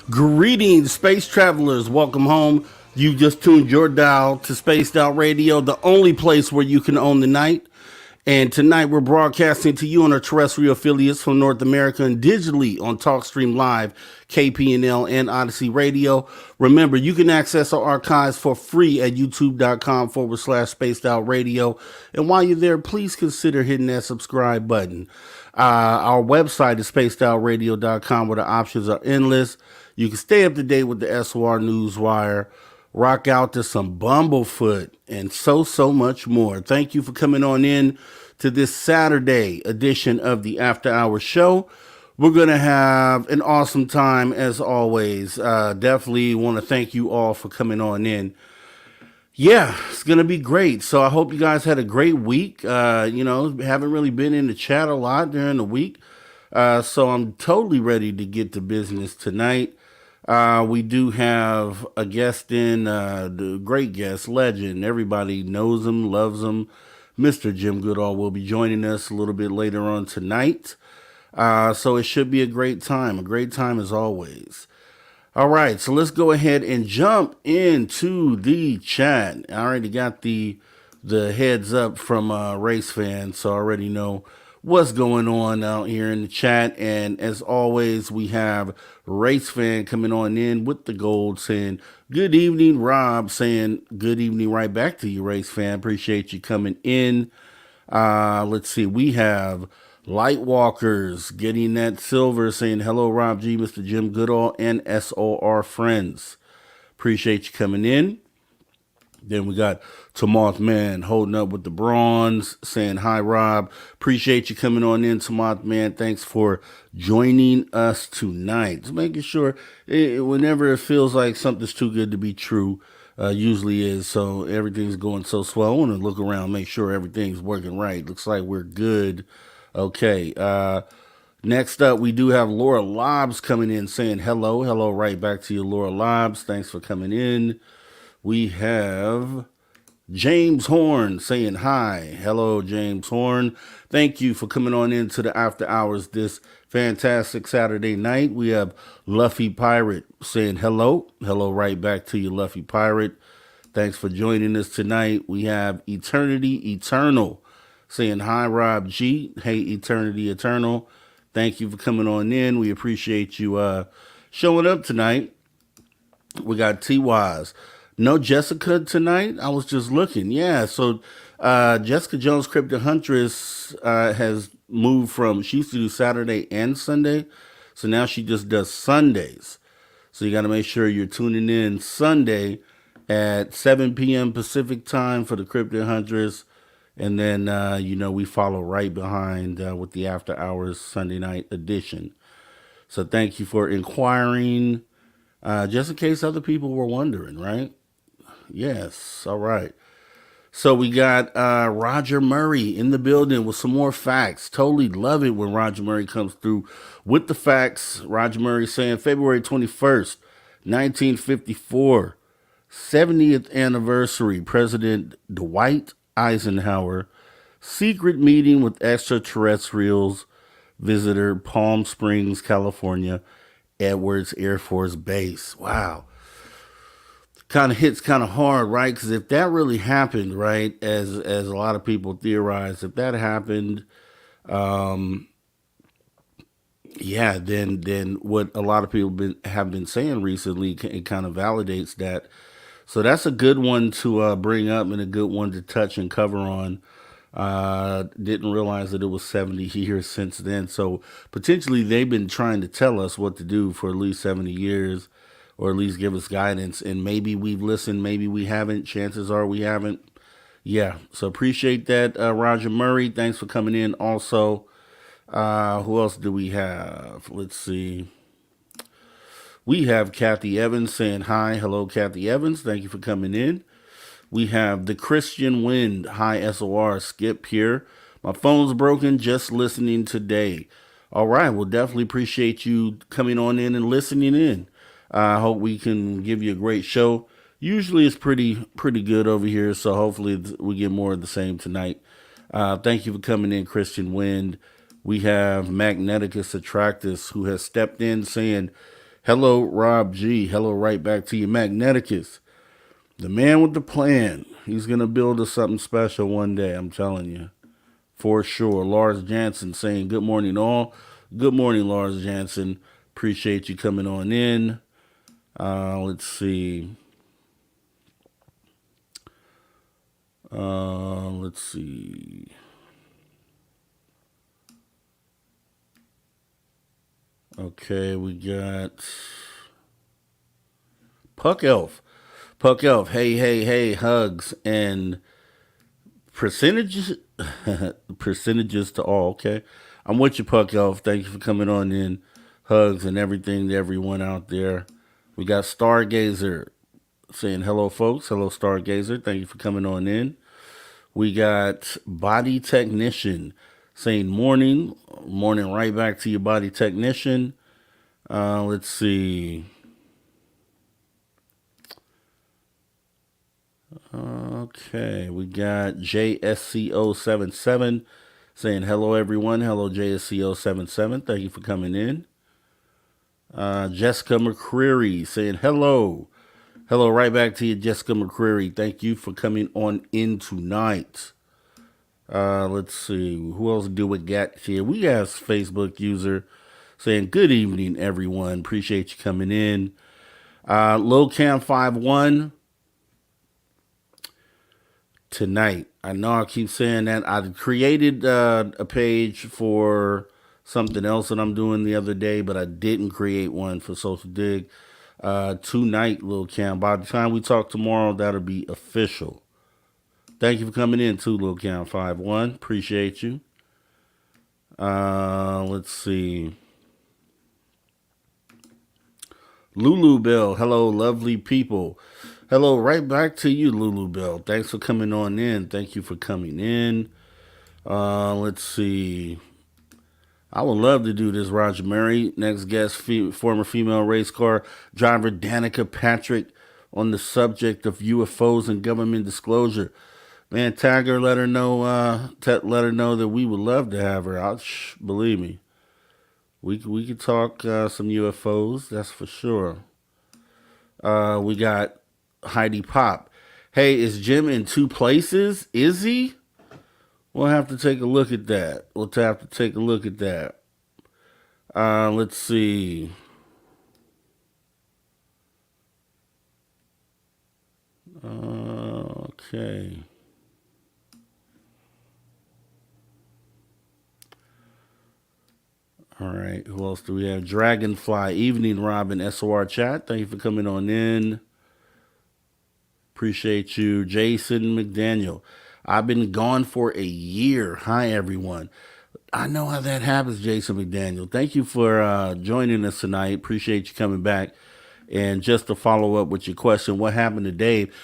Greetings, space travelers. Welcome home. You just tuned your dial to Spaced Out Radio, the only place where you can own the night. And tonight we're broadcasting to you on our terrestrial affiliates from North America and digitally on TalkStream Live, KPNL, and Odyssey Radio. Remember, you can access our archives for free at youtube.com/Spaced Out Radio. And while you're there, please consider hitting that subscribe button. Our website is spacedoutradio.com, where the options are endless. You can stay up to date with the SOR Newswire, rock out to some Bumblefoot, and so much more. Thank you for coming on in to this Saturday edition of the After Hours Show. We're going to have an awesome time as always. Definitely want to thank you all for coming on in. Yeah, it's going to be great. So I hope you guys had a great week. Haven't really been in the chat a lot during the week. So I'm totally ready to get to business tonight. We do have a guest in, the great guest, legend. Everybody knows him, loves him. Mr. Jim Goodall will be joining us a little bit later on tonight. So it should be a great time as always. All right, so let's go ahead and jump into the chat. I already got the heads up from race fans, so I already know what's going on out here in the chat. And as always, we have Race Fan coming on in with the gold saying, good evening, Rob, saying good evening right back to you, Race Fan. Appreciate you coming in. Let's see, we have Lightwalkers getting that silver saying, hello, Rob G, Mr. Jim Goodall, and SOR friends. Appreciate you coming in. Then we got Tamoth Man holding up with the bronze, saying, hi, Rob. Appreciate you coming on in, Tamoth Man. Thanks for joining us tonight. Just making sure whenever it feels like something's too good to be true, usually is. So everything's going so swell. I want to look around, make sure everything's working right. Looks like we're good. Okay. Next up, we do have Laura Lobbs coming in saying, hello. Hello, right back to you, Laura Lobbs. Thanks for coming in. We have James Horn saying hi. Hello, James Horn. Thank you for coming on into the After Hours this fantastic Saturday night. We have Luffy Pirate saying hello. Hello, right back to you, Luffy Pirate. Thanks for joining us tonight. We have Eternity Eternal saying hi, Rob G. Hey, Eternity Eternal. Thank you for coming on in. We appreciate you showing up tonight. We got T-Wise. No Jessica tonight? I was just looking. Yeah, so Jessica Jones, Cryptid Huntress, has moved from, she used to do Saturday and Sunday, so now she just does Sundays. So you got to make sure you're tuning in Sunday at 7 p.m. Pacific time for the Cryptid Huntress, And then, we follow right behind with the After Hours Sunday night edition. So thank you for inquiring, just in case other people were wondering, right? Yes, all right. So we got Roger Murray in the building with some more facts. Totally love it when Roger Murray comes through with the facts. Roger Murray saying February 21st, 1954, 70th anniversary, President Dwight Eisenhower, secret meeting with extraterrestrials, visitor Palm Springs, California, Edwards Air Force Base. Wow. Kind of hits kind of hard, right? Because if that really happened, right, as a lot of people theorize, if that happened, um, yeah, then what a lot of people have been saying recently, it kind of validates that. So that's a good one to bring up and a good one to touch and cover on. Didn't realize that it was 70 years since then. So potentially they've been trying to tell us what to do for at least 70 years, or at least give us guidance. And maybe we've listened, maybe we haven't. Chances are we haven't. Yeah. So appreciate that, Roger Murray. Thanks for coming in. Also, who else do we have? Let's see. We have Kathy Evans saying hi. Hello, Kathy Evans. Thank you for coming in. We have the Christian Wind. Hi, SOR. Skip here. My phone's broken. Just listening today. All right. Well, definitely appreciate you coming on in and listening in. I hope we can give you a great show. Usually it's pretty good over here, so hopefully we get more of the same tonight. Thank you for coming in, Christian Wind. We have Magneticus Attractus, who has stepped in saying, hello, Rob G. Hello, right back to you, Magneticus. The man with the plan. He's going to build us something special one day, I'm telling you. For sure. Lars Jansen saying, good morning, all. Good morning, Lars Jansen. Appreciate you coming on in. Let's see. Let's see. Okay, we got Puck Elf. Puck Elf, hey, hugs and percentages. Percentages to all, okay? I'm with you, Puck Elf. Thank you for coming on in. Hugs and everything to everyone out there. We got Stargazer saying hello, folks. Hello, Stargazer. Thank you for coming on in. We got Body Technician saying morning right back to your Body Technician. Let's see. Okay, we got JSCO77 saying hello, everyone. Hello, JSCO77. Thank you for coming in. Jessica McCreary saying hello. Hello, right back to you, Jessica McCreary. Thank you for coming on in tonight. Let's see. Who else do we got here? We have Facebook user saying good evening, everyone. Appreciate you coming in. LowCam51 tonight. I know I keep saying that. I created a page for something else that I'm doing the other day, but I didn't create one for Social Dig. Tonight, Lil Cam. By the time we talk tomorrow, that'll be official. Thank you for coming in too, Lil Cam 51. Appreciate you. Let's see. Lulu Bell. Hello, lovely people. Hello, right back to you, Lulu Bell. Thanks for coming on in. Thank you for coming in. Let's see. I would love to do this, Roger Murray. Next guest, former female race car driver Danica Patrick, on the subject of UFOs and government disclosure. Man, tag her, let her know that we would love to have her. Believe me, we could talk some UFOs. That's for sure. We got Heidi Pop. Hey, is Jim in two places? Is he? We'll have to take a look at that. Let's see. Okay. All right. Who else do we have? Dragonfly. Evening, Robin. SOR chat. Thank you for coming on in. Appreciate you. Jason McDaniel. I've been gone for a year. Hi, everyone. I know how that happens, Jason McDaniel. Thank you for joining us tonight. Appreciate you coming back. And just to follow up with your question, what happened to Dave?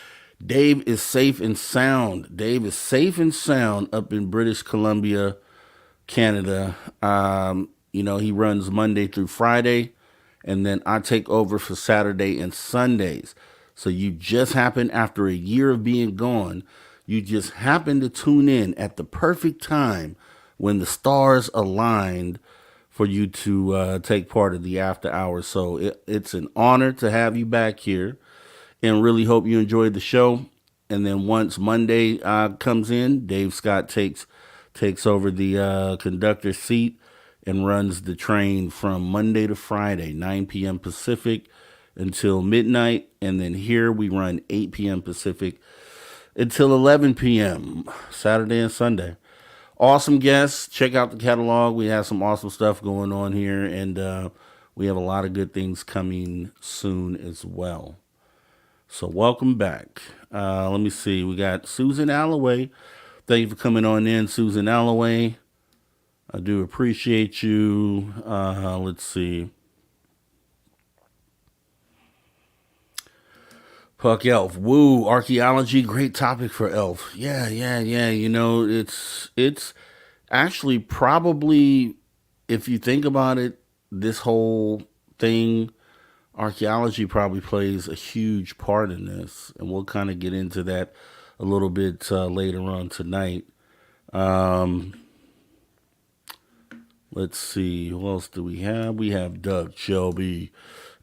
Dave is safe and sound. Dave is safe and sound up in British Columbia, Canada. He runs Monday through Friday, and then I take over for Saturday and Sundays. So you just happen, after a year of being gone, you just happen to tune in at the perfect time when the stars aligned for you to take part of the after hours. So it's an honor to have you back here, and really hope you enjoyed the show. And then once Monday comes in, Dave Scott takes over the conductor's seat and runs the train from Monday to Friday, 9 p.m. Pacific until midnight. And then here we run 8 p.m. Pacific until 11 p.m. Saturday and Sunday. Awesome guests. Check out the catalog. We have some awesome stuff going on here, and we have a lot of good things coming soon as well. So welcome back. Let me see. We got Susan Alloway. Thank you for coming on in, Susan Alloway. I do appreciate you. Let's see. Puck Elf. Woo, archaeology, great topic for Elf. Yeah. It's actually probably, if you think about it, this whole thing, archaeology probably plays a huge part in this, and we'll kind of get into that a little bit later on tonight. Let's see, who else do we have? We have Doug Shelby.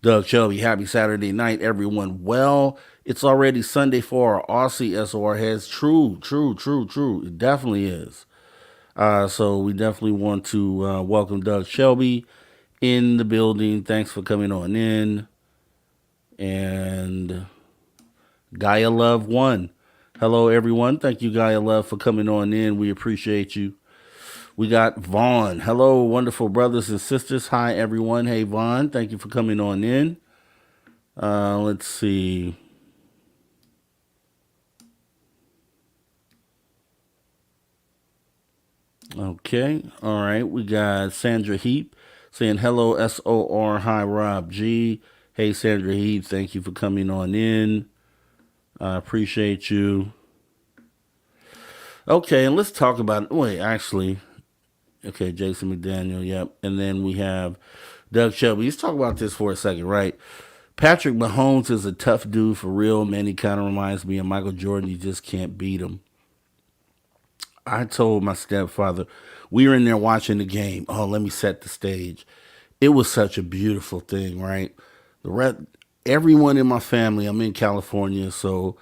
Doug Shelby, happy Saturday night, everyone. Well, it's already Sunday for our Aussie SOR heads. True. It definitely is. So we definitely want to welcome Doug Shelby in the building. Thanks for coming on in. And Gaia Love 1. Hello, everyone. Thank you, Gaia Love, for coming on in. We appreciate you. We got Vaughn. Hello, wonderful brothers and sisters. Hi, everyone. Hey, Vaughn. Thank you for coming on in. Let's see. Okay. All right. We got Sandra Heap saying hello, SOR. Hi, Rob G. Hey, Sandra Heap. Thank you for coming on in. I appreciate you. Okay. And let's talk about, okay, Jason McDaniel, yep. And then we have Doug Shelby. Let's talk about this for a second, right? Patrick Mahomes is a tough dude for real. Man, he kind of reminds me of Michael Jordan. You just can't beat him. I told my stepfather, we were in there watching the game. Oh, let me set the stage. It was such a beautiful thing, right? Everyone in my family, I'm in California, so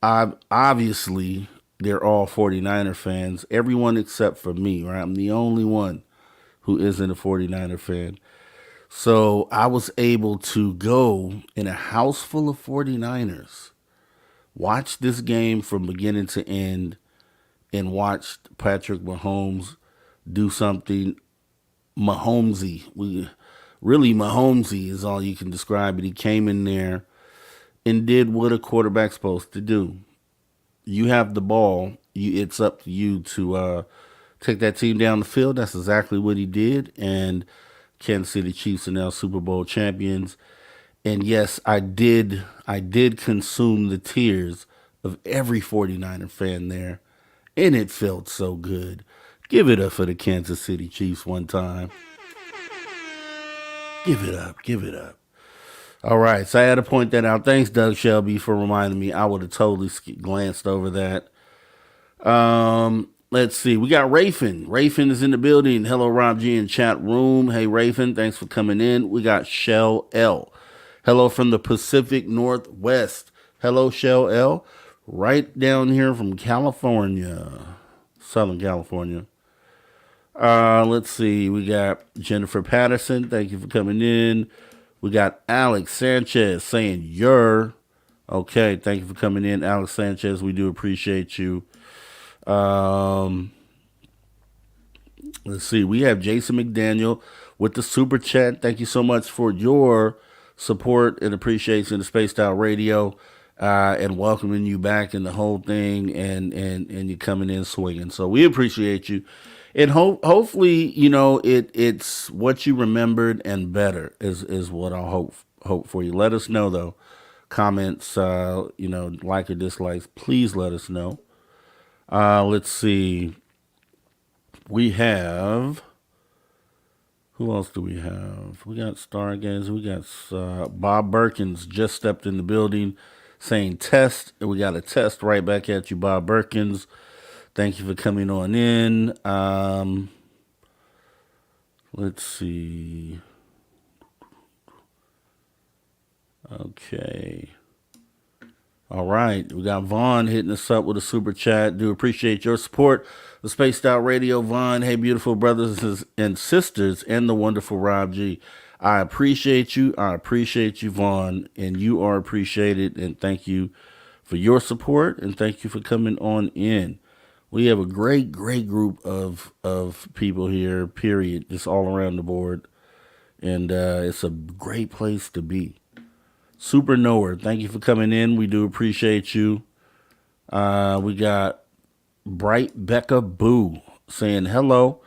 obviously they're all 49er fans. Everyone except for me, right? I'm the only one who isn't a 49er fan. So I was able to go in a house full of 49ers, watch this game from beginning to end, and watch Patrick Mahomes do something Mahomesy. Mahomesy is all you can describe it. He came in there and did what a quarterback's supposed to do. You have the ball. It's up to you to take that team down the field. That's exactly what he did. And Kansas City Chiefs are now Super Bowl champions. And yes, I did consume the tears of every 49er fan there. And it felt so good. Give it up for the Kansas City Chiefs one time. Give it up. All right, so I had to point that out. Thanks, Doug Shelby, for reminding me. I would have totally glanced over that. Let's see. We got Rafin. Rafin is in the building. Hello, Rob G in chat room. Hey, Rafin, thanks for coming in. We got Shell L. Hello from the Pacific Northwest. Hello, Shell L. Right down here from California, Southern California. Let's see. We got Jennifer Patterson. Thank you for coming in. We got Alex Sanchez saying you're okay. Thank you for coming in, Alex Sanchez. We do appreciate you. Let's see. We have Jason McDaniel with the super chat. Thank you so much for your support and appreciation of Spaced Out Radio. and welcoming you back in the whole thing, and you coming in swinging. So we appreciate you, and hopefully it's what you remembered and better is what I hope for you. Let us know though. Comments, like or dislikes, please let us know. Let's see. We have who else do we have? We got Stargaze. We got Bob Berkins just stepped in the building saying test. And we got a test right back at you, Bob Berkins. Thank you for coming on in. Let's see. Okay. All right. We got Vaughn hitting us up with a super chat. Do appreciate your support. The Spaced Out Radio, Vaughn. Hey, beautiful brothers and sisters, and the wonderful Rob G. I appreciate you. I appreciate you, Vaughn, and you are appreciated. And thank you for your support, and thank you for coming on in. We have a great group of people here, period, just all around the board. And it's a great place to be. Super Knower, thank you for coming in. We do appreciate you. We got Bright Becca Boo saying hello.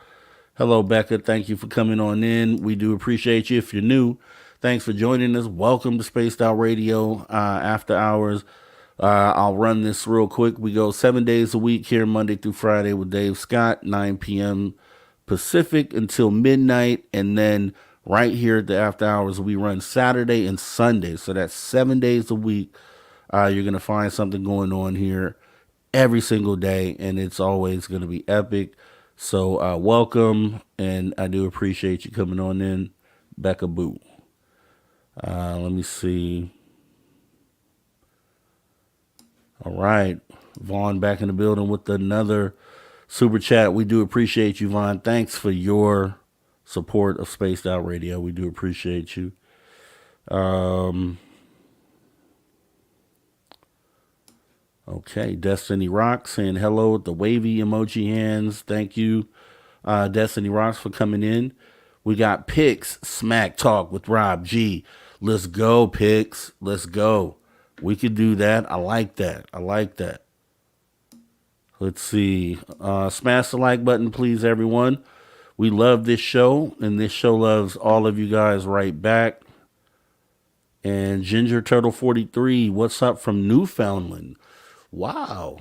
Hello, Becca. Thank you for coming on in. We do appreciate you. If you're new, thanks for joining us. Welcome to Spaced Out Radio After Hours. I'll run this real quick. We go 7 days a week here, Monday through Friday with Dave Scott, 9 p.m. Pacific until midnight. And then right here at the After Hours, we run Saturday and Sunday. So that's 7 days a week. You're going to find something going on here every single day, and it's always going to be epic. So welcome, and I do appreciate you coming on in, Becca Boo. Let me see. All right. Vaughn back in the building with another super chat. We do appreciate you, Vaughn. Thanks for your support of Spaced Out Radio. We do appreciate you. Okay. Destiny Rock saying hello with the wavy emoji hands. Thank you, Destiny Rocks, for coming in. We got Pix Smack Talk with Rob G. Let's go, Pix. Let's go. We could do that. I like that. I like that. Let's see. Smash the like button, please, everyone. We love this show, and this show loves all of you guys right back. And Ginger Turtle 43, what's up from Newfoundland? Wow.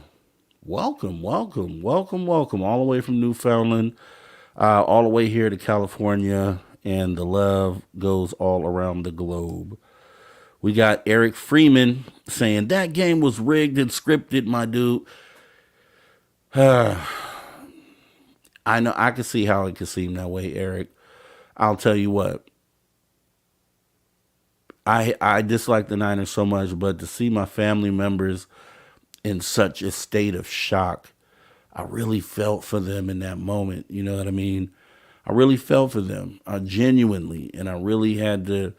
Welcome, welcome, welcome, welcome. All the way from Newfoundland, all the way here to California, and the love goes all around the globe. We got Eric Freeman saying that game was rigged and scripted, my dude. I know I can see how it could seem that way, Eric. I'll tell you what. I dislike the Niners so much, but to see my family members in such a state of shock, I really felt for them in that moment. You know what I mean? I really felt for them, genuinely, and I really had to,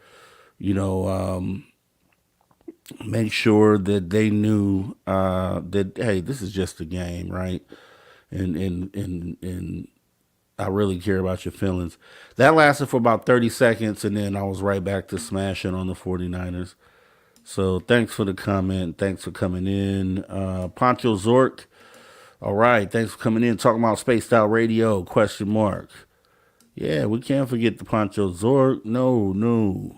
make sure that they knew that hey, this is just a game, right? And I really care about your feelings. That lasted for about 30 seconds, and then I was right back to smashing on the 49ers. So thanks for the comment. Thanks for coming in. Poncho Zork. All right. Thanks for coming in. Talking about Spaced Out Radio, question mark. Yeah, we can't forget the Poncho Zork. No.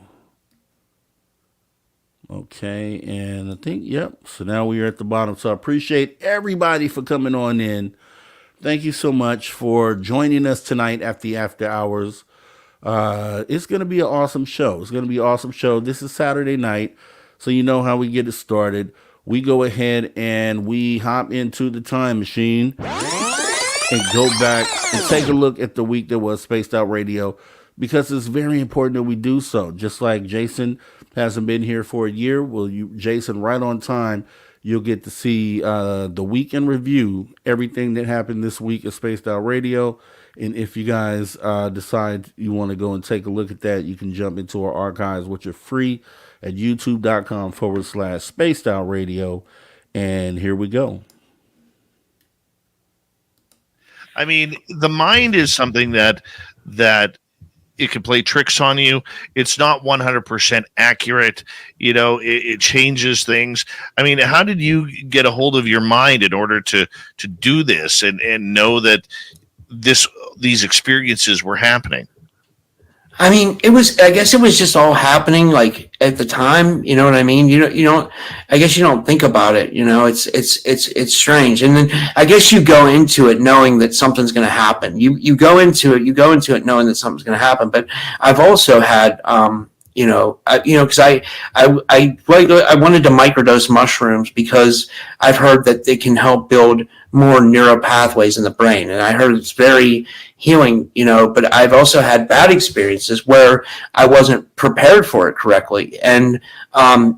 Okay, and I think, yep. So now we are at the bottom. So I appreciate everybody for coming on in. Thank you so much for joining us tonight at the After Hours. It's going to be an awesome show. It's going to be an awesome show. This is Saturday night, so you know how we get it started. We go ahead and we hop into the time machine and go back and take a look at the week that was Spaced Out Radio, because it's very important that we do so. Just like Jason hasn't been here for a year, Jason, right on time, you'll get to see the weekend review, everything that happened this week at Spaced Out Radio. And if you guys decide you want to go and take a look at that, you can jump into our archives, which are free at youtube.com/Spaced Out Radio. And here we go. I mean, the mind is something that it can play tricks on you. It's not 100% accurate. It changes things. I mean, how did you get a hold of your mind in order to do this and know that these experiences were happening? I mean, I guess it was just all happening like at the time, you know what I mean? I guess you don't think about it, it's strange. And then I guess you go into it knowing that something's going to happen. You go into it knowing that something's going to happen. But I've also had, because I wanted to microdose mushrooms because I've heard that they can help build more neural pathways in the brain. And I heard it's very healing, but I've also had bad experiences where I wasn't prepared for it correctly. And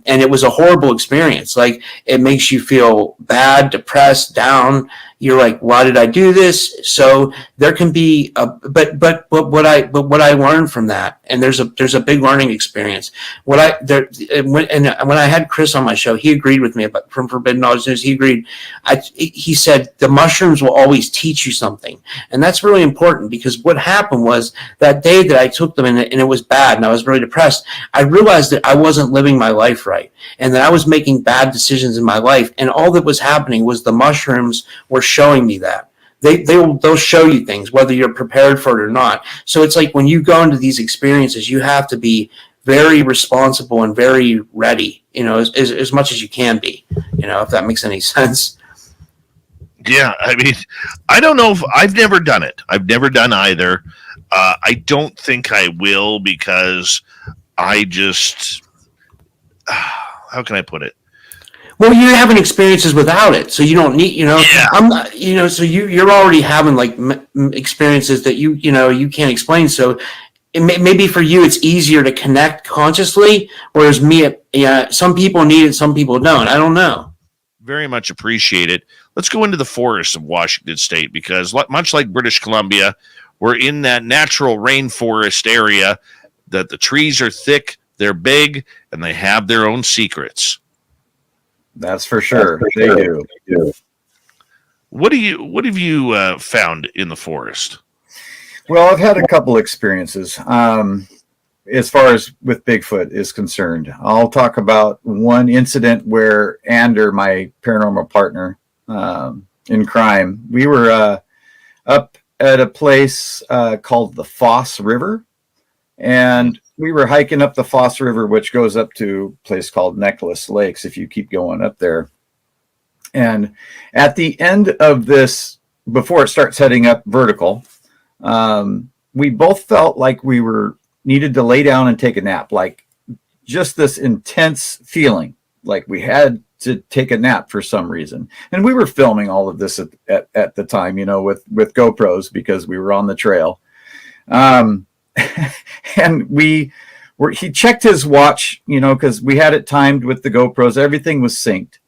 it was a horrible experience. Like, it makes you feel bad, depressed, down. You're like, why did I do this? So there can be but what I learned from that, and there's a big learning experience. When I had Chris on my show, he agreed with me from Forbidden Knowledge News. He agreed. He said the mushrooms will always teach you something, and that's really important, because what happened was that day that I took them and it was bad and I was really depressed, I realized that I wasn't living my life right, and that I was making bad decisions in my life, and all that was happening was the mushrooms were showing me that. They'll show you things whether you're prepared for it or not. So it's like when you go into these experiences, you have to be very responsible and very ready, as much as you can be, if that makes any sense. Yeah, I mean, I don't know if I've never done it. I've never done either. I don't think I will, because I just, how can I put it? Well, you're having experiences without it, so you don't need, Yeah. So you're already having like experiences that you can't explain. So maybe for you it's easier to connect consciously, whereas some people need it, some people don't. I don't know. Very much appreciate it. Let's go into the forests of Washington State, because much like British Columbia, we're in that natural rainforest area that the trees are thick, they're big, and they have their own secrets. That's for sure. They do. What have you found in the forest? Well, I've had a couple experiences as far as with Bigfoot is concerned. I'll talk about one incident where Ander, my paranormal partner in crime, we were up at a place called the Foss River, and we were hiking up the Foss River, which goes up to a place called Necklace Lakes if you keep going up there. And at the end of this, before it starts heading up vertical, we both felt like we needed to lay down and take a nap, like just this intense feeling, like we had to take a nap for some reason. And we were filming all of this at the time, with GoPros, because we were on the trail. And he checked his watch, because we had it timed with the GoPros. Everything was synced.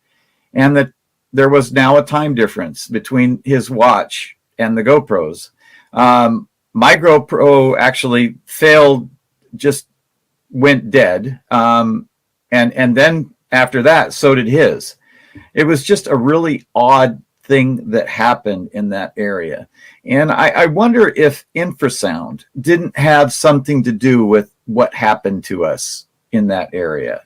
And that there was now a time difference between his watch and the GoPros. My GoPro actually failed, just went dead. And then after that, so did his. It was just a really odd thing that happened in that area. And I wonder if infrasound didn't have something to do with what happened to us in that area.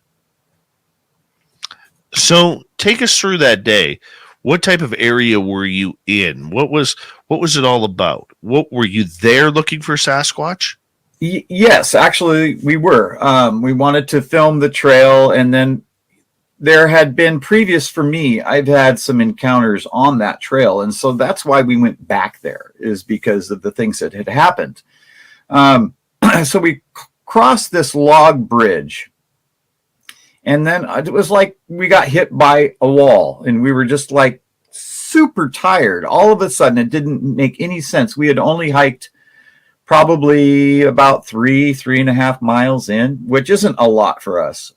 So take us through that day. What type of area were you in? What was it all about? What were you there looking for Sasquatch? Yes, actually we were. We wanted to film the trail, and then there had been previous for me, I've had some encounters on that trail. And so that's why we went back there, is because of the things that had happened. So we crossed this log bridge, and then it was like we got hit by a wall, and we were just like super tired. All of a sudden, it didn't make any sense. We had only hiked probably about 3.5 miles in, which isn't a lot for us.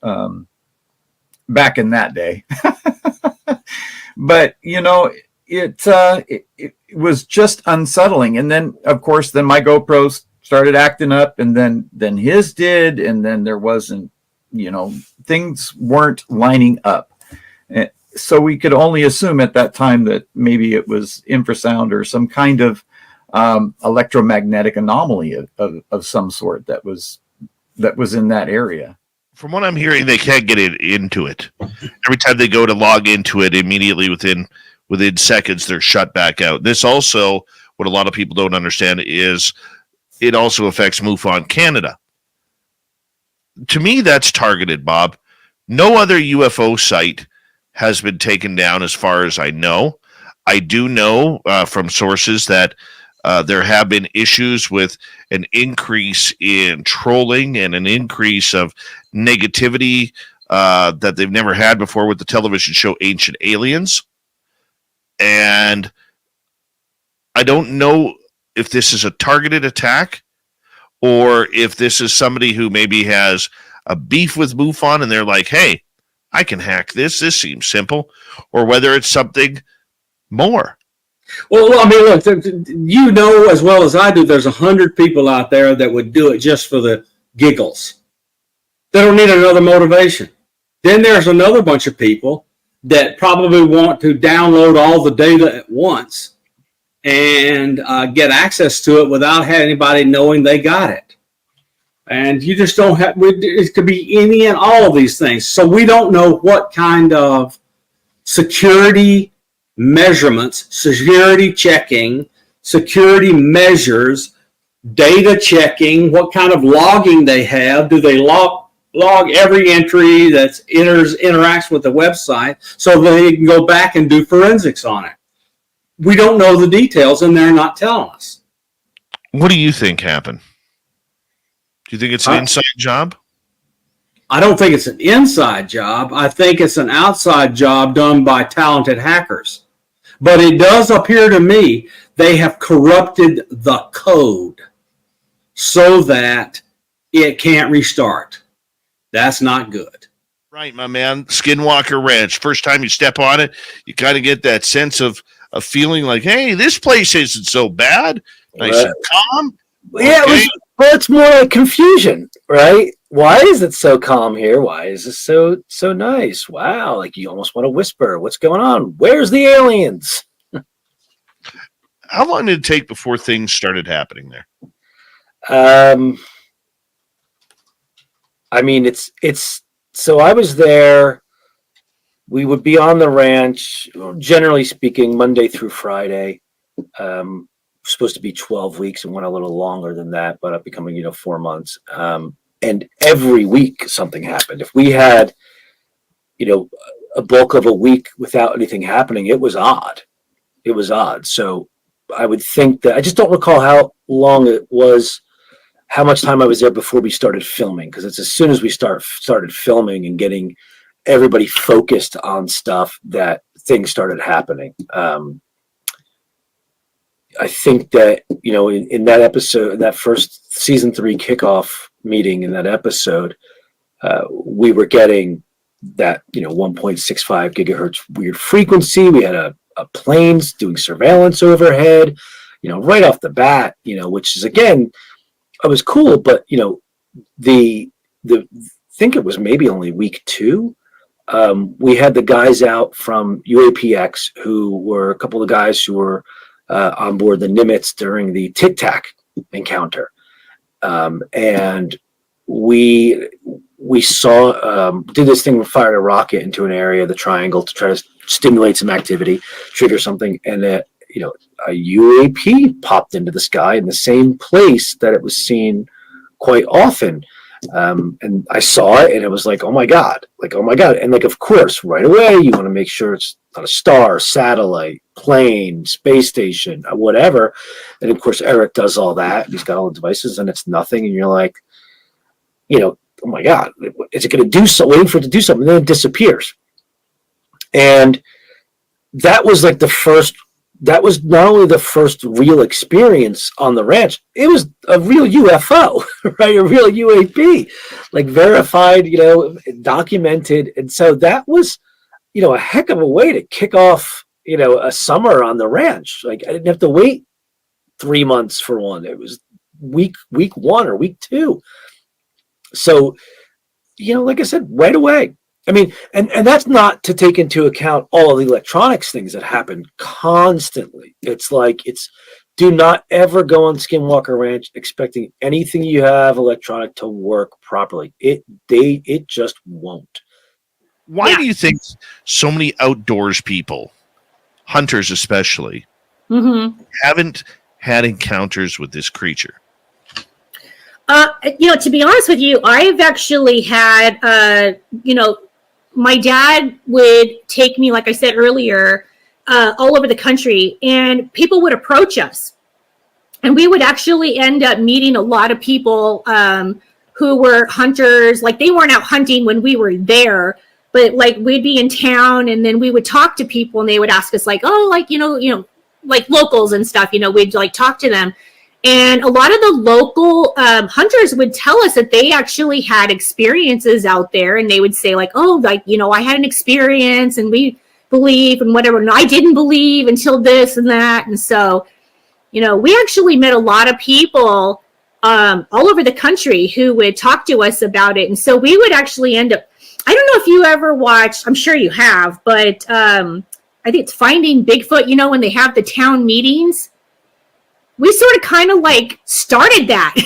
Back in that day. But it was just unsettling. And then of course my GoPro started acting up, and then his did, and then there wasn't, things weren't lining up. So we could only assume at that time that maybe it was infrasound or some kind of electromagnetic anomaly of some sort that was in that area. From what I'm hearing, they can't get into it. Every time they go to log into it, immediately within seconds, they're shut back out. This also, what a lot of people don't understand is it also affects MUFON Canada. To me, that's targeted, Bob. No other UFO site has been taken down as far as I know. I do know from sources that there have been issues with an increase in trolling and an increase of negativity that they've never had before with the television show Ancient Aliens. And I don't know if this is a targeted attack or if this is somebody who maybe has a beef with MUFON and they're like, hey, I can hack this. This seems simple. Or whether it's something more. Well, I mean, look, you know as well as I do, there's 100 people out there that would do it just for the giggles. They don't need another motivation. Then there's another bunch of people that probably want to download all the data at once and get access to it without anybody knowing they got it. And you just don't have, it could be any and all of these things. So we don't know what kind of security measurements, security checking, security measures, data checking, what kind of logging they have. Do they log every entry that interacts with the website so they can go back and do forensics on it? We don't know the details, and they're not telling us. What do you think happened? Do you think it's an inside job? I don't think it's an inside job. I think it's an outside job done by talented hackers. But it does appear to me they have corrupted the code so that it can't restart. That's not good. Right, my man. Skinwalker Ranch. First time you step on it, you kind of get that sense of feeling like, hey, this place isn't so bad. Nice and calm. Yeah, Okay. it's more like confusion, right? Why is it so calm here? Why is this so nice? Wow, like you almost want to whisper, what's going on? Where's the aliens? How long did it take before things started happening there? I mean, it's so I was there. We would be on the ranch, generally speaking, Monday through Friday. Supposed to be 12 weeks and went a little longer than that, but up becoming 4 months. And every week something happened. If we had a bulk of a week without anything happening, it was odd. So I would think that I just don't recall how long it was, how much time I was there before we started filming, because it's as soon as we started filming and getting everybody focused on stuff that things started happening. I think that, in that episode, that first season 3 kickoff meeting in that episode, we were getting that, 1.65 gigahertz weird frequency. We had a planes doing surveillance overhead, right off the bat, which is, again, it was cool, but, the think it was maybe only week 2. We had the guys out from UAPX who were a couple of guys who were on board the Nimitz during the Tic Tac encounter. And we saw, did this thing, we fired a rocket into an area, the triangle, to try to stimulate some activity, trigger something. And a UAP popped into the sky in the same place that it was seen quite often. And I saw it and it was like, oh my God. And of course, right away, you want to make sure it's not a star, satellite, plane, space station, whatever. And of course, Eric does all that. He's got all the devices and it's nothing. And you're like, oh my God, is it going to do something? Waiting for it to do something. And then it disappears. And that was like that was not only the first real experience on the ranch, it was a real UFO, right? A real UAP, like verified, documented. And so that was, a heck of a way to kick off, a summer on the ranch. Like I didn't have to wait 3 months for one. It was week 1 or week 2. So, like I said, right away. I mean, and that's not to take into account all of the electronics things that happen constantly. It's like it's Do not ever go on Skinwalker Ranch expecting anything you have electronic to work properly. It just won't. Why do you think so many outdoors people, hunters especially, haven't had encounters with this creature? To be honest with you, I've actually had, my dad would take me, like I said earlier, all over the country, and people would approach us. And we would actually end up meeting a lot of people who were hunters. Like, they weren't out hunting when we were there, but like we'd be in town, and then we would talk to people, and they would ask us like, oh, like, like locals and stuff, we'd like talk to them. And a lot of the local hunters would tell us that they actually had experiences out there, and they would say like, oh, like, I had an experience, and we believe and whatever. And I didn't believe until this and that. And so, we actually met a lot of people all over the country who would talk to us about it. And so we would actually end up, I don't know if you ever watched, I'm sure you have, but I think it's Finding Bigfoot, when they have the town meetings. We sort of kind of like started that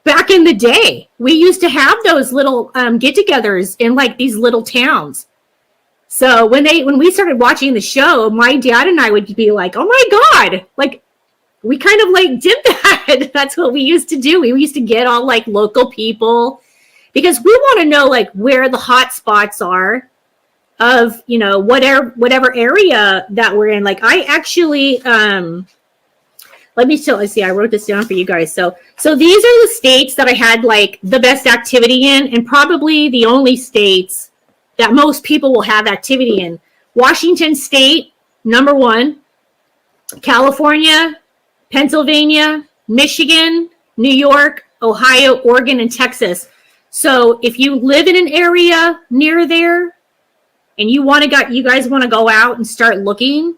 back in the day. We used to have those little get-togethers in like these little towns. So when we started watching the show, my dad and I would be like, oh my God, like we kind of like did that. That's what we used to do. We used to get all like local people because we want to know like where the hot spots are of, whatever area that we're in. Like I actually, let's see, I wrote this down for you guys. So these are the states that I had like the best activity in, and probably the only states that most people will have activity in. Washington State, number 1, California, Pennsylvania, Michigan, New York, Ohio, Oregon, and Texas. So if you live in an area near there and you guys want to go out and start looking,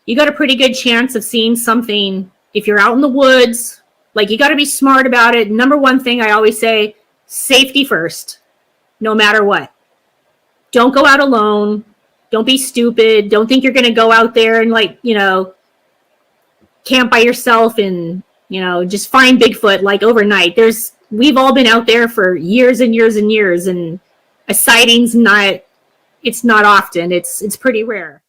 you got a pretty good chance of seeing something. If you're out in the woods, like you got to be smart about it. Number 1 thing I always say, safety first, no matter what. Don't go out alone. Don't be stupid. Don't think you're going to go out there and like, camp by yourself and, just find Bigfoot like overnight. We've all been out there for years and years and years, and a sighting's not often. It's pretty rare.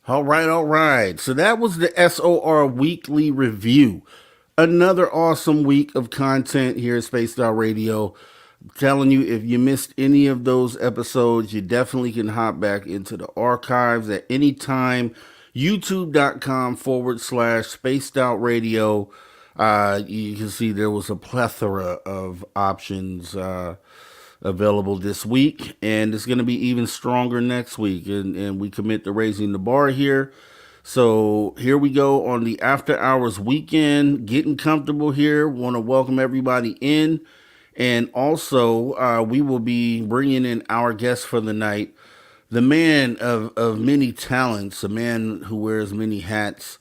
All right. So that was the SOR Weekly Review. Another awesome week of content here at Spaced Out Radio. I'm telling you, if you missed any of those episodes, you definitely can hop back into the archives at any time. YouTube.com/Spaced Out Radio. You can see there was a plethora of options available this week, and it's going to be even stronger next week. And we commit to raising the bar here. So here we go on the After Hours weekend, getting comfortable here. Want to welcome everybody in. And also, we will be bringing in our guest for the night, the man of many talents, a man who wears many hats.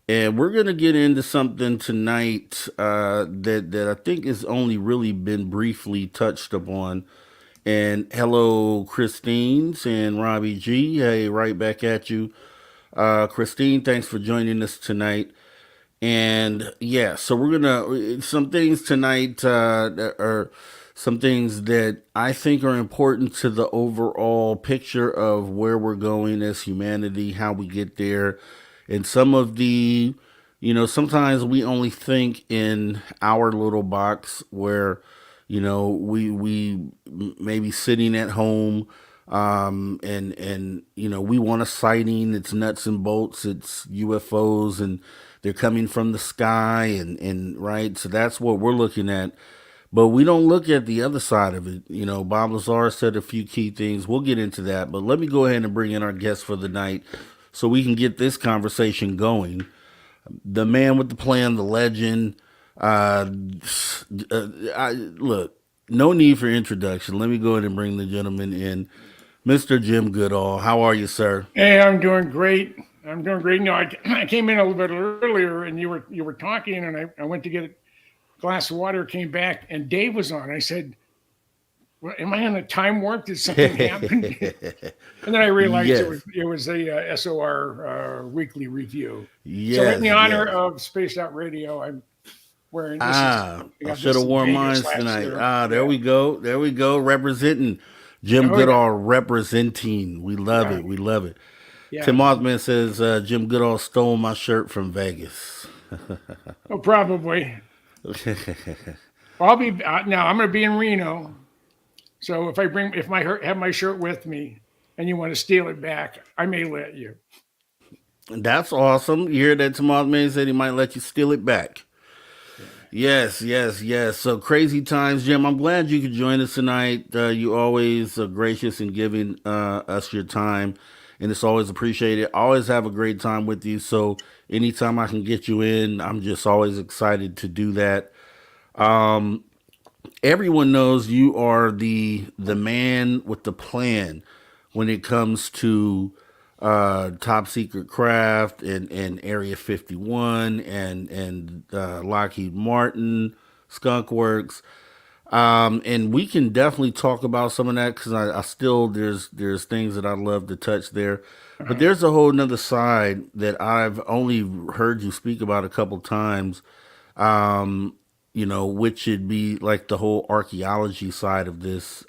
And we're going to get into something tonight that I think has only really been briefly touched upon. And hello, Christine and Robbie G. Hey, right back at you. Christine, thanks for joining us tonight. And yeah, so we're gonna some things tonight that are some things that I think are important to the overall picture of where we're going as humanity, how we get there, and some of the, sometimes we only think in our little box where, we maybe sitting at home. And we want a sighting. It's nuts and bolts. It's UFOs, and they're coming from the sky, and right. So that's what we're looking at. But we don't look at the other side of it. Bob Lazar said a few key things. We'll get into that. But let me go ahead and bring in our guest for the night so we can get this conversation going. The man with the plan, the legend. Look, no need for introduction. Let me go ahead and bring the gentleman in. Mr. Jim Goodall, how are you, sir? Hey, I'm doing great. I came in a little bit earlier, and you were talking, and I went to get a glass of water, came back, and Dave was on. I said, well, am I on a time warp? Did something happen? And then I realized Yes. it was a SOR weekly review. So Yes, in the honor yes. of Spaced Out Radio, I'm wearing this. I got should this have in worn Vegas mine last tonight. year. There Yeah. we go. There we go. Representing Jim Oh, Goodall, representing. We love Yeah. it. We love it. Yeah. Tim Osman says Jim Goodall stole my shirt from Vegas. Oh, probably. I'll be now. I'm going to be in Reno. So if I have my shirt with me, and you want to steal it back, I may let you. That's awesome. You hear that? Tim Osman said he might let you steal it back. Yes, yes, yes. So crazy times, Jim. I'm glad you could join us tonight. You always gracious in giving us your time, and it's always appreciated. I always have a great time with you. So anytime I can get you in, I'm just always excited to do that. Everyone knows you are the man with the plan when it comes to top secret craft and Area 51 and Lockheed Martin Skunk Works. And we can definitely talk about some of that because I still there's things that I love to touch there. But there's a whole nother side that I've only heard you speak about a couple times. Which should be like the whole archaeology side of this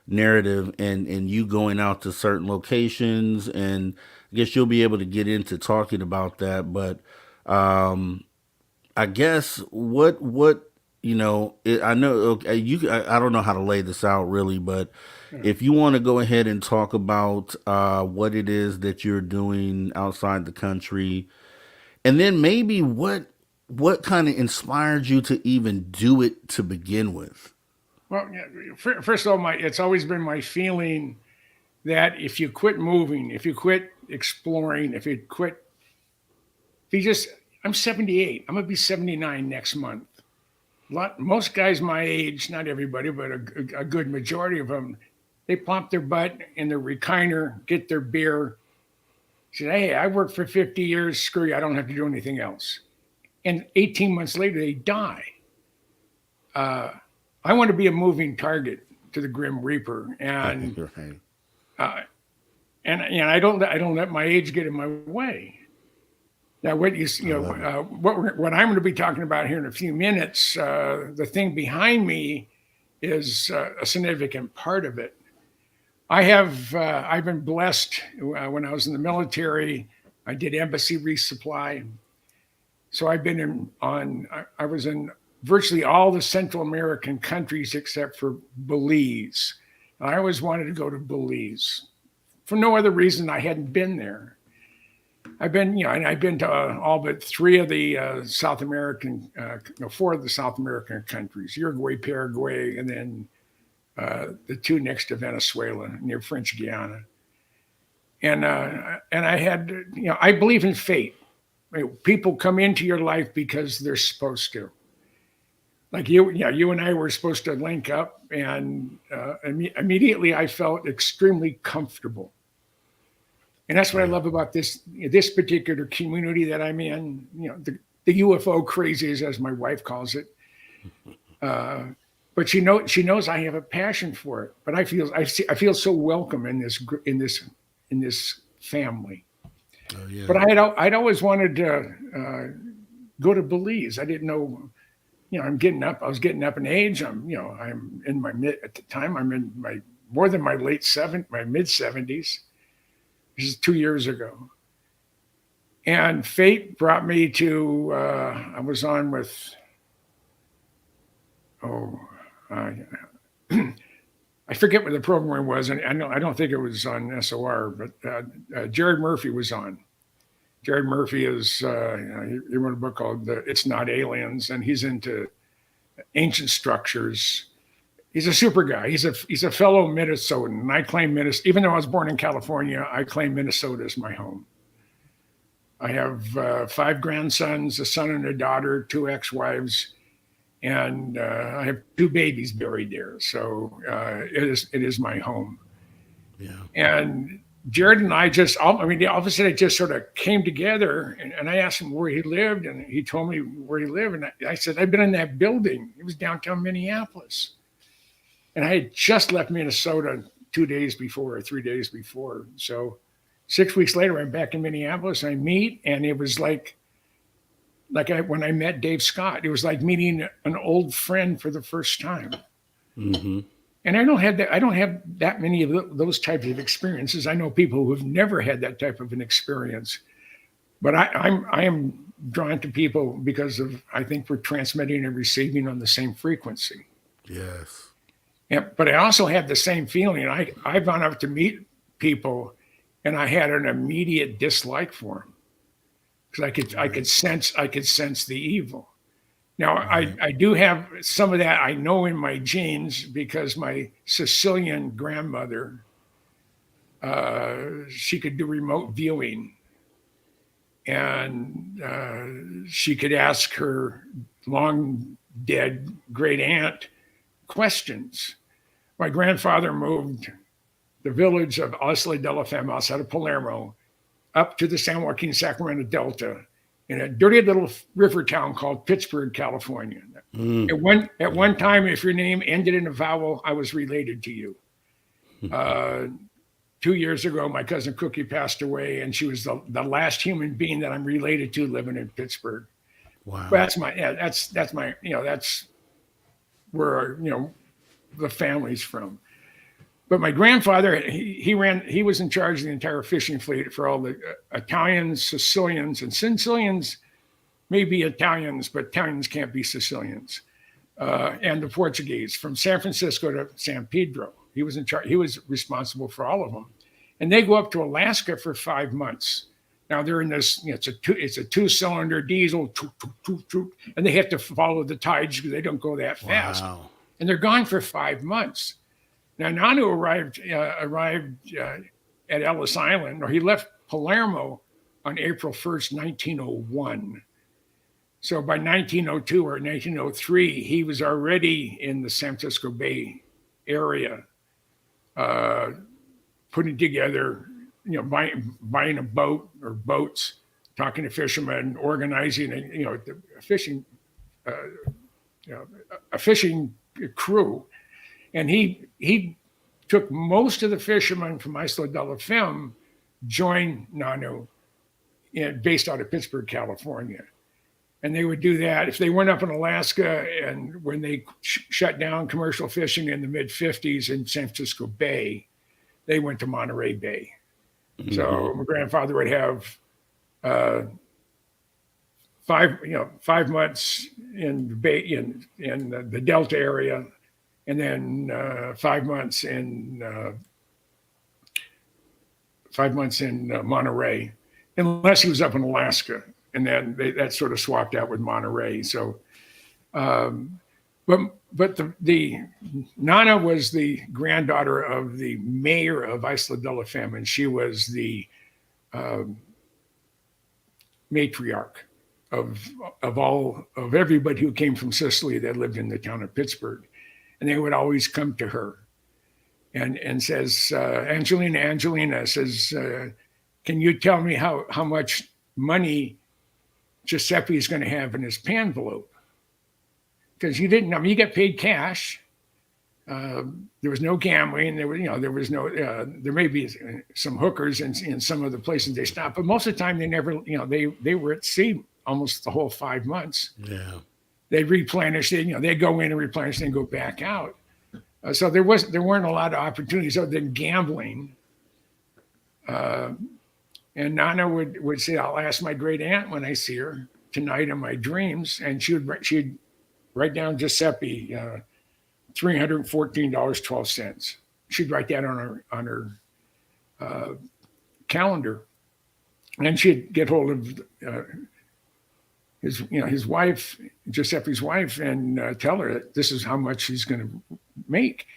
narrative and you going out to certain locations. And I guess you'll be able to get into talking about that. But I guess I know okay, I don't know how to lay this out really, but if you want to go ahead and talk about what it is that you're doing outside the country, and then maybe what kind of inspired you to even do it to begin with? Well, yeah, first of all, it's always been my feeling that if you quit moving, if you quit exploring, I'm 78. I'm gonna be 79 next month. Most guys my age, not everybody, but a good majority of them, they plop their butt in the recliner, get their beer, say, "Hey, I worked for 50 years. Screw you. I don't have to do anything else." And 18 months later, they die. I want to be a moving target to the Grim Reaper, and Right. I don't let my age get in my way. Now, what what I'm going to be talking about here in a few minutes, the thing behind me is a significant part of it. I've been blessed when I was in the military. I did embassy resupply. So I was in virtually all the Central American countries except for Belize. I always wanted to go to Belize for no other reason. I hadn't been there. I've been to all but three of the South American, four of the South American countries: Uruguay, Paraguay, and then the two next to Venezuela near French Guiana. And I had, I believe in fate. People come into your life because they're supposed to. Like you and I were supposed to link up, and immediately I felt extremely comfortable. And that's what I love about this particular community that I'm in. The UFO crazies, as my wife calls it. But she knows I have a passion for it. But I feel so welcome in this family. Oh, yeah. But I'd always wanted to go to Belize. I didn't know. I'm getting up. I was getting up in age. I'm in my at the time. I'm in my more than my mid 70s. This is 2 years ago. And fate brought me to. I was on with. I forget what the program was, and I don't think it was on SOR, but Jared Murphy was on. Jared Murphy is he wrote a book called "It's Not Aliens," and he's into ancient structures. He's a super guy. He's a fellow Minnesotan, and I claim Minnesota. Even though I was born in California, I claim Minnesota as my home. I have 5 grandsons, a son and a daughter, 2 ex-wives. And I have 2 babies buried there, so it is my home. Yeah. And Jared and I all of a sudden it just sort of came together. And I asked him where he lived, and he told me where he lived. And I said, I've been in that building. It was downtown Minneapolis. And I had just left Minnesota 2 days before or 3 days before. So 6 weeks later, I'm back in Minneapolis. I meet, and it was when I met Dave Scott, it was like meeting an old friend for the first time. Mm-hmm. And I don't have that many of those types of experiences. I know people who have never had that type of an experience, but I am drawn to people because of, I think we're transmitting and receiving on the same frequency. Yes. Yeah, but I also had the same feeling. I've gone up to meet people, and I had an immediate dislike for them because I could sense the evil. Now I do have some of that I know in my genes because my Sicilian grandmother, she could do remote viewing, and she could ask her long dead great aunt questions. My grandfather moved the village of Isla della Femme outside of Palermo up to the San Joaquin Sacramento Delta in a dirty little river town called Pittsburgh, California. At one time, if your name ended in a vowel, I was related to you. 2 years ago, my cousin Cookie passed away, and she was the last human being that I'm related to living in Pittsburgh. Wow. But that's where the family's from. But my grandfather, he was in charge of the entire fishing fleet for all the Italians, Sicilians, and Sicilians may be Italians, but Italians can't be Sicilians, and the Portuguese from San Francisco to San Pedro. He was in charge. He was responsible for all of them, and they go up to Alaska for 5 months. Now they're in this. It's a two-cylinder diesel, and they have to follow the tides because they don't go that fast. Wow. And they're gone for 5 months. Now Nanu arrived at Ellis Island, or he left Palermo on April 1st, 1901. So by 1902 or 1903, he was already in the San Francisco Bay area, putting together, buying a boat or boats, talking to fishermen, organizing a fishing crew. And he took most of the fishermen from Isla della Femme, joined Nanu, based out of Pittsburgh, California. And they would do that if they went up in Alaska, and when they shut down commercial fishing in the mid-50s in San Francisco Bay, they went to Monterey Bay. Mm-hmm. So my grandfather would have 5 months in the Bay, in the Delta area, and then 5 months in Monterey, unless he was up in Alaska, and then that sort of swapped out with Monterey. So, but the Nana was the granddaughter of the mayor of Isla della Femme, and she was the matriarch of everybody who came from Sicily that lived in the town of Pittsburgh. And they would always come to her and says, Angelina says, can you tell me how much money Giuseppe is going to have in his panvelope? Because you get paid cash. There was no gambling. There was no, there may be some hookers in some of the places they stopped, but most of the time they never, they were at sea almost the whole 5 months. Yeah. They'd replenish, they'd go in and replenish and go back out. So there weren't a lot of opportunities other than gambling. And Nana would say, I'll ask my great aunt when I see her tonight in my dreams. And she'd write down Giuseppe, $314.12. She'd write that on her calendar. And then she'd get hold of his wife, Giuseppe's wife, and tell her that this is how much he's going to make.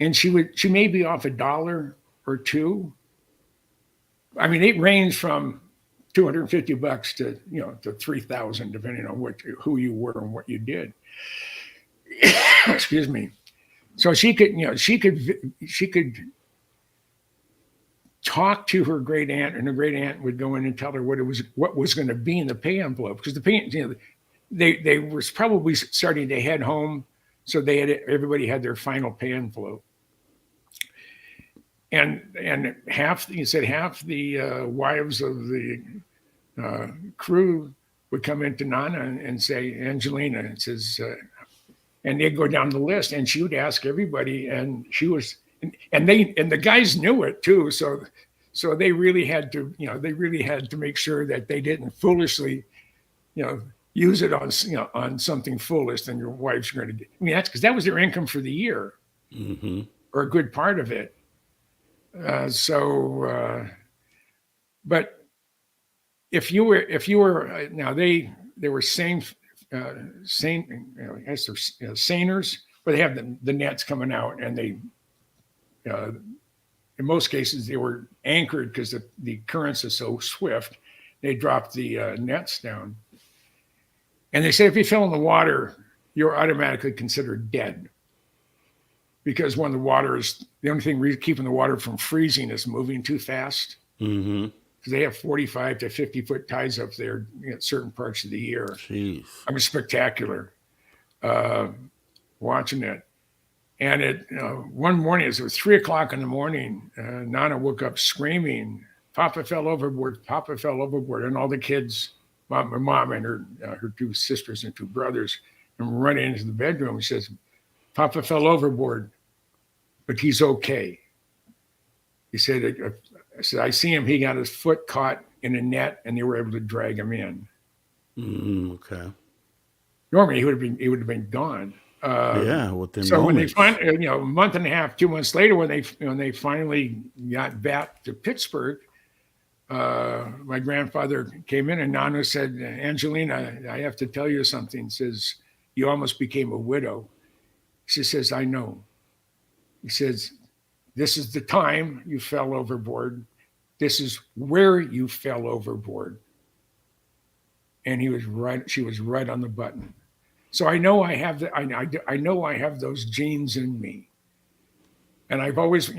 And she may be off $1 or $2. I mean, it ranged from $250 to $3,000, depending on who you were and what you did. Excuse me. So she could talk to her great aunt, and her great aunt would go in and tell her what was going to be in the pay envelope, because the pay, they were probably starting to head home So everybody had their final pay envelope. And half the wives of the crew would come into Nana and say, Angelina, and says, and they'd go down the list, and she would ask everybody, and she was, and the guys knew it too, so they really had to, make sure that they didn't foolishly, use it on something foolish, and your wife's going to get. I mean, that's because that was their income for the year, or a good part of it. But if you were now they were sane, I guess they're saners, but they have the nets coming out, and they in most cases they were anchored because the currents are so swift. They dropped the nets down, and they said if you fell in the water, you're automatically considered dead. Because when the water is, the only thing keeping the water from freezing is moving too fast. Because they have 45 to 50 foot tides up there at certain parts of the year. Jeez. I mean, spectacular watching it. And one morning, it was 3 o'clock in the morning, Nana woke up screaming, Papa fell overboard, Papa fell overboard. And all the kids, my mom and her 2 sisters and 2 brothers, and running into the bedroom. He says, Papa fell overboard, but he's okay. He said, I see him. He got his foot caught in a net, and they were able to drag him in. Okay. Normally, he would have been gone. Within so moments. When they finally, a month and a half, 2 months later, when they finally got back to Pittsburgh, my grandfather came in, and Nana said, Angelina, I have to tell you something. He says, you almost became a widow. She says, I know. He says, this is the time you fell overboard. This is where you fell overboard. And he was right. She was right on the button. So I know I have I know I have those genes in me. And I've always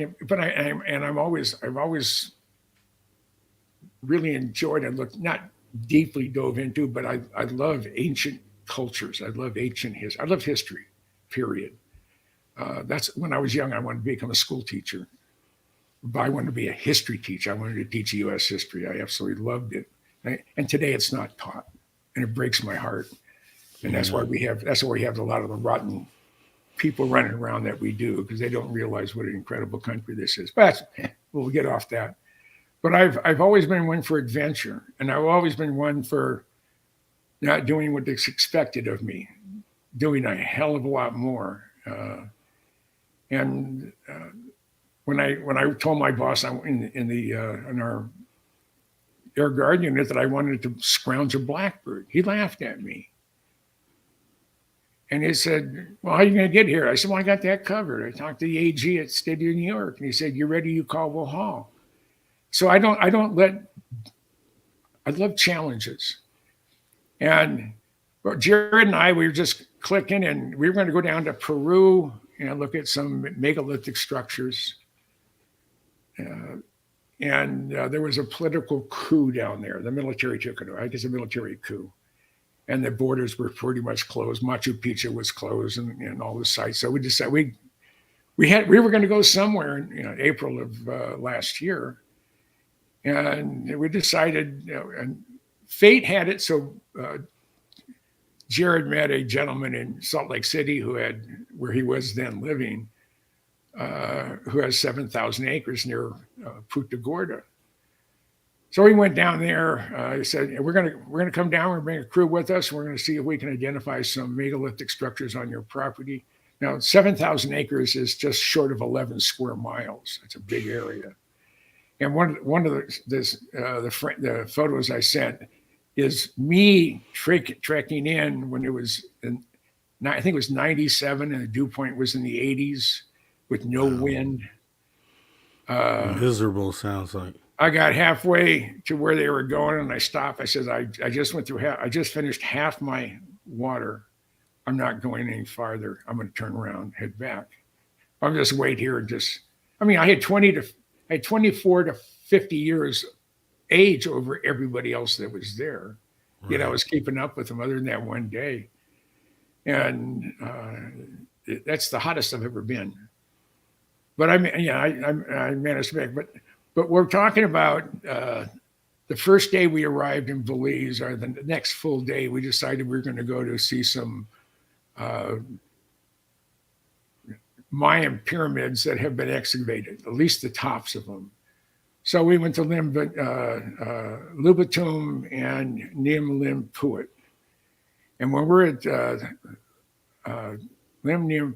really enjoyed and not deeply dove into, but I love ancient cultures. I love ancient history. I love history, period. That's when I was young, I wanted to become a school teacher. But I wanted to be a history teacher. I wanted to teach U.S. history. I absolutely loved it. And today it's not taught, and it breaks my heart. And that's why we have a lot of the rotten people running around that we do, because they don't realize what an incredible country this is. But we'll get off that. But I've always been one for adventure, and I've always been one for not doing what is expected of me, doing a hell of a lot more. When I told my boss in our air guard unit that I wanted to scrounge a Blackbird, he laughed at me. And he said, well, how are you going to get here? I said, well, I got that covered. I talked to the AG at State of New York, and he said, you ready? You call, we'll haul. So I love challenges. And Jared and I, we were just clicking, and we were going to go down to Peru and look at some megalithic structures. There was a political coup down there. The military took it. I guess a military coup. And the borders were pretty much closed. Machu Picchu was closed, and all the sites. So we decided we were going to go somewhere in April of last year, and we decided. And fate had it so. Jared met a gentleman in Salt Lake City where he was then living, who has 7,000 acres near Punta Gorda. So we went down there. He said, we're gonna come down. We're gonna bring a crew with us. And we're gonna see if we can identify some megalithic structures on your property. Now, 7,000 acres is just short of 11 square miles. It's a big area. And one of the photos I sent is me trekking in when it was, I think it was 97, and the dew point was in the 80s with no wind. Miserable sounds like. I got halfway to where they were going, and I stopped. I said, I just went through I just finished half my water. I'm not going any farther. I'm going to turn around, head back. I'll just wait here and I had 24 to 50 years age over everybody else that was there. Right. I was keeping up with them other than that one day. And that's the hottest I've ever been. But I managed to make. But we're talking about the first day we arrived in Belize, or the next full day, we decided we were going to go to see some Mayan pyramids that have been excavated, at least the tops of them. So we went to Lubatum and Nim And when we're at Nim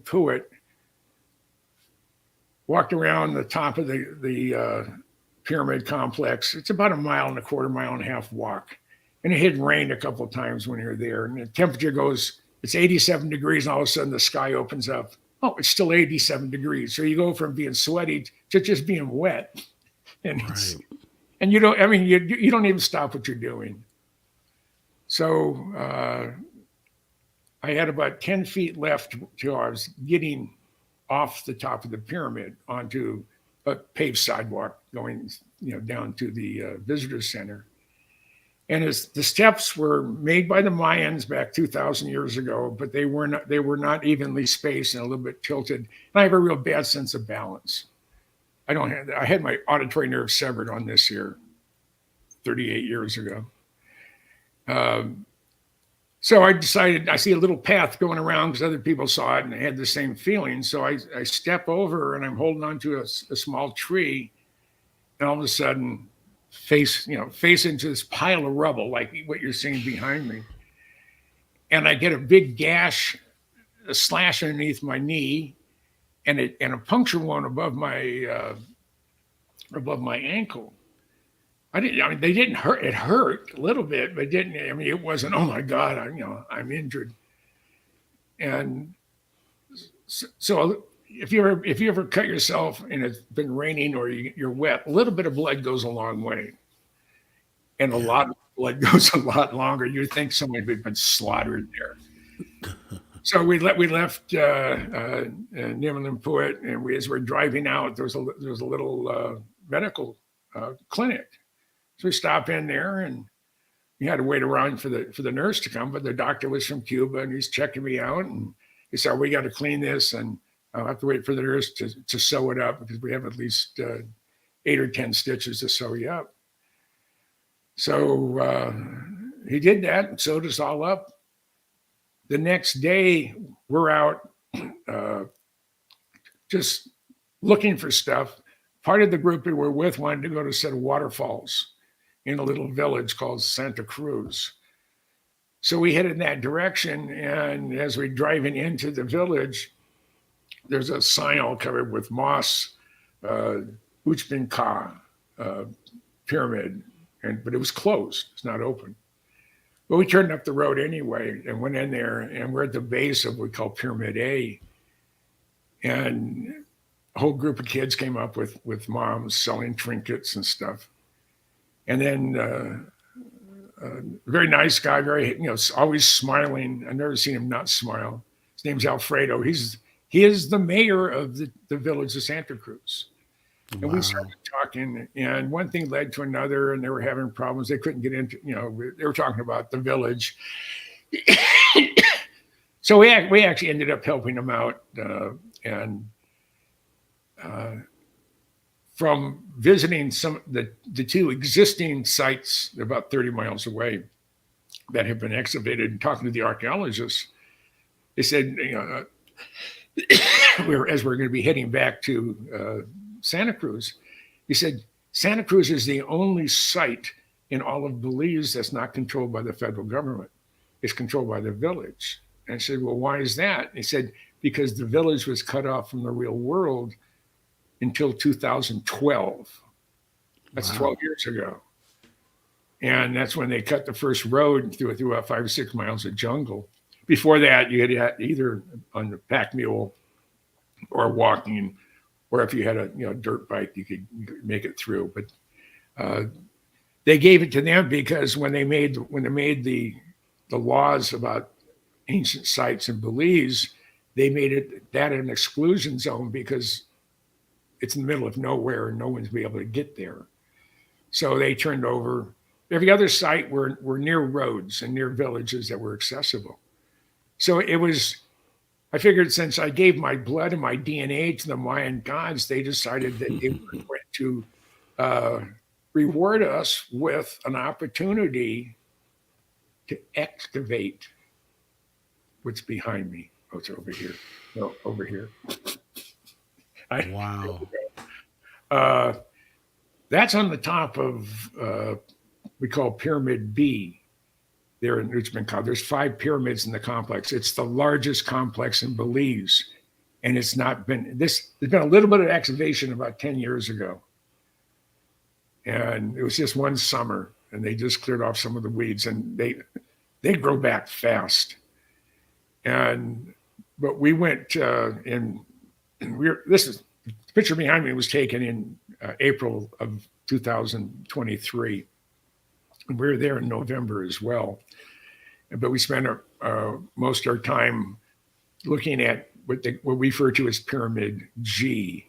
walked around the top of the pyramid complex. It's about 1.25 miles, 1.5 miles walk. And it had rained a couple of times when we were there. And the temperature goes, it's 87 degrees, and all of a sudden the sky opens up. Oh, it's still 87 degrees. So you go from being sweaty to just being wet. And and you don't, I mean, you don't even stop what you're doing. So I had about 10 feet left till I was getting off the top of the pyramid onto a paved sidewalk going, down to the visitor center. And as the steps were made by the Mayans back 2,000 years ago, but they were not evenly spaced and a little bit tilted. And I have a real bad sense of balance. I had my auditory nerve severed on this here 38 years ago. So I decided, I see a little path going around because other people saw it and I had the same feeling. So I step over and I'm holding onto a small tree, and all of a sudden face into this pile of rubble, like what you're seeing behind me. And I get a big gash, a slash underneath my knee, and a puncture wound above my ankle. They didn't hurt. It hurt a little bit, but it wasn't, oh my God, I'm injured. And so if you ever cut yourself and it's been raining or you're wet, a little bit of blood goes a long way. And a lot of blood goes a lot longer. You think someone had been slaughtered there. So we left Nimalimput, and as we're driving out, there was a little medical clinic. So we stopped in there, and we had to wait around for the nurse to come. But the doctor was from Cuba, and he's checking me out, and he said, "We got to clean this, and I'll have to wait for the nurse to sew it up because we have at least 8 or 10 stitches to sew you up." So he did that and sewed us all up. The next day, we're out just looking for stuff. Part of the group we were with wanted to go to a set of waterfalls in a little village called Santa Cruz. So we headed in that direction, and as we're driving into the village, there's a sign all covered with moss, Uchbin Ka pyramid, but it was closed. It's not open. But we turned up the road anyway and went in there, and we're at the base of what we call Pyramid A. And a whole group of kids came up with moms selling trinkets and stuff. And then a very nice guy, always smiling. I've never seen him not smile. His name's Alfredo. He is the mayor of the village of Santa Cruz. And we started talking, and one thing led to another, and they were having problems. They couldn't get into, they were talking about the village. So we actually ended up helping them out. And from visiting the 2 existing sites about 30 miles away that have been excavated, and talking to the archaeologists, they said, as we're going to be heading back to Santa Cruz, he said, Santa Cruz is the only site in all of Belize that's not controlled by the federal government. It's controlled by the village. And I said, well, why is that? He said, because the village was cut off from the real world until 2012. That's 12 years ago. And that's when they cut the first road through about 5 or 6 miles of jungle. Before that, you had either on the pack mule or walking, or if you had a dirt bike, you could make it through. But they gave it to them because when they made the laws about ancient sites in Belize, they made that an exclusion zone because it's in the middle of nowhere and no one's be able to get there. So they turned over every other site were near roads and near villages that were accessible. So it was I figured since I gave my blood and my DNA to the Mayan gods, they decided that they were going to reward us with an opportunity to excavate what's behind me. Oh, it's over here. No, over here. Wow. That's on the top of we call Pyramid B. There in Richmond College. There's 5 pyramids in the complex. It's the largest complex in Belize, and it's not been this. There's been a little bit of excavation about 10 years ago, and it was just one summer, and they just cleared off some of the weeds, and they grow back fast. But we went in. This is the picture behind me was taken in April of 2023. We were there in November as well, but we spent most of our time looking at what we refer to as Pyramid G.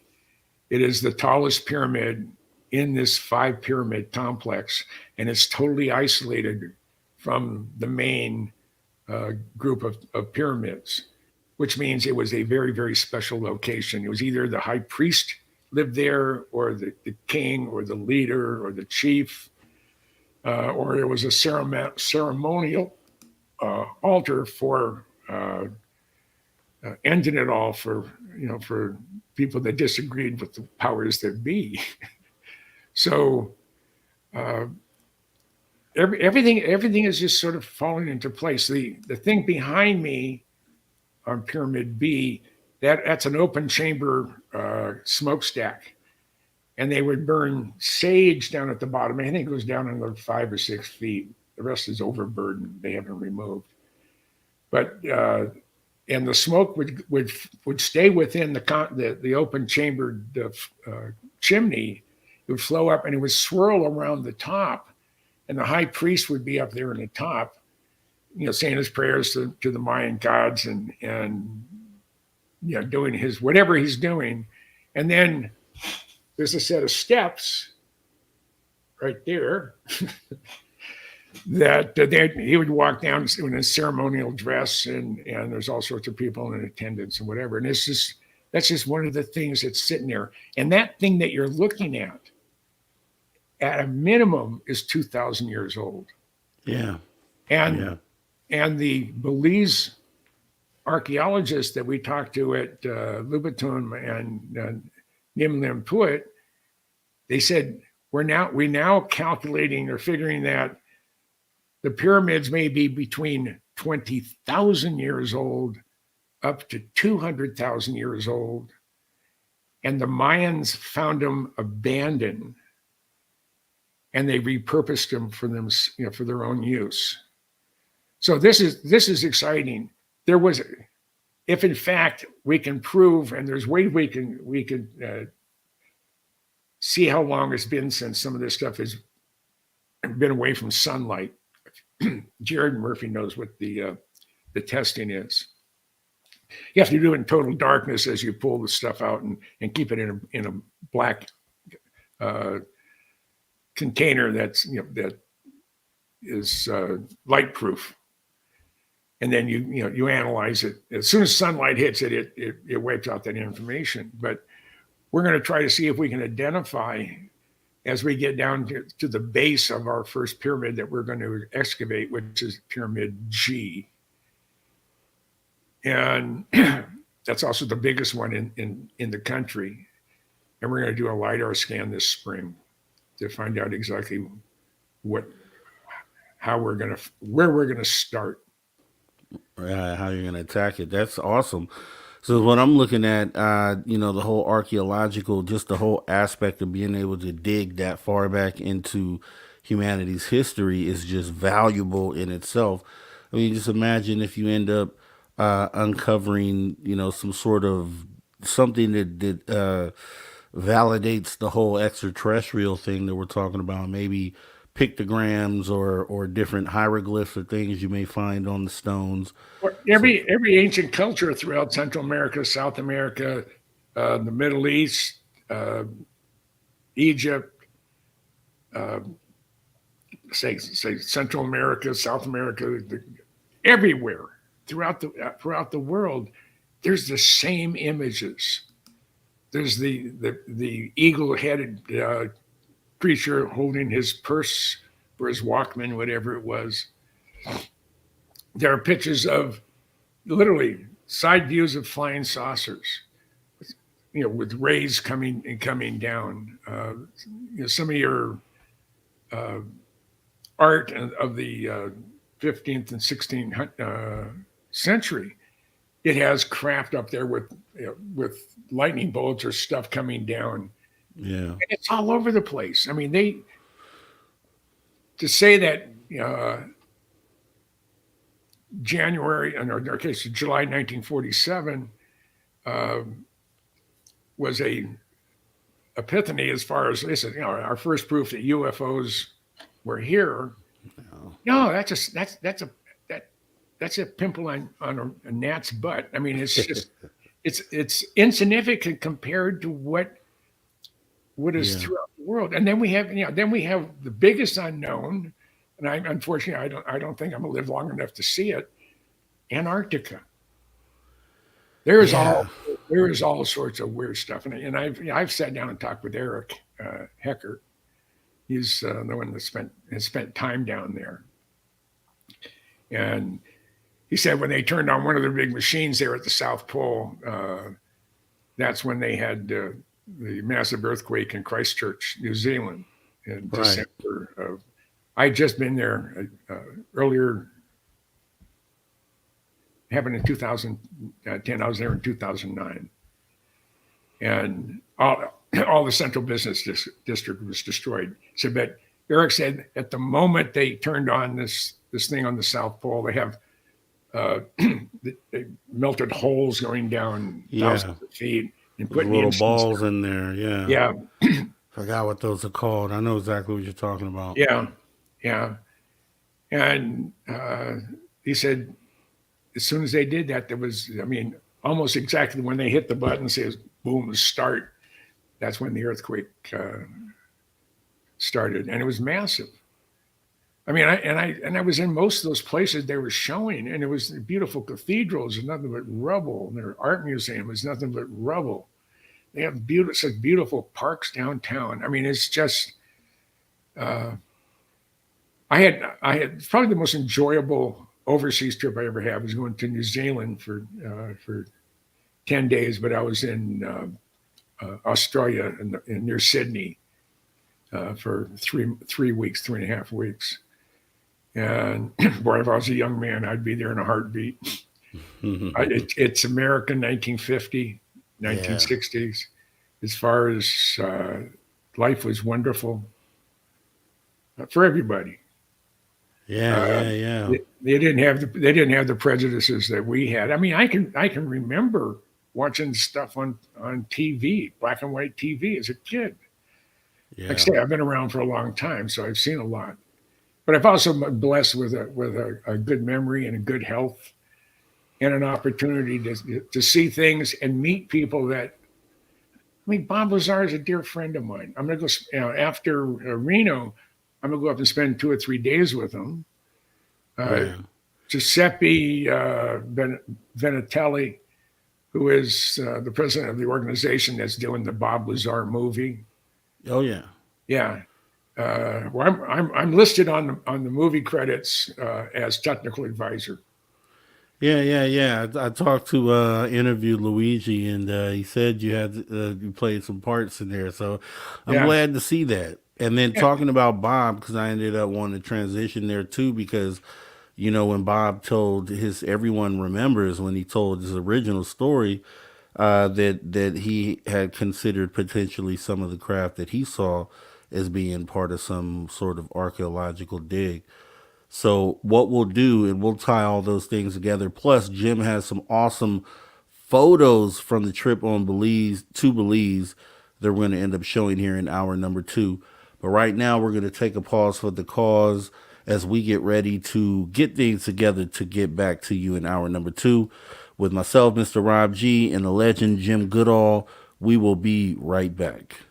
It is the tallest pyramid in this 5 pyramid complex, and it's totally isolated from the main group of pyramids, which means it was a very, very special location. It was either the high priest lived there, or the king, or the leader, or the chief, or it was a ceremonial altar for ending it all for people that disagreed with the powers that be. So everything is just sort of falling into place. The thing behind me on Pyramid B, that's an open chamber smokestack, and they would burn sage down at the bottom. I think it goes down another 5 or 6 feet. The rest is overburdened. They haven't removed. But and the smoke would stay within the open chambered chimney. It would flow up and it would swirl around the top, and the high priest would be up there in the top, saying his prayers to the Mayan gods and doing his whatever he's doing. And then there's a set of steps right there that he would walk down in a ceremonial dress, and there's all sorts of people in attendance and whatever. And that's just one of the things that's sitting there. And that thing that you're looking at a minimum is 2,000 years old. Yeah. And the Belize archaeologists that we talked to at Louboutin and Nimlim Puit, they said we now calculating or figuring that the pyramids may be between 20,000 years old up to 200,000 years old, and the Mayans found them abandoned, and they repurposed them for them, for their own use. So this is exciting. There was, if in fact we can prove, and there's ways we can see how long it's been since some of this stuff has been away from sunlight. Jared Murphy knows what the testing is. You have to do it in total darkness as you pull the stuff out and keep it in a black container that is light proof. And then you analyze it. As soon as sunlight hits it, it wipes out that information. But we're going to try to see if we can identify, as we get down to the base of our first pyramid that we're going to excavate, which is Pyramid G. And that's also the biggest one in the country. And we're going to do a LiDAR scan this spring to find out exactly where we're going to start. How you're going to attack it. That's awesome. So what I'm looking at, the whole archaeological, just the whole aspect of being able to dig that far back into humanity's history is just valuable in itself. I mean, just imagine if you end up uncovering, some sort of something that validates the whole extraterrestrial thing that we're talking about, maybe pictograms or different hieroglyphs or things you may find on the stones. Every ancient culture throughout Central America, South America, the Middle East, Egypt, say Central America, South America, everywhere throughout the world, there's the same images. There's the eagle-headed creature holding his purse or his Walkman, whatever it was. There are pictures of literally side views of flying saucers, with rays coming down. Some of your art of the 15th and 16th century, it has craft up there with lightning bolts or stuff coming down. Yeah. And it's all over the place. I mean, to say that July 1947 was a epiphany as far as this is, our first proof that UFOs were here. No, that's a pimple on a gnat's butt. I mean, it's just it's insignificant compared to what is throughout the world. And then we have the biggest unknown, and unfortunately I don't think I'm gonna live long enough to see it. Antarctica. There is all sorts of weird stuff, and I've sat down and talked with Eric Hecker. He's the one that has spent time down there, and he said when they turned on one of their big machines there at the South Pole, that's when they had the massive earthquake in Christchurch, New Zealand, in December of. I'd just been there earlier. Happened in 2010. I was there in 2009, and all the central business district was destroyed. So, but Eric said at the moment they turned on this thing on the South Pole, they have they melted holes going down thousands of feet and putting little balls in there. Yeah. Yeah. Forgot what those are called. I know exactly what you're talking about. Yeah. Yeah. And he said, as soon as they did that, there was, almost exactly when they hit the button, says boom, start. That's when the earthquake started, and it was massive. I was in most of those places they were showing, and it was beautiful cathedrals and nothing but rubble. And their art museum was nothing but rubble. They have such beautiful parks downtown. I mean, it's just. I had probably the most enjoyable overseas trip I ever had was going to New Zealand for 10 days, but I was in Australia near Sydney for 3.5 weeks. And boy, if I was a young man, I'd be there in a heartbeat. It's American 1950, 1960s. As far as life was wonderful for everybody. Yeah. They didn't have the prejudices that we had. I mean, I can remember watching stuff on TV, black and white TV as a kid. Yeah. Like I say, I've been around for a long time, so I've seen a lot. But I've also been blessed with a good memory and a good health, and an opportunity to see things and meet people that. Bob Lazar is a dear friend of mine. I'm going to go after Reno. I'm going to go up and spend 2 or 3 days with him. Giuseppe Venatelli, who is the president of the organization that's doing the Bob Lazar movie. Oh yeah. Yeah. Well, I'm listed on the movie credits as technical advisor. Yeah. I talked to interviewed Luigi, and he said you played some parts in there. So I'm glad to see that. And then talking about Bob, because I ended up wanting to transition there too, because when Bob told everyone remembers when he told his original story that he had considered potentially some of the craft that he saw as being part of some sort of archaeological dig. So what we'll do, and we'll tie all those things together. Plus, Jim has some awesome photos from the trip to Belize that we're going to end up showing here in hour number 2. But right now, we're going to take a pause for the cause as we get ready to get things together to get back to you in hour number 2 with myself, Mr. Rob G, and the legend Jim Goodall. We will be right back.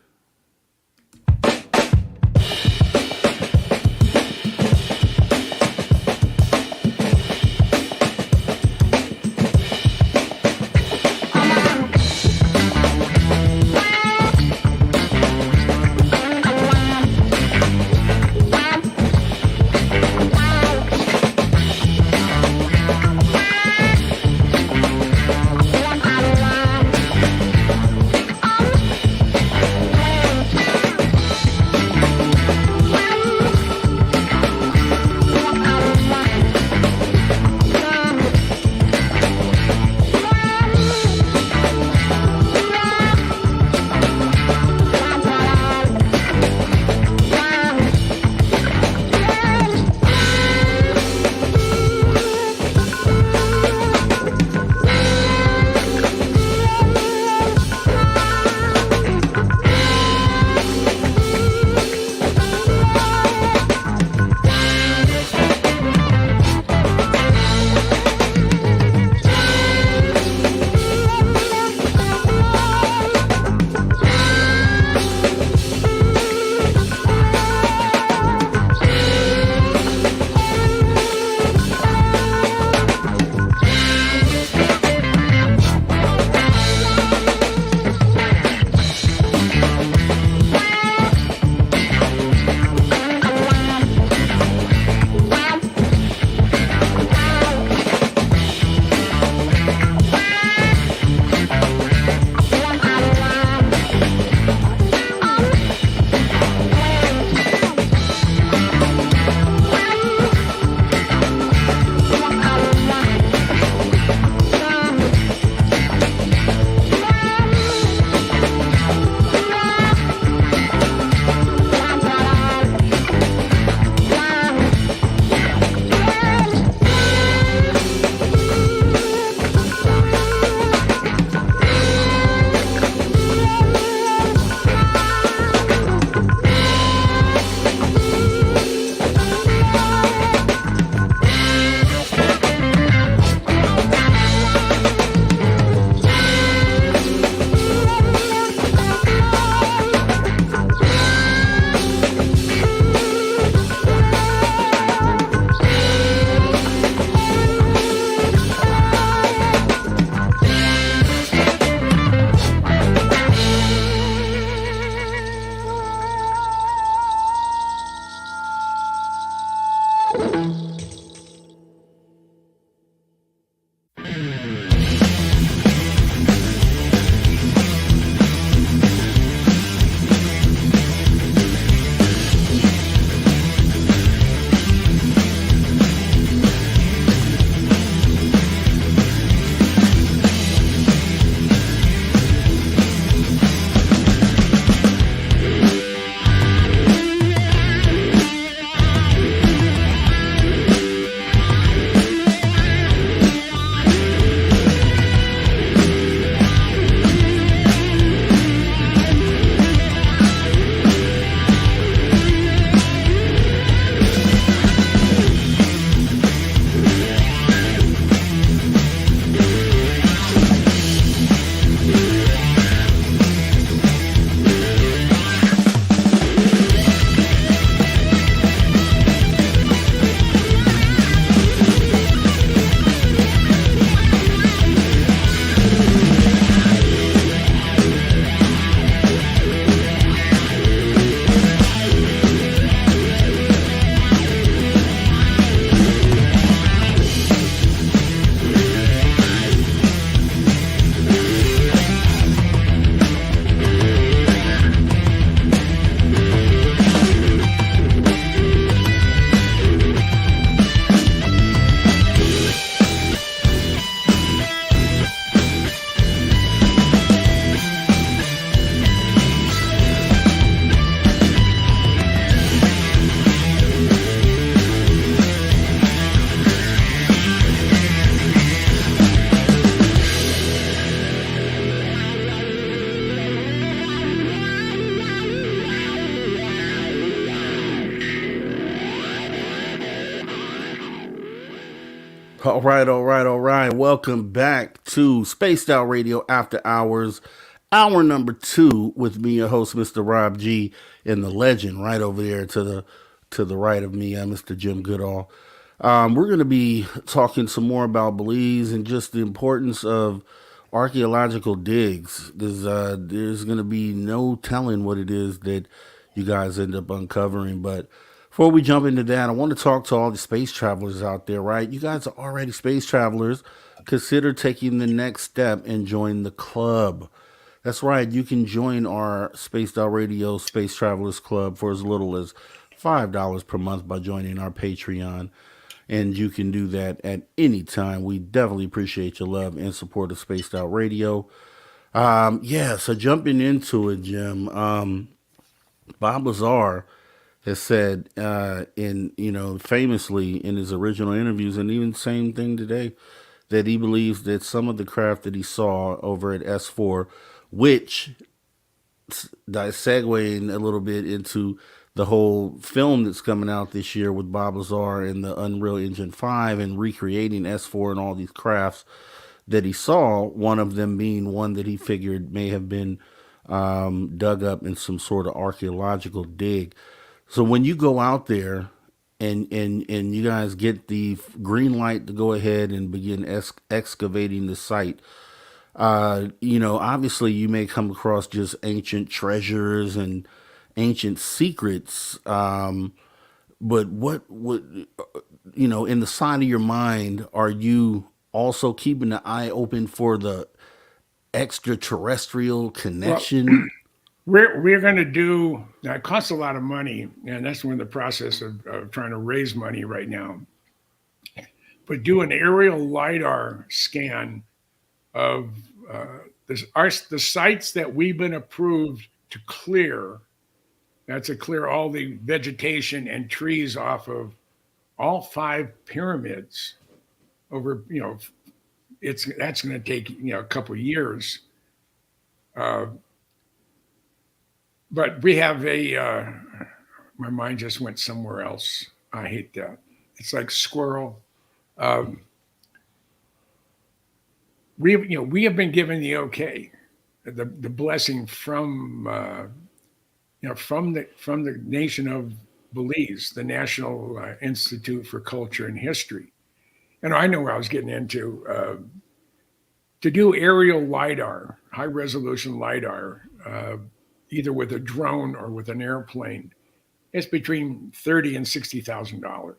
All right, all right, all right. Welcome back to Spaced Out Radio After Hours, hour number 2, with me, your host, Mr. Rob G, and the legend right over there to the right of me, Mr. Jim Goodall. We're going to be talking some more about Belize and just the importance of archaeological digs, because there's going to be no telling what it is that you guys end up uncovering. But before we jump into that, I want to talk to all the space travelers out there, right? You guys are already space travelers. Consider taking the next step and join the club. That's right. You can join our Spaced Out Radio Space Travelers Club for as little as $5 per month by joining our Patreon. And you can do that at any time. We definitely appreciate your love and support of Spaced Out Radio. So jumping into it, Jim, Bob Lazar has said famously in his original interviews, and even same thing today, that he believes that some of the craft that he saw over at S4, which segueing a little bit into the whole film that's coming out this year with Bob Lazar and the Unreal Engine 5 and recreating S4 and all these crafts that he saw, one of them being one that he figured may have been dug up in some sort of archaeological dig. So when you go out there and you guys get the green light to go ahead and begin excavating the site, obviously you may come across just ancient treasures and ancient secrets. But what would, in the side of your mind, are you also keeping the eye open for the extraterrestrial connection? We're going to do, it costs a lot of money, and that's we're in the process of trying to raise money right now. But do an aerial LiDAR scan of the sites that we've been approved to clear. That's to clear all the vegetation and trees off of all 5 pyramids over, that's going to take, a couple of years. But we have my mind just went somewhere else. I hate that. It's like squirrel. We have been given the okay, the blessing from the nation of Belize, the National Institute for Culture and History. And I know what I was getting into. To do aerial LiDAR, high resolution LiDAR, either with a drone or with an airplane, it's between $30,000 and $60,000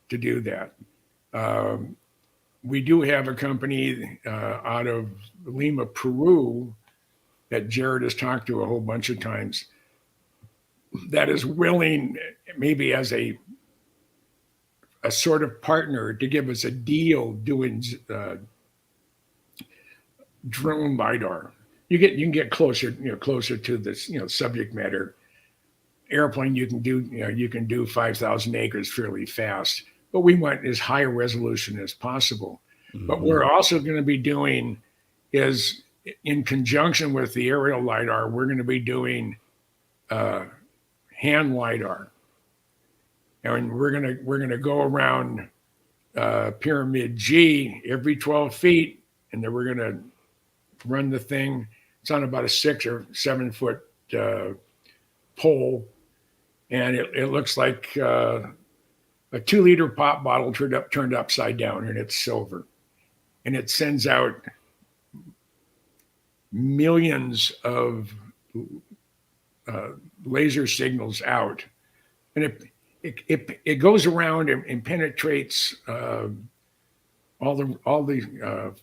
to do that. We do have a company out of Lima, Peru, that Jared has talked to a whole bunch of times, that is willing, maybe as a sort of partner, to give us a deal doing drone LiDAR. You can get closer to this, subject matter. Airplane, you can do 5,000 acres fairly fast, but we want as high a resolution as possible. Mm-hmm. But we're also going to be doing is, in conjunction with the aerial LiDAR, we're going to be doing hand LiDAR, and we're gonna go around Pyramid G every 12 feet, and then we're gonna run the thing. It's on about a 6 or 7 foot pole, and it looks like a 2-liter pop bottle turned upside down, and it's silver, and it sends out millions of laser signals out, and it goes around and penetrates all the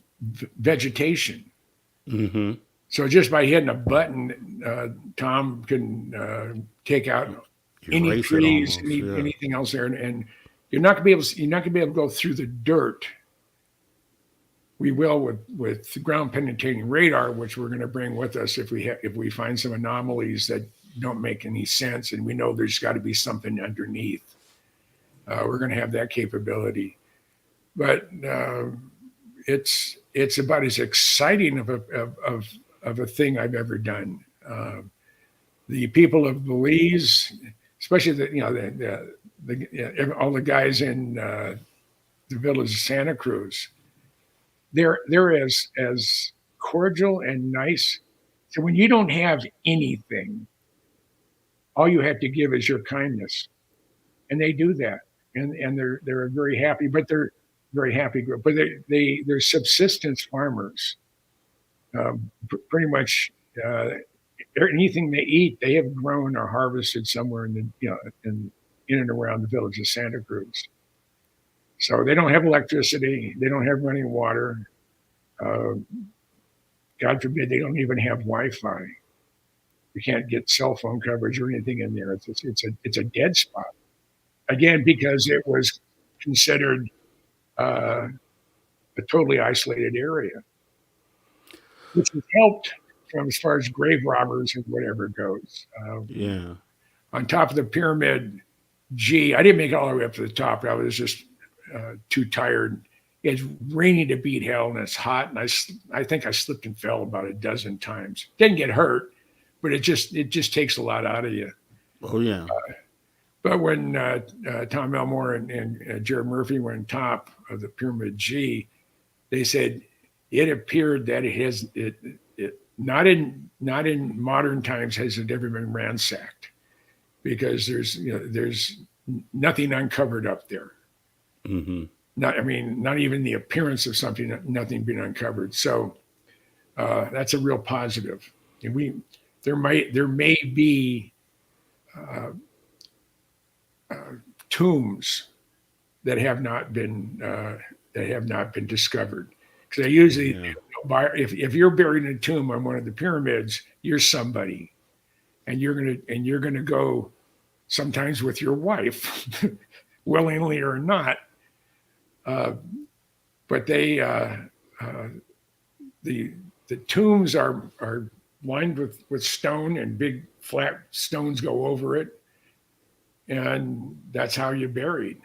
vegetation. Mm-hmm. So just by hitting a button, Tom can take out any trees, anything else there, and you're not gonna be able to go through the dirt. We will with ground penetrating radar, which we're going to bring with us if we find some anomalies that don't make any sense, and we know there's got to be something underneath. We're going to have that capability, but it's about as exciting of a thing I've ever done. The people of Belize, especially all the guys in the village of Santa Cruz. They're as cordial and nice. So when you don't have anything, all you have to give is your kindness, and they do that, and they're very happy. But they're very happy group. But they're subsistence farmers. Pretty much anything they eat, they have grown or harvested somewhere in and around the village of Santa Cruz. So they don't have electricity. They don't have running water. God forbid they don't even have Wi-Fi. You can't get cell phone coverage or anything in there. It's a dead spot. Again, because it was considered a totally isolated area, which has helped from as far as grave robbers and whatever goes. Yeah. On top of the pyramid G, I didn't make it all the way up to the top. I was just too tired. It's raining to beat hell, and it's hot. And I think I slipped and fell about a dozen times. Didn't get hurt, but it just takes a lot out of you. Oh yeah. But when Tom Elmore and Jared Murphy were on top of the pyramid G, they said it appeared that it not in modern times has it ever been ransacked, because there's nothing uncovered up there. Mm-hmm. Not even the appearance of something, nothing being uncovered. So that's a real positive. And there may be tombs that have not been discovered. Because I usually, if you're buried in a tomb on one of the pyramids, you're somebody, and you're gonna go sometimes with your wife, willingly or not. But the tombs are lined with stone, and big flat stones go over it, and that's how you're buried.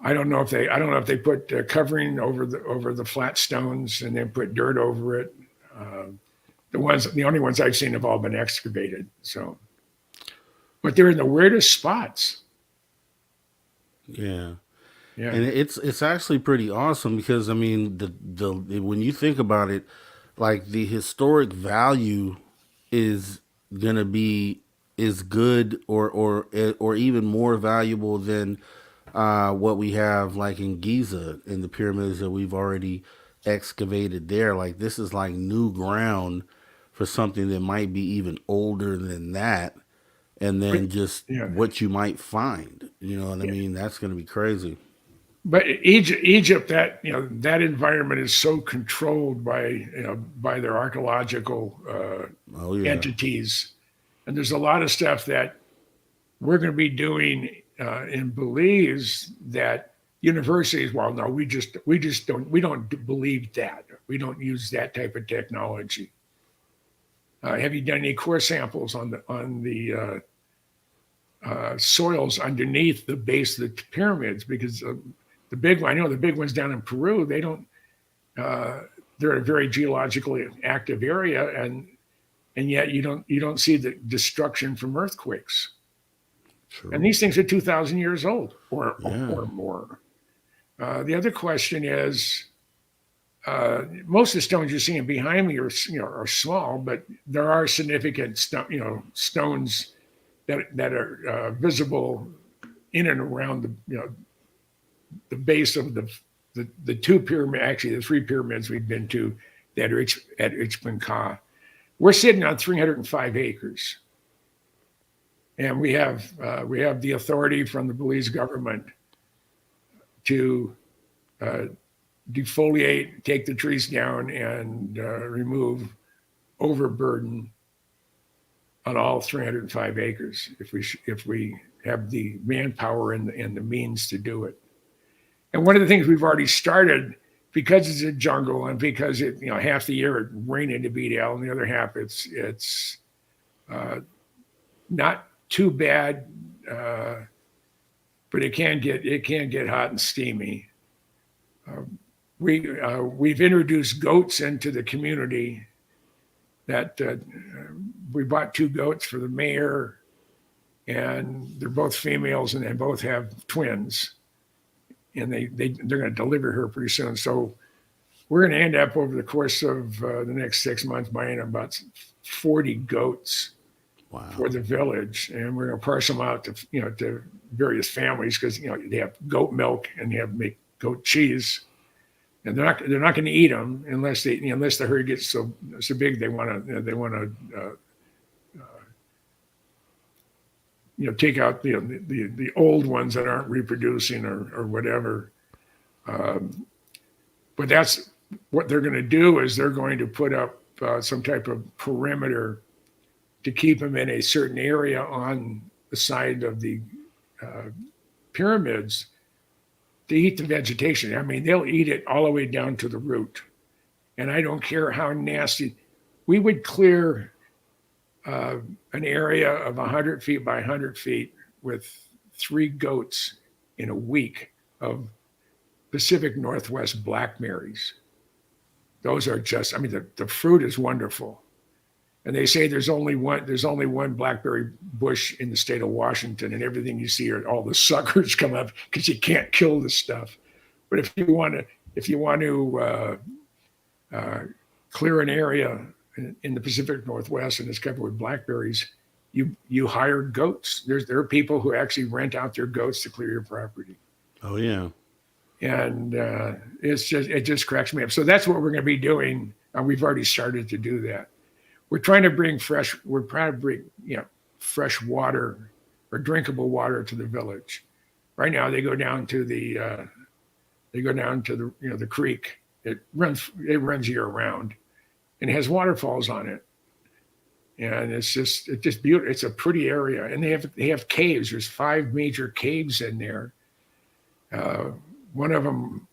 I don't know if they put covering over the flat stones and then put dirt over it. The only ones I've seen have all been excavated. So, but they're in the weirdest spots. Yeah. Yeah. And it's actually pretty awesome, because I mean the when you think about it, like the historic value is gonna be is good or even more valuable than what we have like in Giza, in the pyramids that we've already excavated there. Like this is like new ground for something that might be even older than that, and then just what you might find. You know what I mean? That's gonna be crazy. But Egypt, that environment is so controlled by their archaeological entities, and there's a lot of stuff that we're going to be doing in Belize that universities. Well, no, we don't believe that. We don't use that type of technology. Have you done any core samples on the soils underneath the base of the pyramids? Because the big ones down in Peru, they don't. They're a very geologically active area, and yet you don't see the destruction from earthquakes. True. And these things are 2,000 years old or more. The other question is, most of the stones you're seeing behind me are small, but there are significant stones that are visible in and around the base of the two pyramids, actually the three pyramids we've been to that are at Ichpin Ka. We're sitting on 305 acres, and we have the authority from the Belize government to defoliate, take the trees down, and remove overburden on all 305 acres if we have the manpower and the means to do it. And one of the things we've already started, because it's a jungle and because half the year it's raining to beat hell, and the other half it's not too bad, but it can get hot and steamy. We've introduced goats into the community. That we bought 2 goats for the mayor, and they're both females, and they both have twins. and they're going to deliver her pretty soon. So we're going to end up over the course of the next 6 months buying about 40 goats for the village, and we're going to parse them out to various families because they have goat milk and they have make goat cheese, and they're not going to eat them unless the herd gets so big they want to take out the old ones that aren't reproducing or whatever. But that's what they're going to do is they're going to put up some type of perimeter to keep them in a certain area on the side of the pyramids to eat the vegetation. I mean, they'll eat it all the way down to the root. And I don't care how nasty. We would clear an area of 100 feet by 100 feet with 3 goats in a week of Pacific Northwest blackberries. Those are just, the fruit is wonderful. And they say there's only one blackberry bush in the state of Washington, and everything you see are all the suckers come up because you can't kill the stuff. But if you want to clear an area in the Pacific Northwest and it's covered with blackberries, you hire goats. There are people who actually rent out their goats to clear your property. Oh yeah. And it just cracks me up. So that's what we're going to be doing. We've already started to do that. We're trying to bring fresh water or drinkable water to the village. Right now they go down to the creek. It runs year round, and it has waterfalls on it. And it's just beautiful. It's a pretty area, and they have caves. There's 5 major caves in there. One of them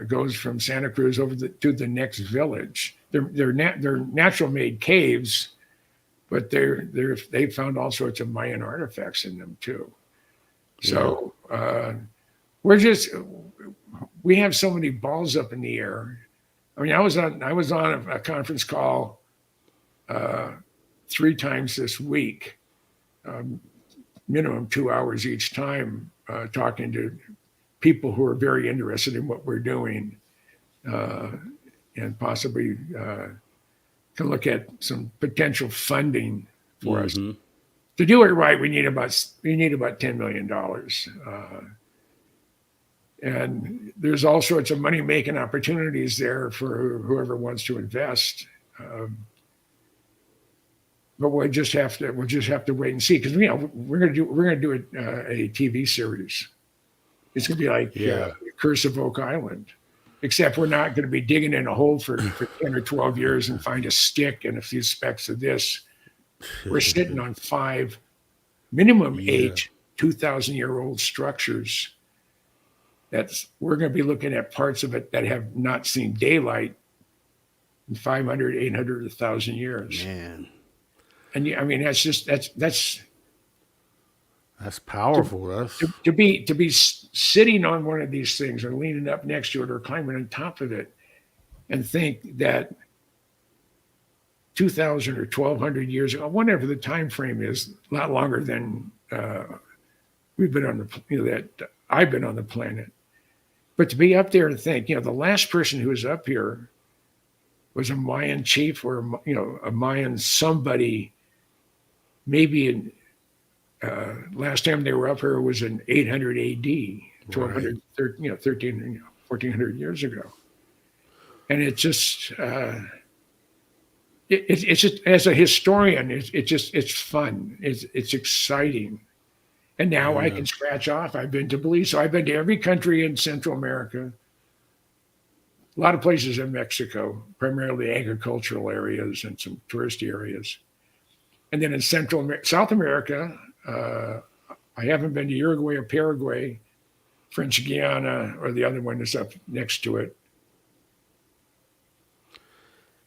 goes from Santa Cruz over to the next village. They're natural made caves, but they found all sorts of Mayan artifacts in them too. So we have so many balls up in the air. I mean, I was on a conference call 3 times this week, minimum 2 hours each time, talking to people who are very interested in what we're doing, and possibly can look at some potential funding for us. To do it right, we need about $10 million. And there's all sorts of money making opportunities there for whoever wants to invest. But we'll just have to wait and see, because we're gonna do a TV series. It's gonna be like Curse of Oak Island, except we're not going to be digging in a hole for 10 or 12 years and find a stick and a few specks of this. We're sitting on 5, minimum 8, 2,000-year-old structures. We're going to be looking at parts of it that have not seen daylight in 500, 800, 1,000 years. Man. And that's powerful. To be sitting on one of these things or leaning up next to it or climbing on top of it and think that 2,000 or 1,200 years ago, whatever the time frame is, a lot longer than we've been on that I've been on the planet. But to be up there and think, the last person who was up here was a Mayan chief or a Mayan somebody, maybe in. Last time they were up here was in 800 AD, 1,200, 1,400 years ago. And it's just, it's just, as a historian, it's fun. It's exciting. And now I can scratch off. I've been to Belize. So I've been to every country in Central America, a lot of places in Mexico, primarily agricultural areas and some tourist areas. And then in South America, I haven't been to Uruguay or Paraguay, French Guiana, or the other one that's up next to it.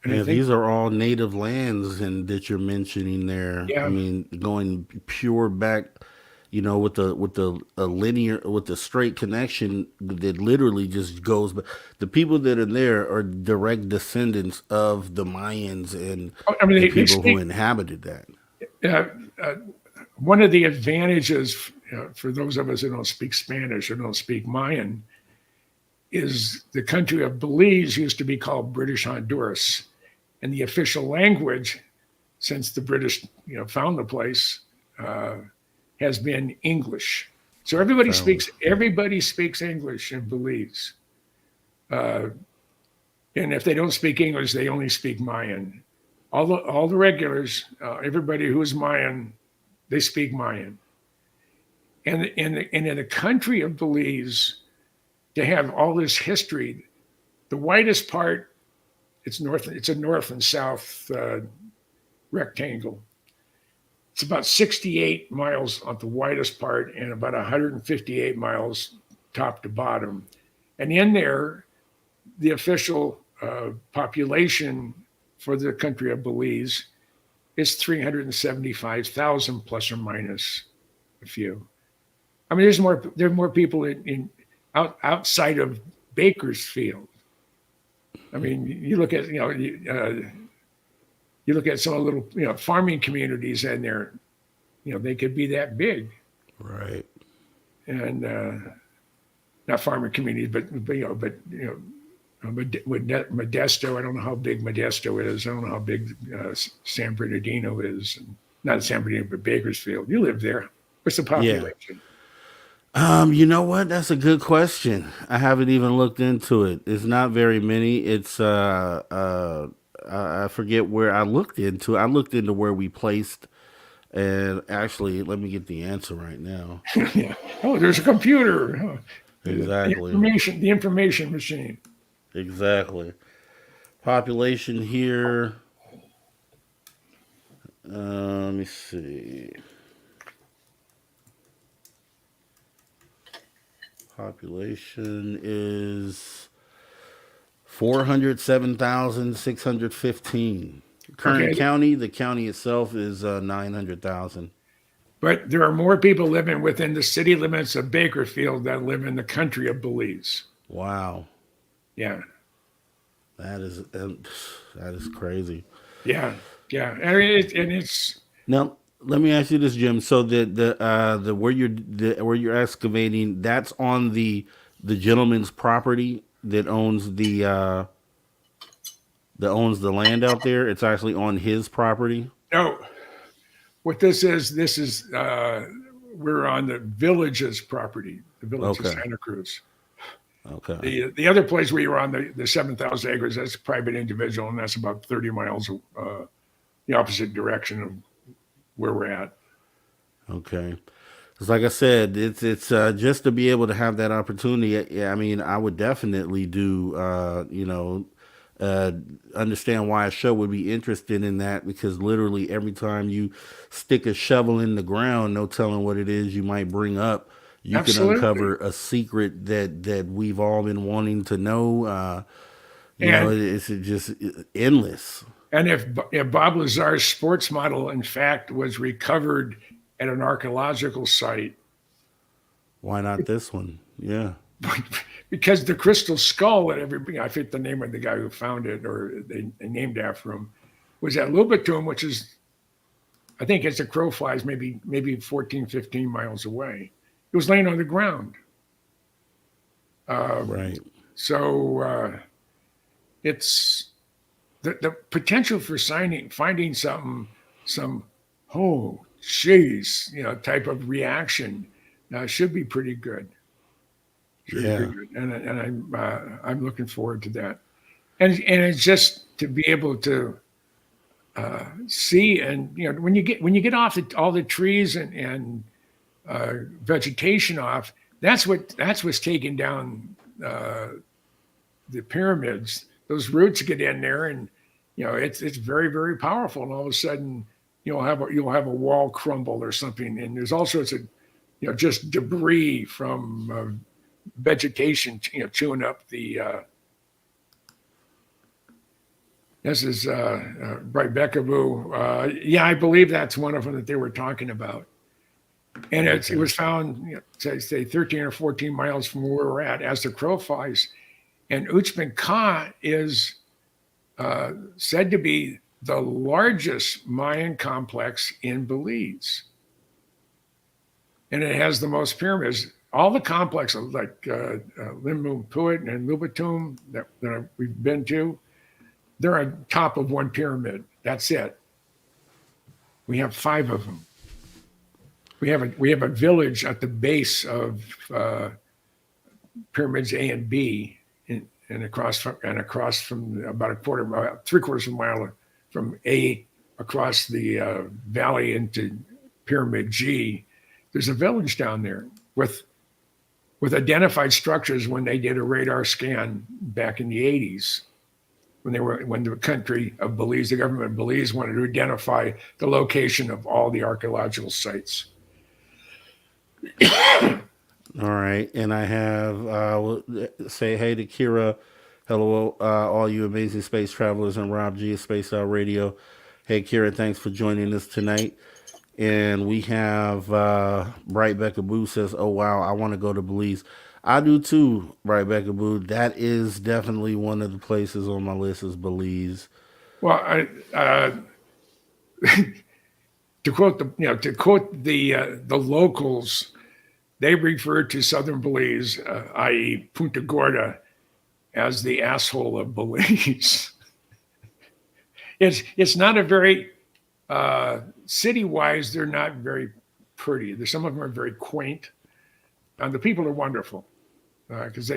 And these are all native lands that you're mentioning there. Yeah. I mean, going pure back, with the straight connection that literally just goes. But the people that are there are direct descendants of the Mayans and the people who inhabited that. One of the advantages for those of us who don't speak Spanish or don't speak Mayan is the country of Belize used to be called British Honduras, and the official language since the British found the place has been English. So everybody speaks English in Belize. And if they don't speak English, they only speak Mayan. All the regulars, everybody who is Mayan, they speak Mayan. And in the country of Belize, to have all this history, the widest part, it's a north and south rectangle. It's about 68 miles on the widest part and about 158 miles top to bottom. And in there, the official population for the country of Belize is 375,000 plus or minus a few. I mean, there are more people outside of Bakersfield. I mean, you look at you look at some of the little farming communities in there, they could be that big, Right. and not farming communities, but Modesto. I don't know how big Modesto is. I don't know how big San Bernardino is. Not San Bernardino, but Bakersfield. You live there. What's the population? You know what? That's a good question. I haven't even looked into it. It's not very many. It's I forget where I looked into. I looked into where we placed, and actually, let me get the answer right now. Yeah. Oh, there's a computer. Oh, Exactly. The information machine. Exactly. Population here. Let me see. Population is 407,615. Current county, the county itself is 900,000. But there are more people living within the city limits of Bakersfield than live in the country of Belize. Wow. Yeah. That is crazy. Yeah. Yeah. And it's Now, let me ask you this, Jim. So the where you're excavating, that's on the gentleman's property that owns the land out there. It's actually on his property. no. What this is we're on the village's property, the village of Santa Cruz. Okay. The other place where you're on the 7,000 acres, that's a private individual, and that's about 30 miles the opposite direction of where we're at. Okay. Because like I said, it's just to be able to have that opportunity. Yeah, I mean, I would definitely do, understand why a show would be interested in that, because literally every time you stick a shovel in the ground, no telling what it is you might bring up. You Absolutely. can uncover a secret that we've all been wanting to know. It's just endless. And if Bob Lazar's sports model, in fact, was recovered at an archaeological site, why not this one? Yeah. Because the crystal skull that everybody, I forget the name of the guy who found it, or they named after him, was at Lubatum, which is, I think as the crow flies, maybe 14, 15 miles away. It was laying on the ground. Right. So it's the potential for finding some oh jeez, type of reaction should be pretty good. And I'm looking forward to that. And it's just to be able to see, and when you get off all the trees and vegetation off, that's what's taking down the pyramids. Those roots get in there, and it's very, very powerful. And all of a sudden, you'll have a wall crumble or something, and there's all sorts of just debris from vegetation, chewing up the. This is Bright Beckaboo. Yeah, I believe that's one of them that they were talking about. And it was found, say 13 or 14 miles from where we're at, as the crow flies. And Uchben Ka is said to be the largest Mayan complex in Belize. and it has the most pyramids. All the complexes like Limumpuit and Lubatum that we've been to, they're on top of one pyramid. That's it. We have 5 of them. We have a village at the base of pyramids A and B, and across from about three-quarters of a mile from A across the valley into Pyramid G. There's a village down there with identified structures when they did a radar scan back in the 80s. When the country of Belize, the government of Belize, wanted to identify the location of all the archaeological sites. All right, and I have say hey to Kira. Hello, all you amazing space travelers, and Rob G of Space Out Radio. Hey, Kira, thanks for joining us tonight. And we have Bright Becca Boo says, "Oh wow, I want to go to Belize." I do too, Bright Becca Boo. That is definitely one of the places on my list is Belize. Well, to quote the locals, they refer to southern Belize, i.e., Punta Gorda, as the asshole of Belize. It's not a very city-wise. They're not very pretty. Some of them are very quaint, and the people are wonderful because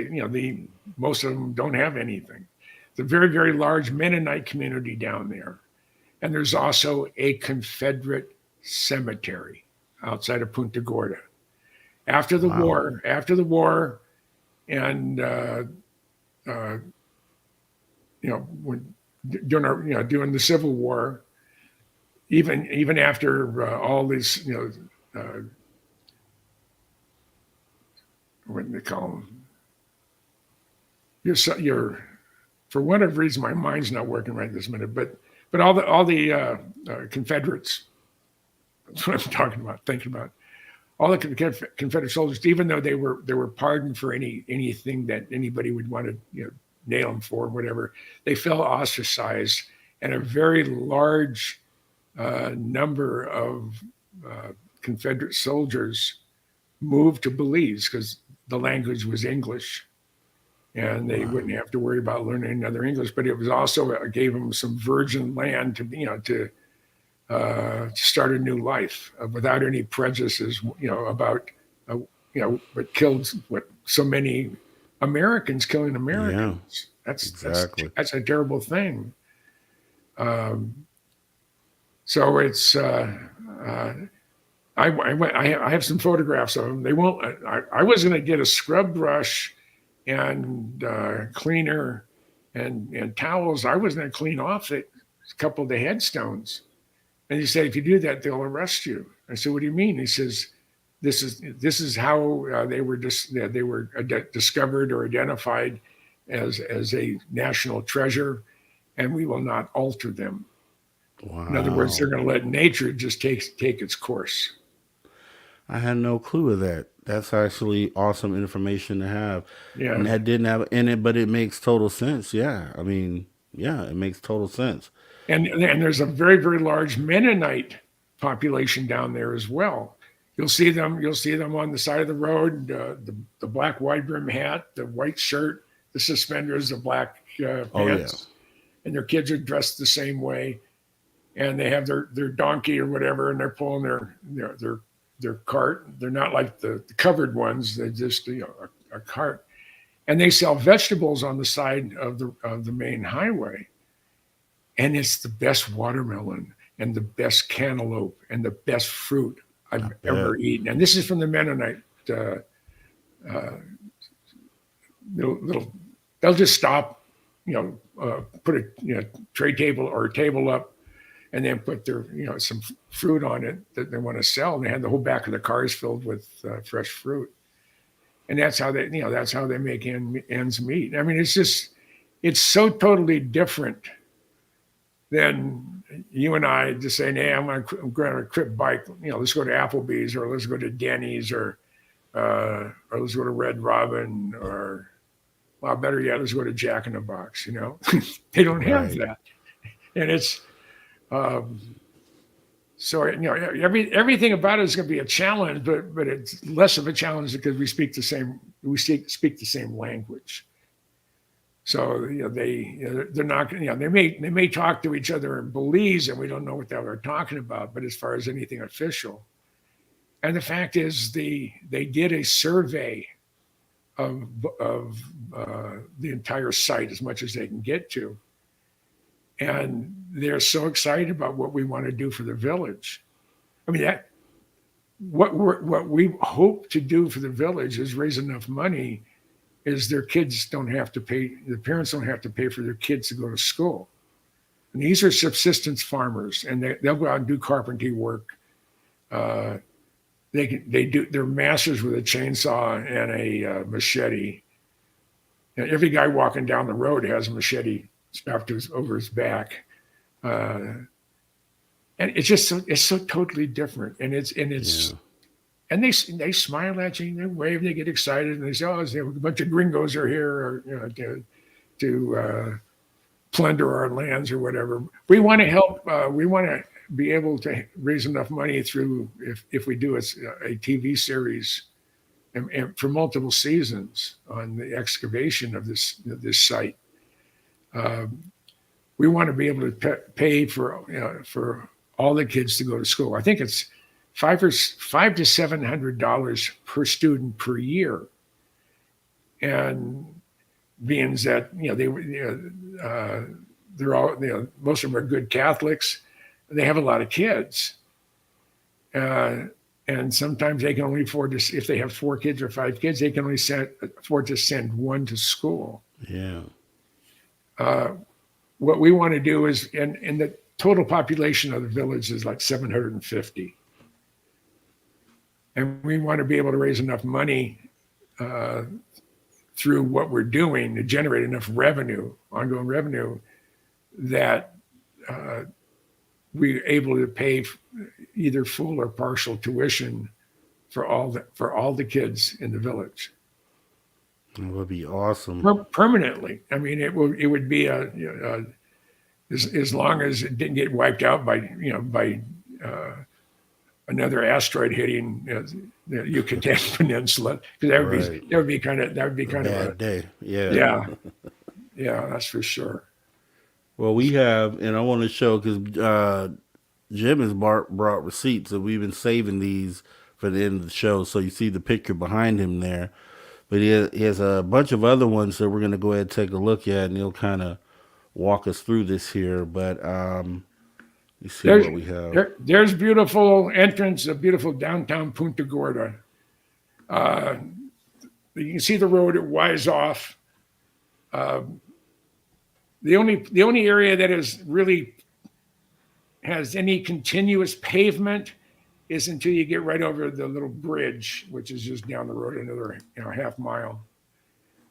most of them don't have anything. It's a very, very large Mennonite community down there, and there's also a Confederate cemetery outside of Punta Gorda. After the war, and when during the Civil War, even after all these, what do they call them? You're for whatever reason, my mind's not working right this minute, but all the Confederates, that's what I'm talking about, thinking about. All the Confederate soldiers, even though they were pardoned for anything that anybody would want to nail them for, whatever, they felt ostracized, and a very large number of Confederate soldiers moved to Belize because the language was English, and they wouldn't have to worry about learning another English. But it was also gave them some virgin land to start a new life without any prejudices, about what killed so many Americans killing Americans. Yeah, that's a terrible thing. So it's I have some photographs of them. They won't. I was going to get a scrub brush and cleaner and towels. I was going to clean off a couple of the headstones. And he said, if you do that, they'll arrest you. I said, what do you mean? He says, this is how they were discovered or identified as a national treasure, and we will not alter them. Wow. In other words, they're going to let nature just take its course. I had no clue of that. That's actually awesome information to have. Yeah. And that didn't have in it, but it makes total sense. Yeah. I mean, yeah, it makes total sense. And there's a very, very large Mennonite population down there as well. You'll see them on the side of the road, the black wide brim hat, the white shirt, the suspenders, the black pants, and their kids are dressed the same way. And they have their donkey or whatever, and they're pulling their cart. They're not like the covered ones. They're just a cart, and they sell vegetables on the side of the main highway. And it's the best watermelon and the best cantaloupe and the best fruit I've ever eaten. And this is from the Mennonite. They'll just stop, put a tray table or a table up, and then put their some fruit on it that they want to sell. And they have the whole back of the cars filled with fresh fruit. And that's how they make ends meet. I mean, it's so totally different than you and I just saying, hey, I'm going to trip bike, let's go to Applebee's, or let's go to Denny's, or let's go to Red Robin, or, well, better yet, let's go to Jack in the Box. They don't have that. And it's So everything about it is going to be a challenge, but it's less of a challenge because we speak the same language. So they're not they may talk to each other in Belize and we don't know what they're talking about, but as far as anything official, and the fact is they did a survey of the entire site as much as they can get to, and they're so excited about what we want to do for the village. I mean, what we hope to do for the village is raise enough money is their kids don't have to pay, the parents don't have to pay for their kids to go to school. And these are subsistence farmers, and they'll go out and do carpentry work. They do their masters with a chainsaw and a machete. And every guy walking down the road has a machete strapped over his back. And it's just so totally different. And and they smile at you, they wave, they get excited, and they say, "Oh, a bunch of gringos are here, or, to plunder our lands or whatever." We want to help. We want to be able to raise enough money through if we do a TV series and for multiple seasons on the excavation of this site. We want to be able to pay for all the kids to go to school. I think it's $500 to $700 per student per year, and being that they're all most of them are good Catholics, they have a lot of kids, and sometimes they can only afford to, if they have 4 kids or 5 kids, they can only afford to send one to school. Yeah. What we want to do is, and the total population of the village is like 750. And we want to be able to raise enough money through what we're doing to generate enough revenue, ongoing revenue, that we're able to pay either full or partial tuition for all the kids in the village. It would be awesome. Permanently. I mean, it would be as long as it didn't get wiped out by another asteroid hitting the Yucatan Peninsula, because that would be kind of a day. Yeah, that's for sure. Well, we have, and I want to show, because Jim has brought receipts, and we've been saving these for the end of the show. So you see the picture behind him there, but he has a bunch of other ones that we're going to go ahead and take a look at, and he'll kind of walk us through this here. But you see what we have. There's beautiful entrance, a beautiful downtown Punta Gorda. You can see the road, it winds off. The only area that has any continuous pavement is until you get right over the little bridge, which is just down the road another half mile,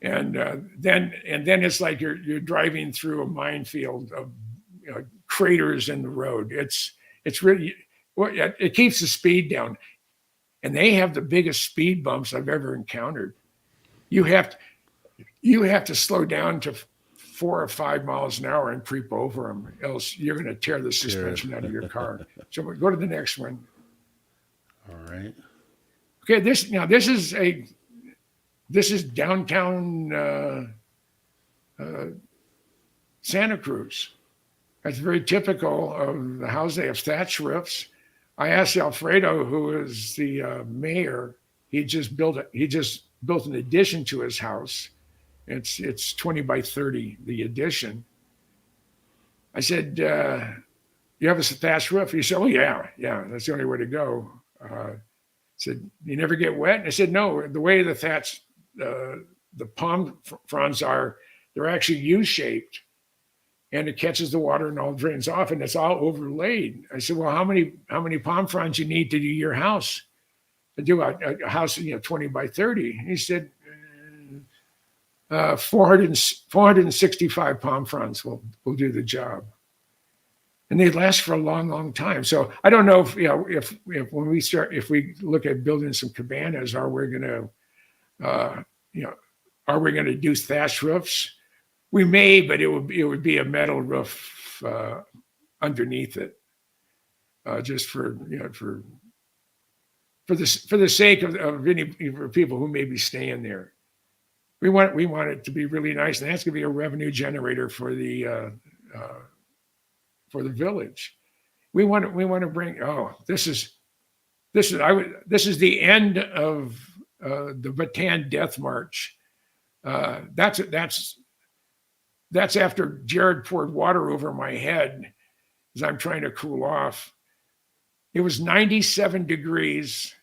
and then it's like you're driving through a minefield of craters in the road. It's really, it keeps the speed down, and they have the biggest speed bumps I've ever encountered. You have to slow down to 4 or 5 miles an hour and creep over them, else you're going to tear the suspension out of your car. So we'll go to the next one. All right. Okay, this is downtown Santa Cruz. That's very typical of the house. They have thatch roofs. I asked Alfredo, who is the mayor, he just built an addition to his house. It's 20 by 30, the addition. I said, "You have a thatch roof?" He said, "Oh yeah, that's the only way to go." I said, "You never get wet?" And I said, "No, the way the thatch, the palm fronds are, they're actually U-shaped, and it catches the water and all drains off, and it's all overlaid." I said, "Well, how many palm fronds you need to do your house? To do a house, 20 by 30?" And he said, 465 palm fronds will do the job, and they last for a long, long time. So I don't know if when we look at building some cabanas, are we going to do thatch roofs? We may, but it would be a metal roof underneath it. just for the sake of any for people who may be staying there. We want it to be really nice, and that's going to be a revenue generator for the village. We want to bring. Oh, this is the end of the Bataan Death March. That's after Jared poured water over my head as I'm trying to cool off. It was 97 degrees.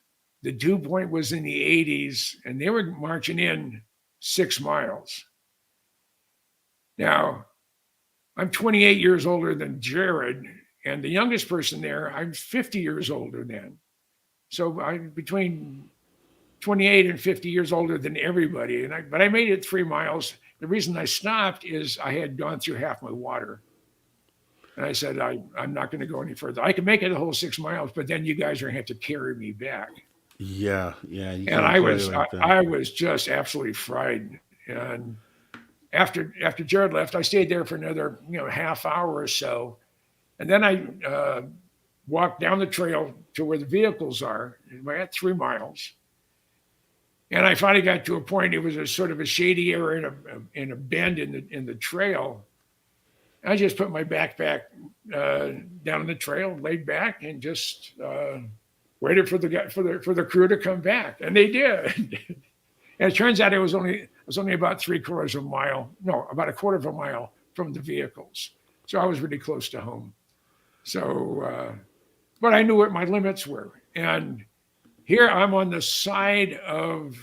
The dew point was in the 80s, and they were marching in 6 miles. Now, I'm 28 years older than Jared, and the youngest person there, I'm 50 years older than. So I'm between 28 and 50 years older than everybody. But I made it 3 miles. The reason I stopped is I had gone through half my water. And I said, I'm not going to go any further. I can make it the whole 6 miles, but then you guys are going to have to carry me back. Yeah. And I was just absolutely fried. And after Jared left, I stayed there for another half hour or so. And then I walked down the trail to where the vehicles are. And I got 3 miles. And I finally got to a point, it was a sort of a shady area in a bend in the trail. I just put my backpack down the trail, laid back, and just waited for the crew to come back, and they did. And it turns out it was only about about a quarter of a mile from the vehicles, so I was really close to home. So, but I knew what my limits were, and here I'm on the side of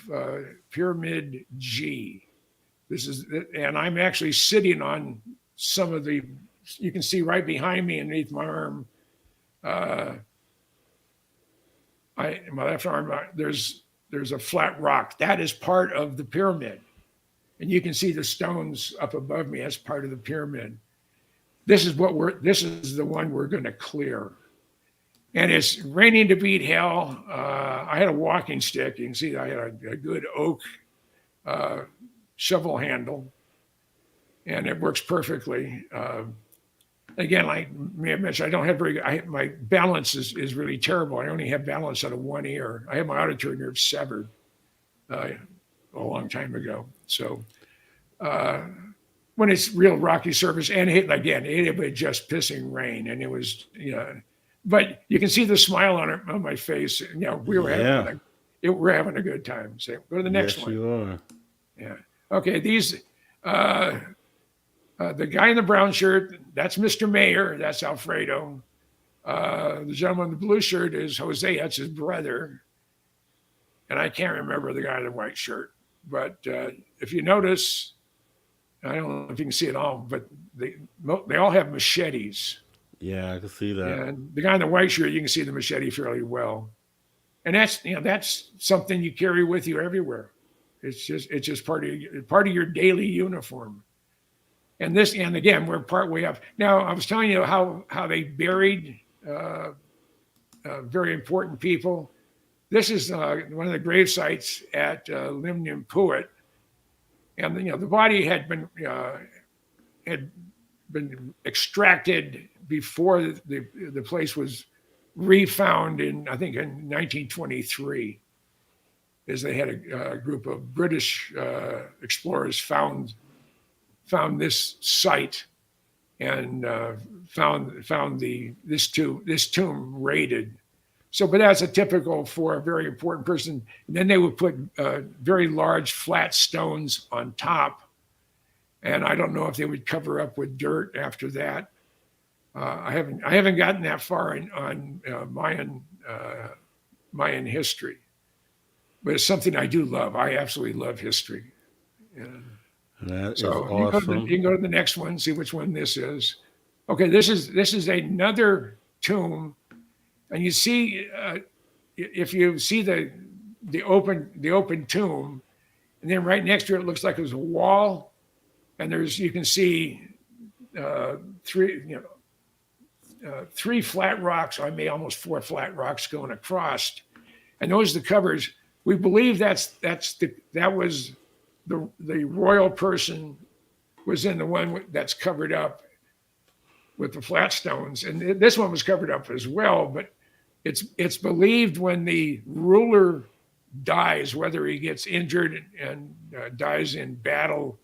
Pyramid G. And I'm actually sitting on some of you can see right behind me underneath my arm, my left arm, there's a flat rock. That is part of the pyramid. And you can see the stones up above me as part of the pyramid. This is the one we're going to clear. And it's raining to beat hell. I had a walking stick. You can see I had a good oak shovel handle, and it works perfectly. Again, like I mentioned, I don't have my balance is really terrible. I only have balance out of one ear. I have my auditory nerve severed a long time ago. So when it's real rocky surface, and it had just pissing rain, and it was, but you can see the smile on my face. We were having a good time. So go to the next one. Yes, you are. Yeah. Okay. These, the guy in the brown shirt, that's Mr. Mayor. That's Alfredo. The gentleman in the blue shirt is Jose. That's his brother. And I can't remember the guy in the white shirt. But if you notice, I don't know if you can see it all, but they all have machetes. Yeah, I can see that. And the guy in the white shirt, you can see the machete fairly well. And that's something you carry with you everywhere. It's just part of your daily uniform. And again, we're partway up. Now, I was telling you how they buried very important people. This is one of the grave sites at Limnium Puet, and the body had been extracted before the place was refound in 1923, as they had a group of British explorers found this site and found this tomb raided. So, but that's a typical for a very important person. And then they would put very large flat stones on top, and I don't know if they would cover up with dirt after that. I haven't gotten that far on Mayan history, but it's something I do love. I absolutely love history. And that is so awesome. You can go to the next one, see which one this is. Okay, this is another tomb, and you see if you see the open tomb, and then right next to it looks like there's a wall, and you can see three flat rocks, or maybe almost 4 flat rocks going across, and those are the covers. We believe that was the royal person was in the one that's covered up, with the flat stones, and this one was covered up as well. But it's believed when the ruler dies, whether he gets injured and dies in battle,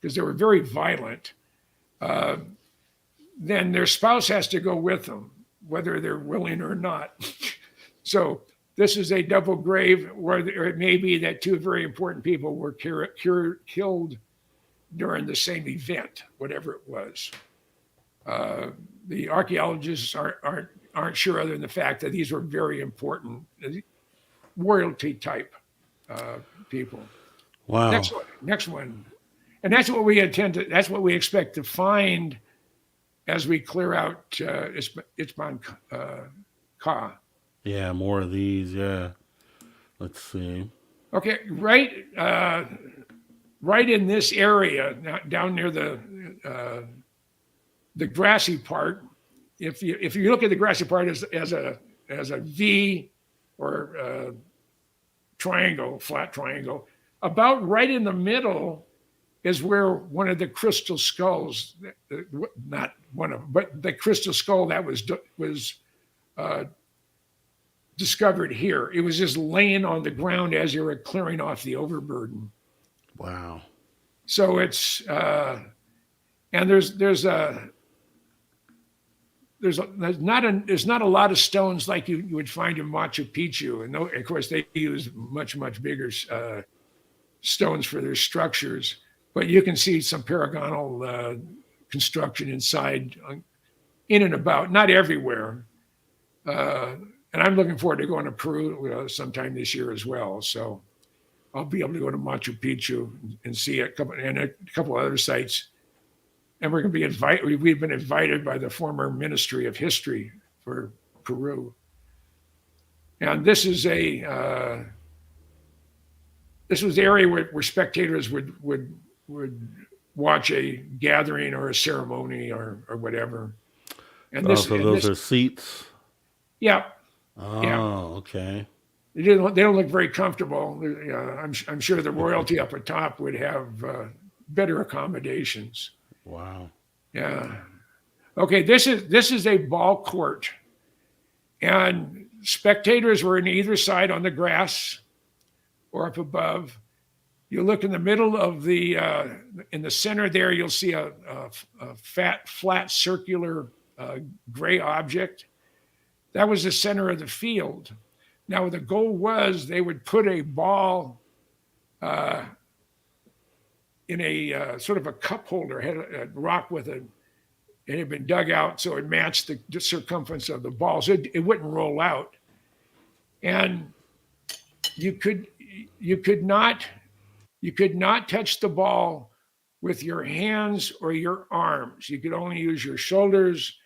because they were very violent, then their spouse has to go with them, whether they're willing or not. So this is a double grave where it may be that two very important people were killed during the same event, whatever it was. The archaeologists aren't sure, other than the fact that these were very important royalty type people. Wow. Next one. And that's what we that's what we expect to find as we clear out Itzban Ka. Yeah, more of these. Yeah. Let's see. Okay, right in this area, down near the grassy part. If you look at the grassy part as a V or a triangle, flat triangle, about right in the middle is where one of the crystal skulls, not one of them, but the crystal skull that was discovered here. It was just laying on the ground as you were clearing off the overburden. Wow. So it's and there's not a lot of stones like you would find in Machu Picchu, and of course they use much bigger stones for their structures. But you can see some paragonal construction inside, in and about, not everywhere. And I'm looking forward to going to Peru sometime this year as well. So I'll be able to go to Machu Picchu and see a couple other sites. And we're going to be invited. We've been invited by the former Ministry of History for Peru. And this is the area where spectators would watch a gathering or a ceremony or whatever. And those are seats. Yeah. Oh, yeah. Okay. They don't look very comfortable. I'm sure the royalty up at top would have better accommodations. Wow. Yeah. Okay. This is a ball court, and spectators were on either side on the grass or up above. You look in the middle of in the center there, you'll see a flat, circular gray object. That was the center of the field. Now, the goal was they would put a ball in a sort of a cup holder, had a rock with it. It had been dug out so it matched the circumference of the ball, so it wouldn't roll out. And you could not touch the ball with your hands or your arms. You could only use your shoulders,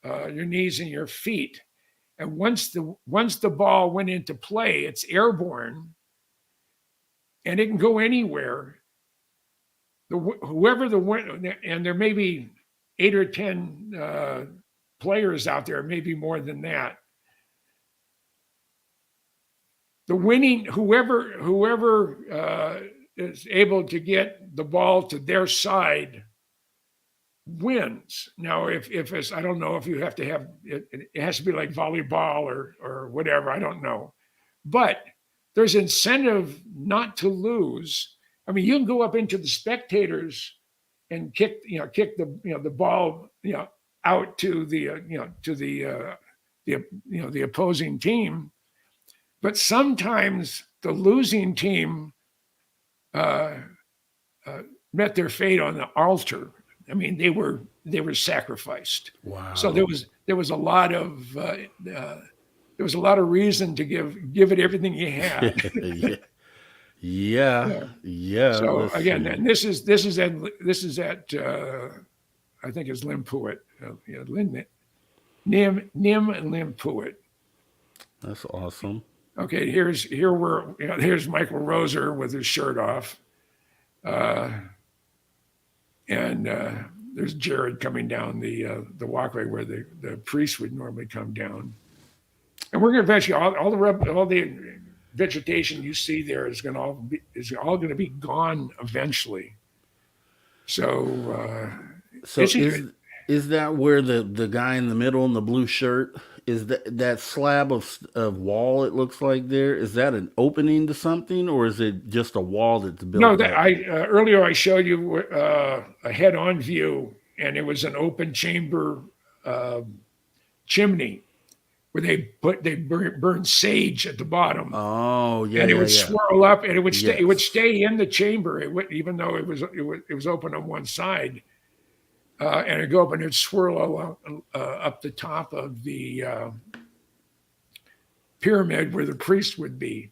your knees, and your feet. And once the ball went into play, it's airborne, and it can go anywhere. And there may be 8 or 10 players out there, maybe more than that. The winning, whoever is able to get the ball to their side wins. Now, if it's, I don't know if you have to have it has to be like volleyball or whatever. I don't know, but there's incentive not to lose. I mean, you can go up into the spectators and kick the ball out to the opposing team, but sometimes the losing team met their fate on the altar. I mean, they were sacrificed. Wow. So there was a lot of reason to give it everything you had. yeah. So again, and this is at I think it's Limpuit, Nim Limpuit. That's awesome. Okay, here's Michael Roser with his shirt off. And there's Jared coming down the walkway where the priest would normally come down. And we're going to eventually all the vegetation you see there is all going to be gone eventually. So Is that where the guy in the middle in the blue shirt is that slab of wall? It looks like there is that an opening to something, or is it just a wall that's No, built that up? earlier I showed you a head-on view, and it was an open chamber chimney where they burn sage at the bottom, Oh yeah, and it yeah, would yeah. swirl up, and it would stay. It would Yes. stay in the chamber. It would, even though it was open on one side, and it'd go up and it'd swirl along, up the top of the pyramid where the priest would be,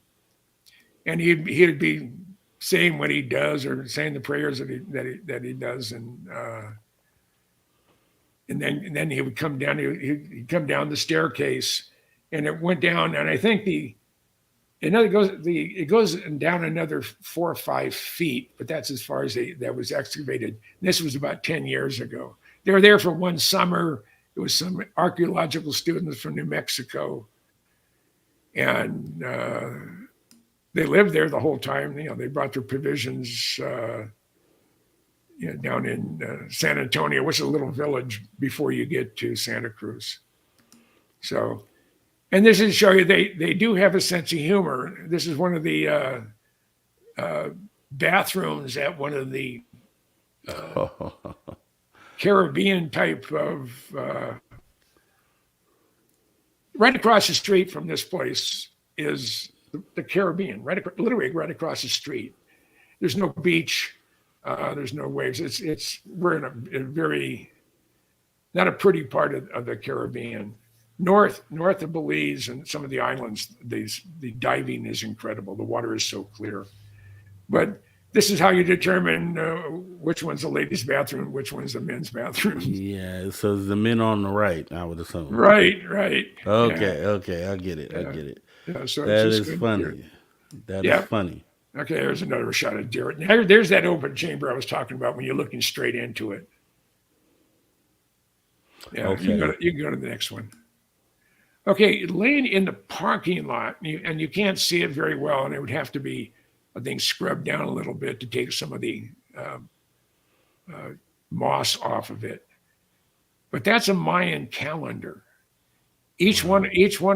and he'd be saying what he does or saying the prayers that he does, and then he would come down. He'd come down the staircase, and it went down. And I think it goes down another 4 or 5 feet, but that's as far as that was excavated. And this was about 10 years ago. They were there for one summer. It was some archaeological students from New Mexico, and they lived there the whole time. You know, they brought their provisions. Down in San Antonio, which is a little village before you get to Santa Cruz. So, and this is to show you they do have a sense of humor. This is one of the bathrooms at one of the Caribbean type of, right across the street from this place is the Caribbean, literally right across the street. There's no beach. There's no waves. We're in a very, not a pretty part of the Caribbean. North of Belize and some of the islands, the diving is incredible. The water is so clear. But this is how you determine which one's the ladies' bathroom, which one's the men's bathroom. Yeah, so the men on the right, I would assume. Right. Okay, Yeah. okay, I get it. I get it. Yeah, so That it's just is good. funny. That Yeah. is funny. Okay, there's another shot of deer. Now, there's that open chamber I was talking about when you're looking straight into it. Yeah, Okay. you can go to the next one. Okay, laying in the parking lot, and you can't see it very well, and it would have to be, I think, scrubbed down a little bit to take some of the moss off of it. But that's a Mayan calendar. Each one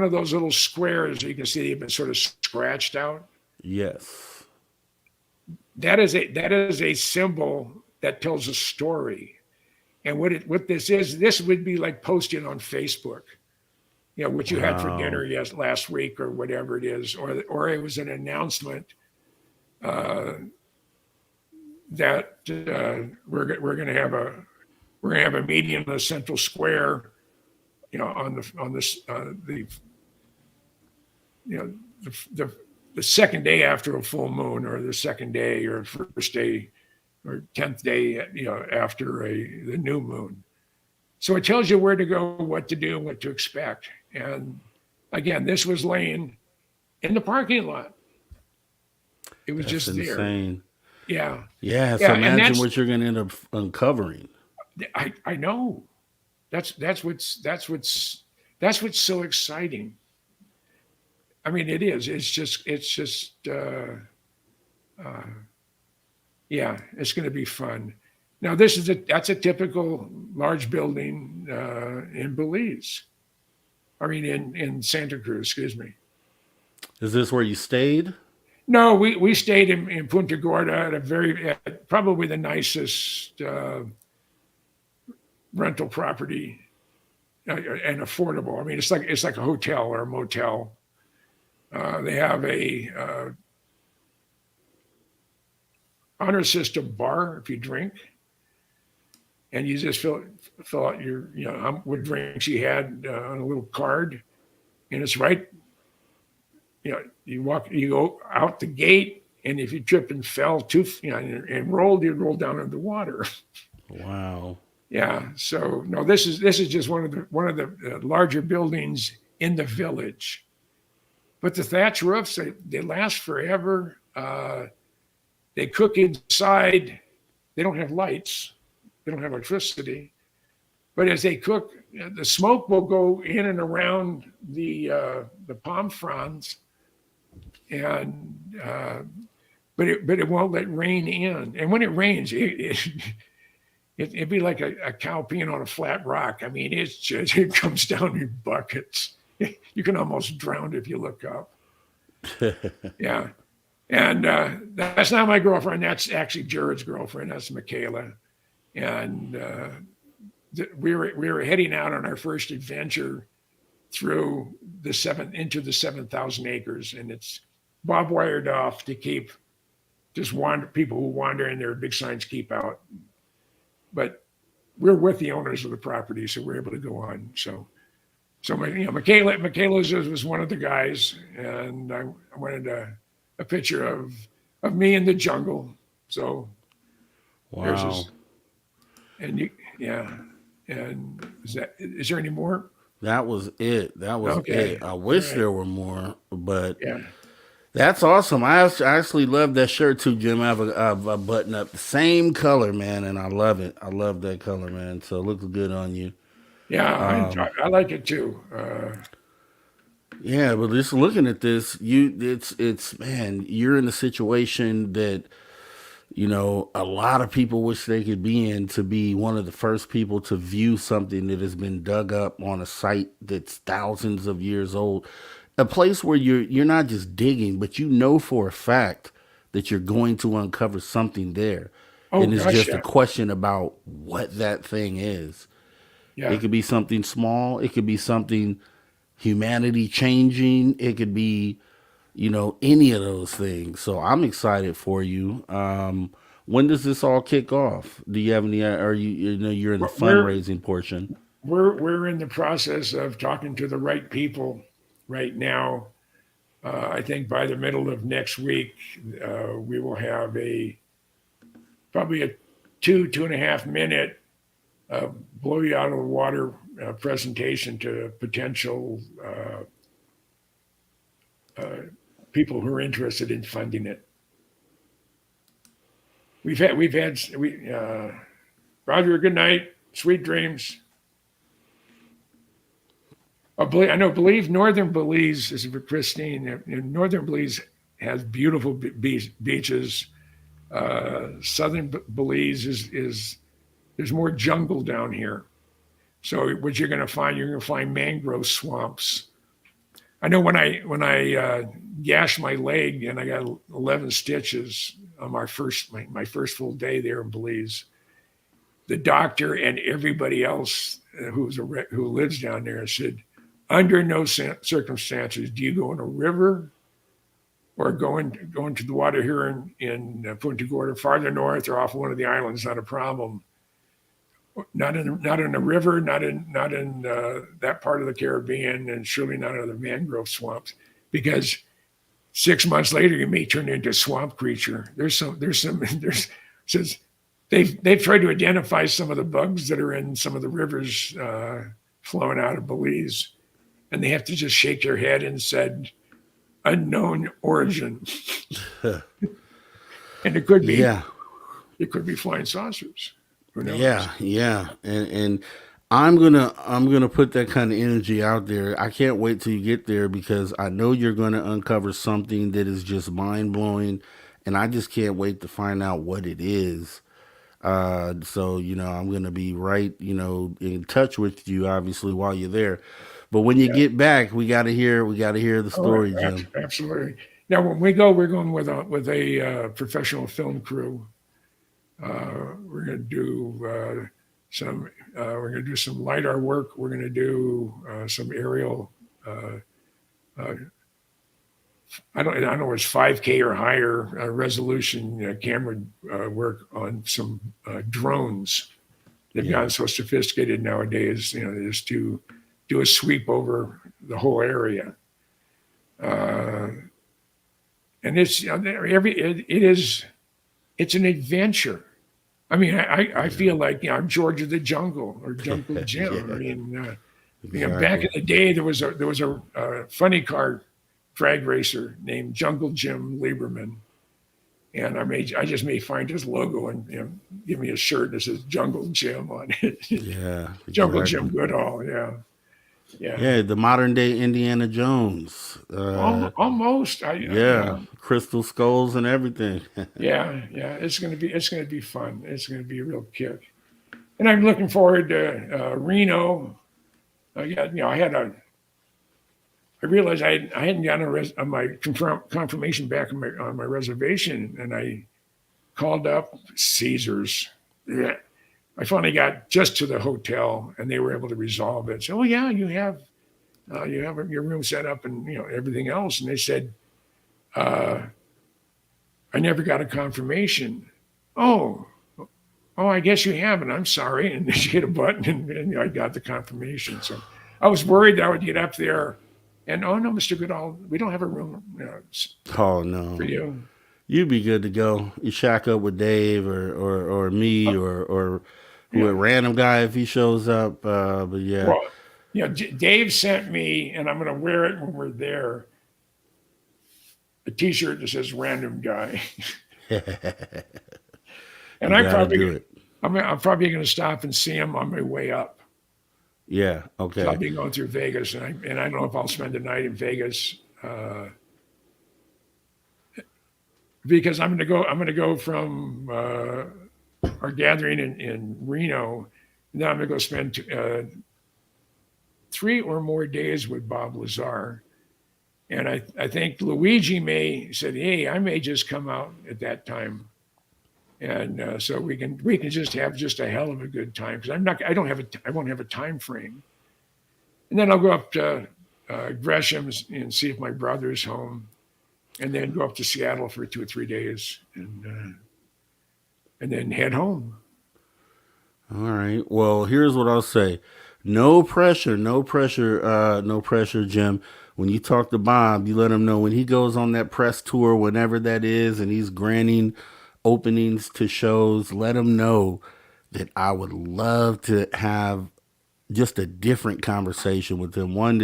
of those little squares, you can see they've been sort of scratched out. Yes. That is a symbol that tells a story. And what this is, this would be like posting on Facebook, what you had for dinner last week or whatever it is, or it was an announcement that we're going to have a meeting in the central square, on the second day after a full moon, or the second day or first day or 10th day, after the new moon. So it tells you where to go, what to do, what to expect. And again, this was laying in the parking lot. It was That's just insane. there. Yeah. Yeah, so Yeah, and imagine what you're going to end up uncovering. I know. That's what's so exciting. I mean, it is. It's just yeah, it's going to be fun. Now, that's a typical large building in Belize. I mean, in Santa Cruz, excuse me. Is this where you stayed? No, we stayed in Punta Gorda at probably the nicest rental property and affordable. I mean, it's like a hotel or a motel. They have a honor system bar if you drink, and you just fill out your what drinks you had on a little card, and it's right. You go out the gate, and if you trip and fell and rolled, you'd roll down in the water. Wow. Yeah. So no, this is just one of the larger buildings in the village, but the thatch roofs they last forever. They cook inside. They don't have lights. They don't have electricity. But as they cook, the smoke will go in and around the palm fronds, and but it won't let rain in. And when it rains, it'd be like a cow peeing on a flat rock. I mean, it's just, it comes down in buckets. You can almost drown if you look up. Yeah. And that's not my girlfriend. That's actually Jared's girlfriend. That's Michaela. And we were heading out on our first adventure through into the 7,000 acres, and it's barbed wired off to keep just people who wander in there. Big signs keep out, but we're with the owners of the property, so we're able to go on. So Michaela was one of the guys, and I wanted a picture of me in the jungle. So there's Wow. this, and and is there any more? That was it. That was Okay. it. I wish All right. there were more, but Yeah. that's awesome. I actually love that shirt too, Jim. I have a button up, the same color, man, and I love it. I love that color, man. So it looks good on you. Yeah, I like it too. Yeah, but just looking at this, it's man, you're in a situation that a lot of people wish they could be in, to be one of the first people to view something that has been dug up on a site that's thousands of years old. A place where you're not just digging, but you know for a fact that you're going to uncover something there. Oh And it's gosh, just a yeah, question about what that thing is. yeah. It could be something small, it could be something humanity changing, it could be any of those things. So I'm excited for you. When does this all kick off? Do you have any? Are you're in the We're fundraising portion? we're in the process of talking to the right people right now. I think by the middle of next week, we will have probably a 2.5 minute blow you out of the water presentation to potential people who are interested in funding it. Roger, good night, sweet dreams. I know northern Belize is pristine. Northern Belize has beautiful beaches. Southern Belize is there's more jungle down here. So what you're going to find mangrove swamps. I know when I gashed my leg and I got 11 stitches on my first full day there in Belize, the doctor and everybody else who lives down there said, under no circumstances do you go in a river or go into the water here in Punta Gorda, farther north or off one of the islands, not a problem. Not in a river, not in that part of the Caribbean, and surely not in the mangrove swamps, because 6 months later you may turn into a swamp creature. Since they've tried to identify some of the bugs that are in some of the rivers flowing out of Belize, and they have to just shake their head and said unknown origin, and it could be flying saucers. Who knows? Yeah, and I'm gonna put that kind of energy out there. I can't wait till you get there, because I know you're gonna uncover something that is just mind blowing, and I just can't wait to find out what it is. So I'm gonna be right in touch with you, obviously, while you're there. But when you get back, we gotta hear the story, Jim. Absolutely. Now, when we go, we're going with a professional film crew. We're going to do some LiDAR work. We're going to do some aerial. I don't know, it's 5K or higher resolution camera work on some drones. They've gotten so sophisticated nowadays, just to do a sweep over the whole area. And it's an adventure. I mean, I feel like I'm George of the Jungle or Jungle Jim. I mean, back in the day there was a funny car drag racer named Jungle Jim Lieberman, and I just may find his logo and give me a shirt that says Jungle Jim on it. Yeah, Jungle Jim Goodall. Yeah. The modern day Indiana Jones. Almost. Crystal skulls and everything. Yeah. It's gonna be fun. It's gonna be a real kick. And I'm looking forward to Reno. I realized I hadn't gotten my confirmation back on my reservation, and I called up Caesars. Yeah. I finally got just to the hotel, and they were able to resolve it. So, yeah, you have your room set up and everything else. And they said, I never got a confirmation. Oh, I guess you haven't. I'm sorry. And she hit a button, and I got the confirmation. So I was worried that I would get up there, and oh no, Mr. Goodall, we don't have a room Oh no, for you. you'd be good to go. You shack up with Dave or me or who a random guy if he shows up. But yeah. Well, Dave sent me, and I'm going to wear it when we're there, a T-shirt that says "Random Guy." And I'm probably going to stop and see him on my way up. Yeah. Okay. So I'll be going through Vegas, and I don't know if I'll spend the night in Vegas because I'm going to go from our gathering in Reno. Now I'm going to go spend 3 or more days with Bob Lazar. And I think Luigi said, hey, I may just come out at that time. And so we can just have just a hell of a good time because I won't have a time frame. And then I'll go up to Gresham's and see if my brother's home, and then go up to Seattle for 2 or 3 days, and then head home. All right. Well, here's what I'll say. No pressure, Jim. When you talk to Bob, you let him know when he goes on that press tour, whenever that is, and he's granting openings to shows, let him know that I would love to have just a different conversation with him. One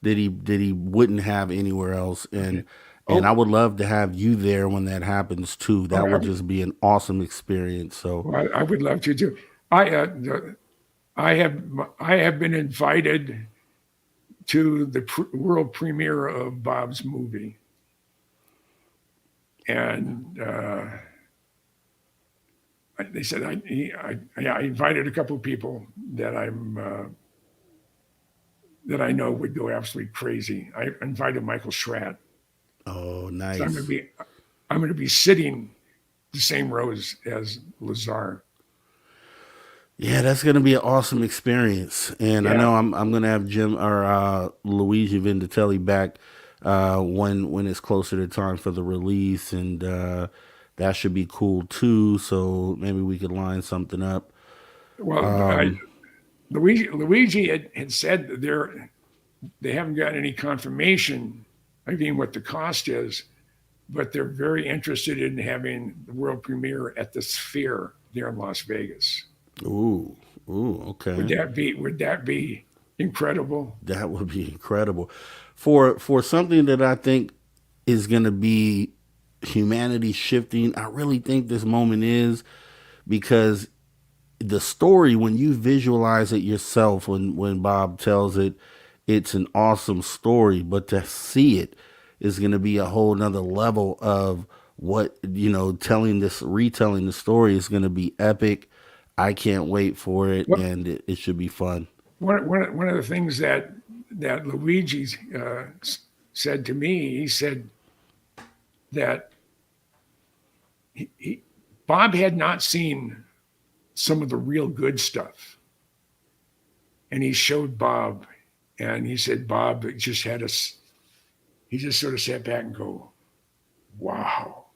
that he wouldn't have anywhere else. And I would love to have you there when that happens too. That would just be an awesome experience. So well, I would love to too. I have been invited to the world premiere of Bob's movie, and they said I invited a couple of people that that I know would go absolutely crazy. I invited Michael Schratt. Oh, nice. So I'm going to be sitting the same rows as Lazar. Yeah, that's going to be an awesome experience. And I know I'm going to have Jim or Luigi Venditelli back when it's closer to time for the release. And that should be cool too. So maybe we could line something up. Well, Luigi had said that they haven't gotten any confirmation, I mean, what the cost is, but they're very interested in having the world premiere at the Sphere there in Las Vegas. Ooh, okay. Would that be incredible? That would be incredible. For something that I think is going to be humanity shifting, I really think this moment is, because the story, when you visualize it yourself, when Bob tells it, it's an awesome story, but to see it is going to be a whole nother level of what, retelling the story is going to be epic. I can't wait for it, and it should be fun. One of the things that Luigi said to me, he said that Bob had not seen some of the real good stuff, and he showed Bob, and he said Bob just had us. He just sort of sat back and go, "Wow."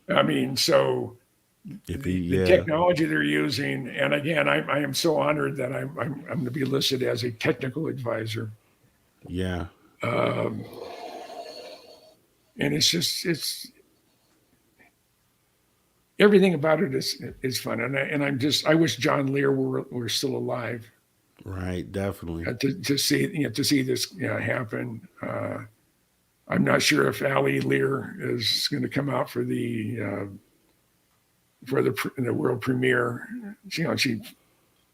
I mean, so. The technology they're using, and again, I am so honored that I'm going to be listed as a technical advisor. Yeah. And it's everything about it is fun, and I wish John Lear were still alive. Right, definitely. To see this happen. I'm not sure if Allie Lear is going to come out for the world premiere. She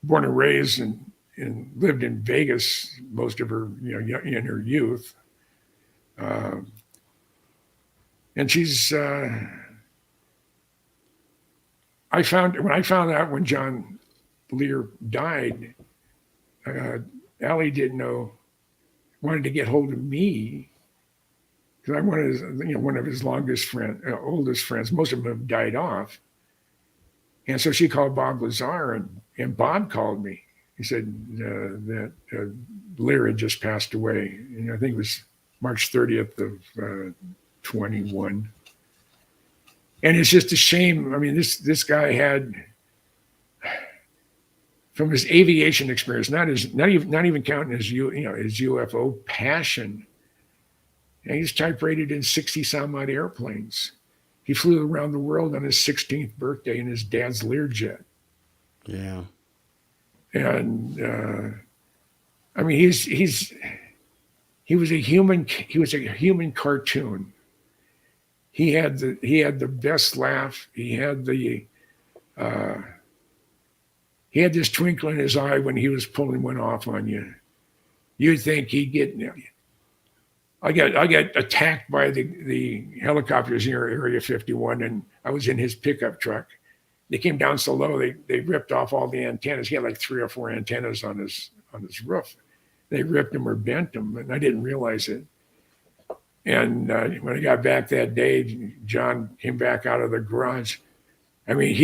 born and raised and lived in Vegas most of her in her youth, and she's when I found out when John Lear died, Allie didn't know, wanted to get hold of me because I'm one of his longest friends, oldest friends. Most of them have died off. And so she called Bob Lazar, and Bob called me. He said that Lear had just passed away. And I think it was March 30th of 21. And it's just a shame. I mean, this guy had, from his aviation experience, not even counting his his UFO passion. And he's type rated in 60 some odd airplanes. He flew around the world on his 16th birthday in his dad's Learjet. Yeah. And I mean, he was a human cartoon. He had the best laugh. He had this twinkle in his eye when he was pulling one off on you. You'd think he'd get. I got attacked by the helicopters near Area 51, and I was in his pickup truck. They came down so low, they ripped off all the antennas. He had like 3 or 4 antennas on his roof. They ripped them or bent them, and I didn't realize it. And when I got back that day, John came back out of the garage. I mean,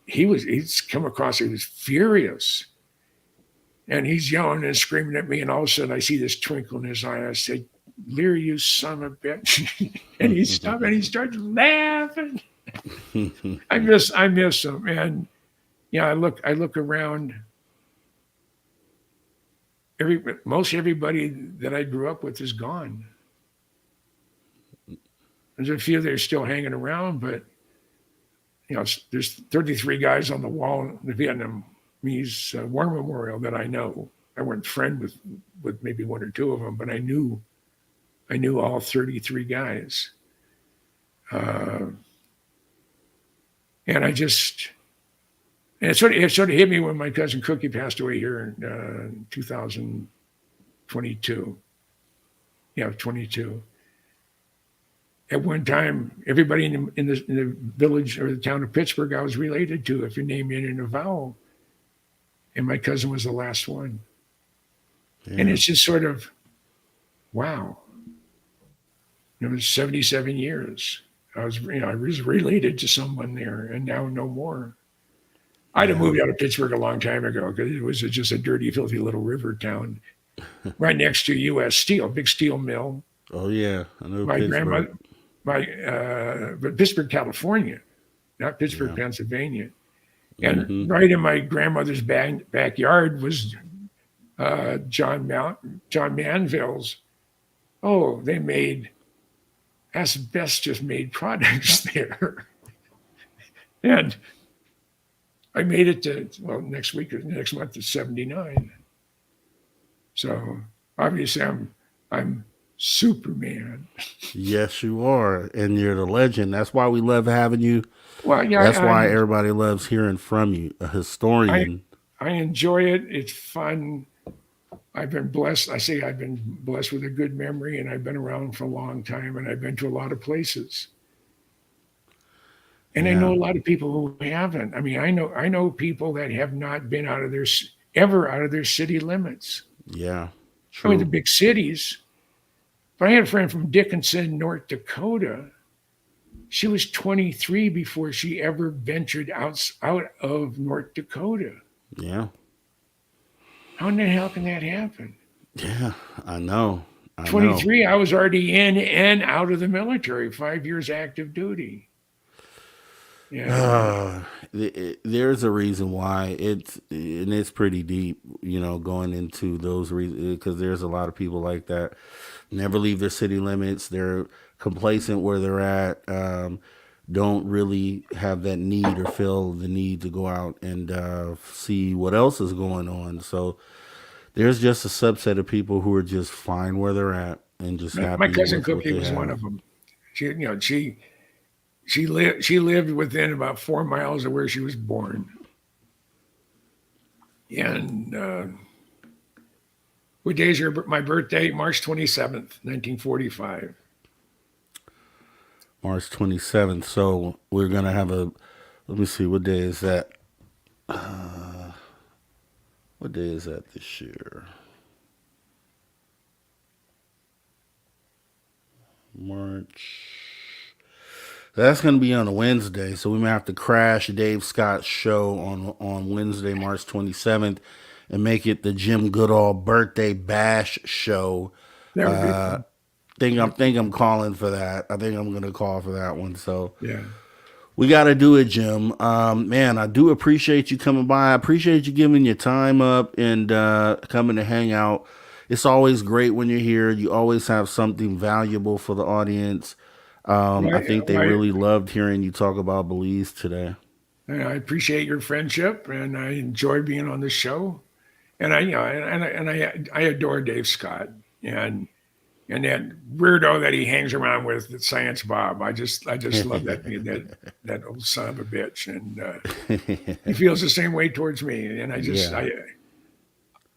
he's come across, he was furious. And he's yelling and screaming at me, and all of a sudden I see this twinkle in his eye. I said, "Lear, you son of a bitch." And he stopped and he started laughing. I miss him. And yeah, I look around. Most everybody that I grew up with is gone. There's a few that are still hanging around, but there's 33 guys on the wall in the Vietnamese War Memorial that I know. I wasn't friend with maybe 1 or 2 of them, but I knew all 33 guys. And it sort of hit me when my cousin Cookie passed away here in 2022. Yeah, 22. At one time, everybody in the village or the town of Pittsburgh I was related to, if your name ended in a vowel, and my cousin was the last one. Yeah. And it's just sort of, wow. It was 77 years. I was related to someone there, and now no more. I'd have moved out of Pittsburgh a long time ago because it was just a dirty, filthy little river town right next to U.S. Steel, big steel mill. Oh yeah, I know. My grandmother, but Pittsburgh, California, not Pittsburgh, Pennsylvania. And right in my grandmother's backyard was John Manville's. Oh, they made asbestos-made products there. And I made it to, next month is 79. So obviously I'm Superman. Yes, you are. And you're the legend. That's why we love having you. Well, yeah. That's why everybody loves hearing from you, a historian. I enjoy it. It's fun. I've been blessed. I say I've been blessed with a good memory, and I've been around for a long time, and I've been to a lot of places. And I know a lot of people who haven't. I mean, I know people that have not been out of their city limits. Yeah, true. I mean, the big cities. But I had a friend from Dickinson, North Dakota. She was 23 before she ever ventured out of North Dakota. Yeah. How in the hell can that happen? Yeah, I know. 23, I was already in and out of the military, 5 years active duty. Yeah. There's a reason why it's pretty deep, going into those reasons, because there's a lot of people like that, never leave their city limits. They're complacent where they're at, don't really have that need or feel the need to go out and see what else is going on. So there's just a subset of people who are just fine where they're at and just happy. My cousin Cookie was one of them. She lived within about 4 miles of where she was born. And what day is my birthday? March 27th, 1945. March 27th. So we're going to have a Let me see, what day is that? What day is that this year? March. That's going to be on a Wednesday, so we may have to crash Dave Scott's show on Wednesday, March 27th, and make it the Jim Goodall birthday bash show. That would be fun. Think I'm calling for that. I think I'm going to call for that one. So Yeah. we got to do it, Jim. Man, I do appreciate you coming by. I appreciate you giving your time up and coming to hang out. It's always great when you're here. You always have something valuable for the audience. I think they really loved hearing you talk about Belize today. And I appreciate your friendship, and I enjoy being on the show. And I adore Dave Scott and that weirdo that he hangs around with, the Science Bob. I just love that old son of a bitch, and he feels the same way towards me. And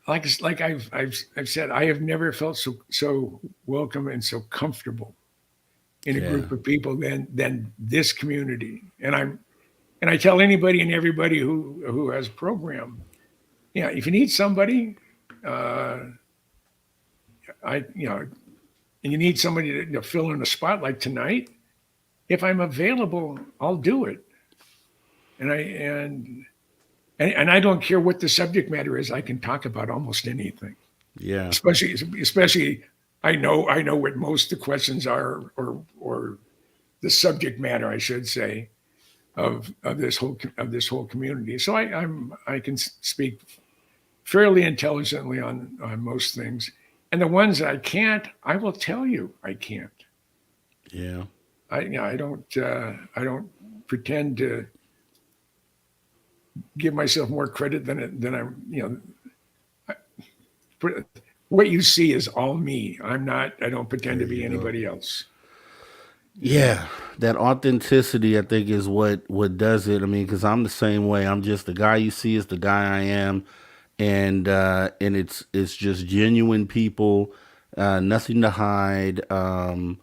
like I've said, I have never felt so welcome and so comfortable in a group of people than this community. And I tell anybody and everybody who has a program, if you need somebody, and you need somebody to fill in a spot like tonight, if I'm available, I'll do it. And I don't care what the subject matter is. I can talk about almost anything. Yeah. Especially I know what most of the questions are, or the subject matter, I should say, of this whole community. So I can speak fairly intelligently on most things, and the ones that I can't, I will tell you I can't. Yeah. I don't pretend to give myself more credit than I'm. What you see is all me. I don't pretend to be anybody else. Yeah, that authenticity, I think, is what does it. I mean, because I'm the same way. I'm just the guy you see is the guy I am, and it's just genuine people, nothing to hide, and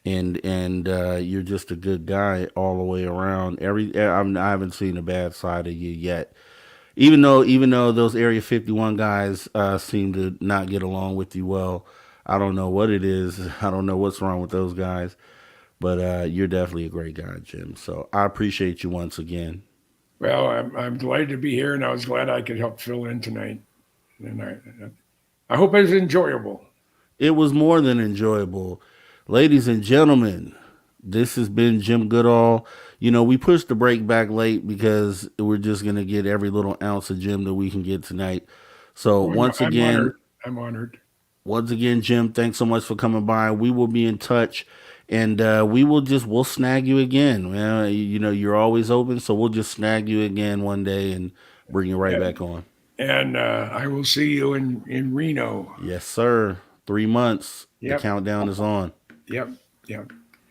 you're just a good guy all the way around. I haven't seen a bad side of you yet. Even though those Area 51 guys seem to not get along with you well, I don't know what it is. I don't know what's wrong with those guys, but you're definitely a great guy, Jim. So I appreciate you once again. Well, I'm delighted to be here, and I was glad I could help fill in tonight. And I hope it was enjoyable. It was more than enjoyable. Ladies and gentlemen, this has been Jim Goodall. We pushed the break back late because we're just going to get every little ounce of Jim that we can get tonight. So I'm honored. Once again, Jim, thanks so much for coming by. We will be in touch, and we'll snag you again. You're always open, so we'll just snag you again one day and bring you right back on. And I will see you in Reno. Yes, sir. 3 months. Yep. The countdown is on. Yep.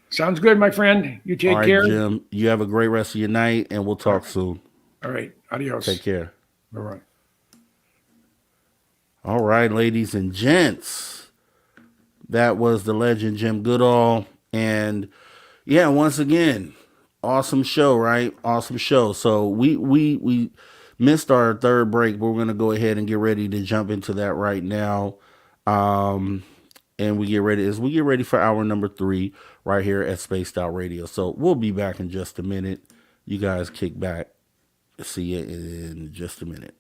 Sounds good, my friend. You take care. All right, Jim. You have a great rest of your night, and we'll talk soon. All right. Adios. Take care. Bye-bye. All right, ladies and gents. That was the legend Jim Goodall. And once again, awesome show, right? Awesome show. So we missed our third break, but we're going to go ahead and get ready to jump into that right now. And we get ready for hour number 3 right here at Spaced Out Radio. So we'll be back in just a minute. You guys kick back. See you in just a minute.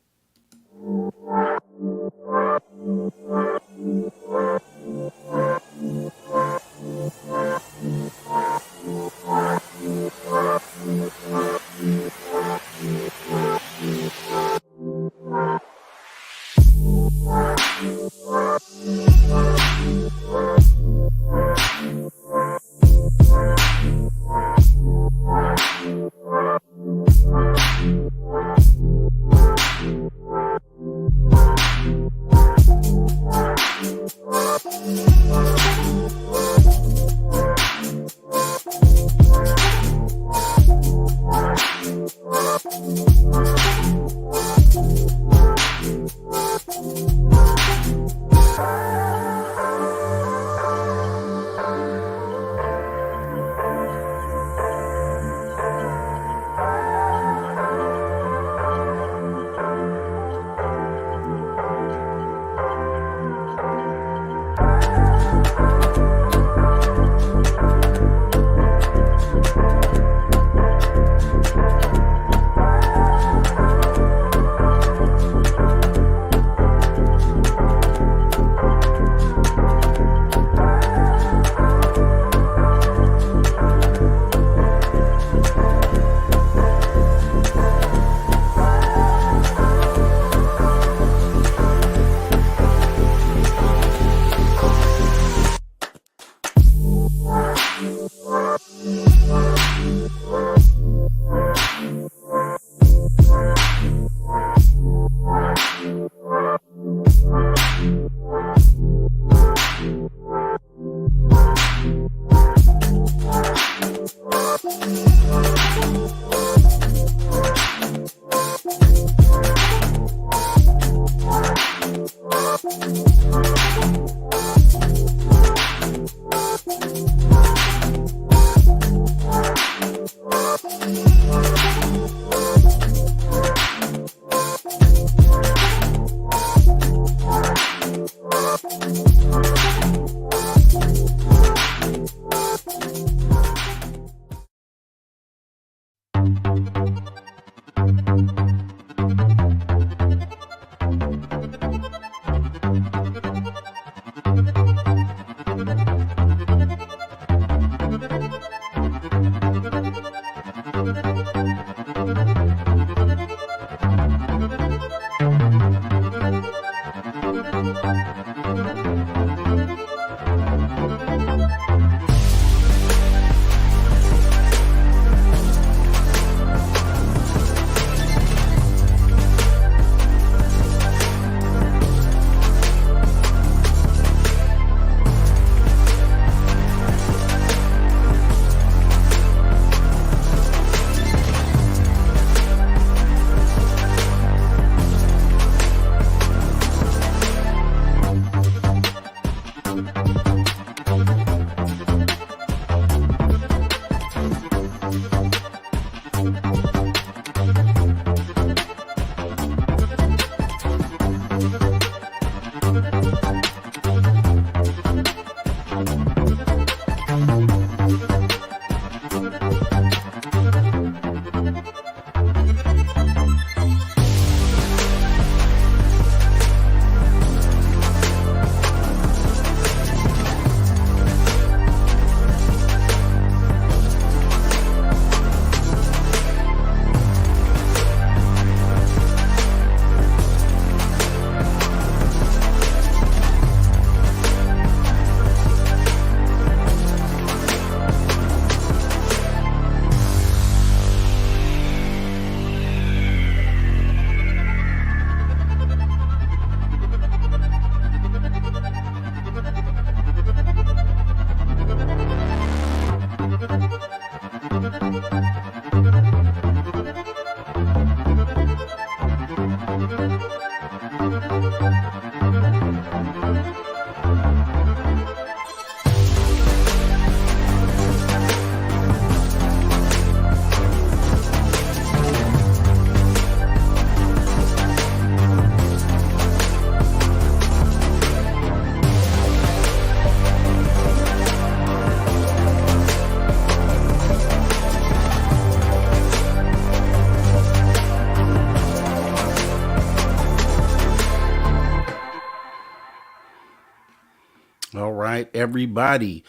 All right, everybody.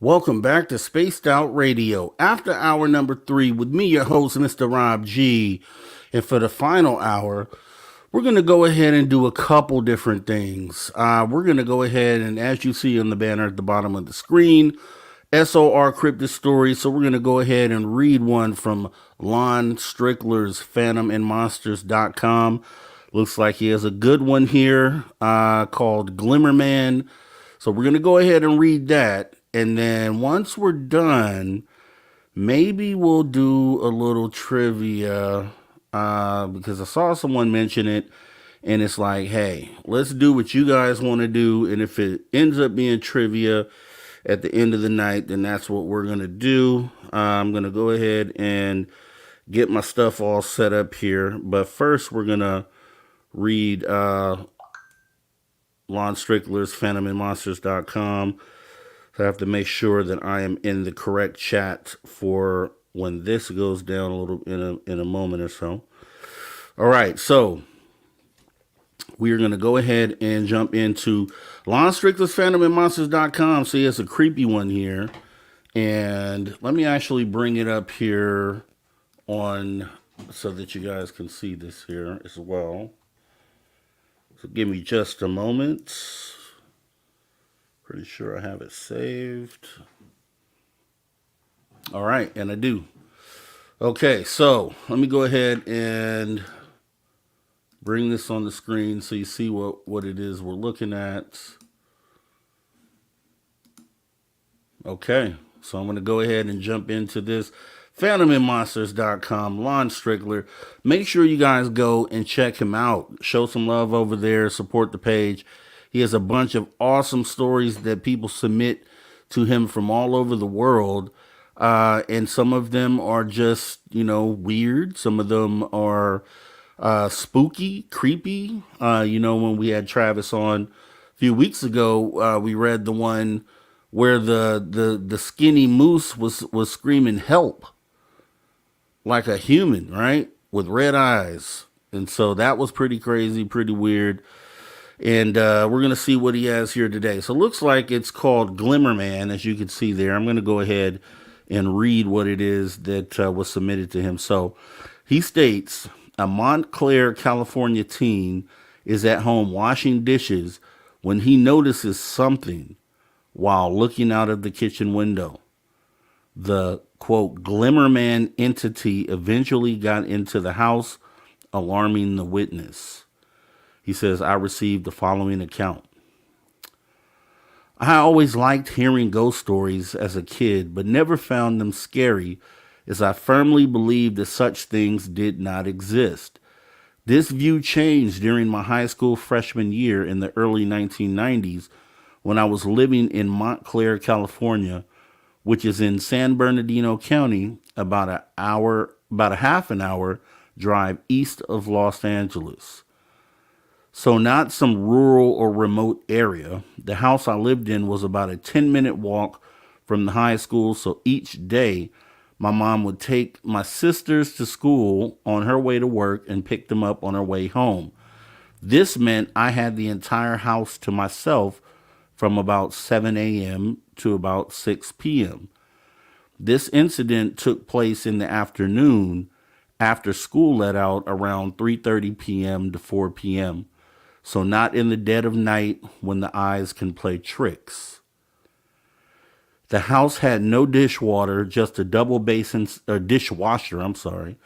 Welcome back to Spaced Out Radio. After hour number 3 with me, your host, Mr. Rob G. And for the final hour, we're going to go ahead and do a couple different things. We're going to go ahead and, as you see on the banner at the bottom of the screen, SOR Cryptid Stories. So we're going to go ahead and read one from Lon Strickler's phantomandmonsters.com. Looks like he has a good one here called Glimmerman. So we're going to go ahead and read that. And then once we're done, maybe we'll do a little trivia because I saw someone mention it. And it's like, hey, let's do what you guys want to do. And if it ends up being trivia at the end of the night, then that's what we're going to do. I'm going to go ahead and get my stuff all set up here. But first, we're going to read Lon Strickler's phantomandmonsters.com. So I have to make sure that I am in the correct chat for when this goes down a little in a moment or so. All right, so we are going to go ahead and jump into Lon Strickler's phantomandmonsters.com. See, it's a creepy one here. And let me actually bring it up here on so that you guys can see this here as well. So give me just a moment. Pretty sure I have it saved. All right, and I do. Okay, so let me go ahead and bring this on the screen so you see what it is we're looking at. Okay, so I'm going to go ahead and jump into this PhantomandMonsters.com, Lon Strickler. Make sure you guys go and check him out. Show some love over there. Support the page. He has a bunch of awesome stories that people submit to him from all over the world. And some of them are just, weird. Some of them are spooky, creepy. When we had Travis on a few weeks ago, we read the one where the skinny moose was screaming help like a human, right? With red eyes. And so that was pretty crazy, pretty weird. And we're going to see what he has here today. So it looks like it's called Glimmerman, as you can see there. I'm going to go ahead and read what it is that was submitted to him. So he states, a Montclair, California teen is at home washing dishes when he notices something while looking out of the kitchen window. The, quote, Glimmerman entity eventually got into the house, alarming the witness. He says, I received the following account. I always liked hearing ghost stories as a kid, but never found them scary, as I firmly believed that such things did not exist. This view changed during my high school freshman year in the early 1990s when I was living in Montclair, California, which is in San Bernardino County, about a half an hour drive east of Los Angeles. So not some rural or remote area. The house I lived in was about a 10-minute walk from the high school, so each day my mom would take my sisters to school on her way to work and pick them up on her way home. This meant I had the entire house to myself from about 7 a.m. to about 6 p.m. This incident took place in the afternoon after school let out around 3:30 p.m. to 4 p.m., so not in the dead of night when the eyes can play tricks. The house had no dishwater, just a double basin, or dishwasher, I'm sorry.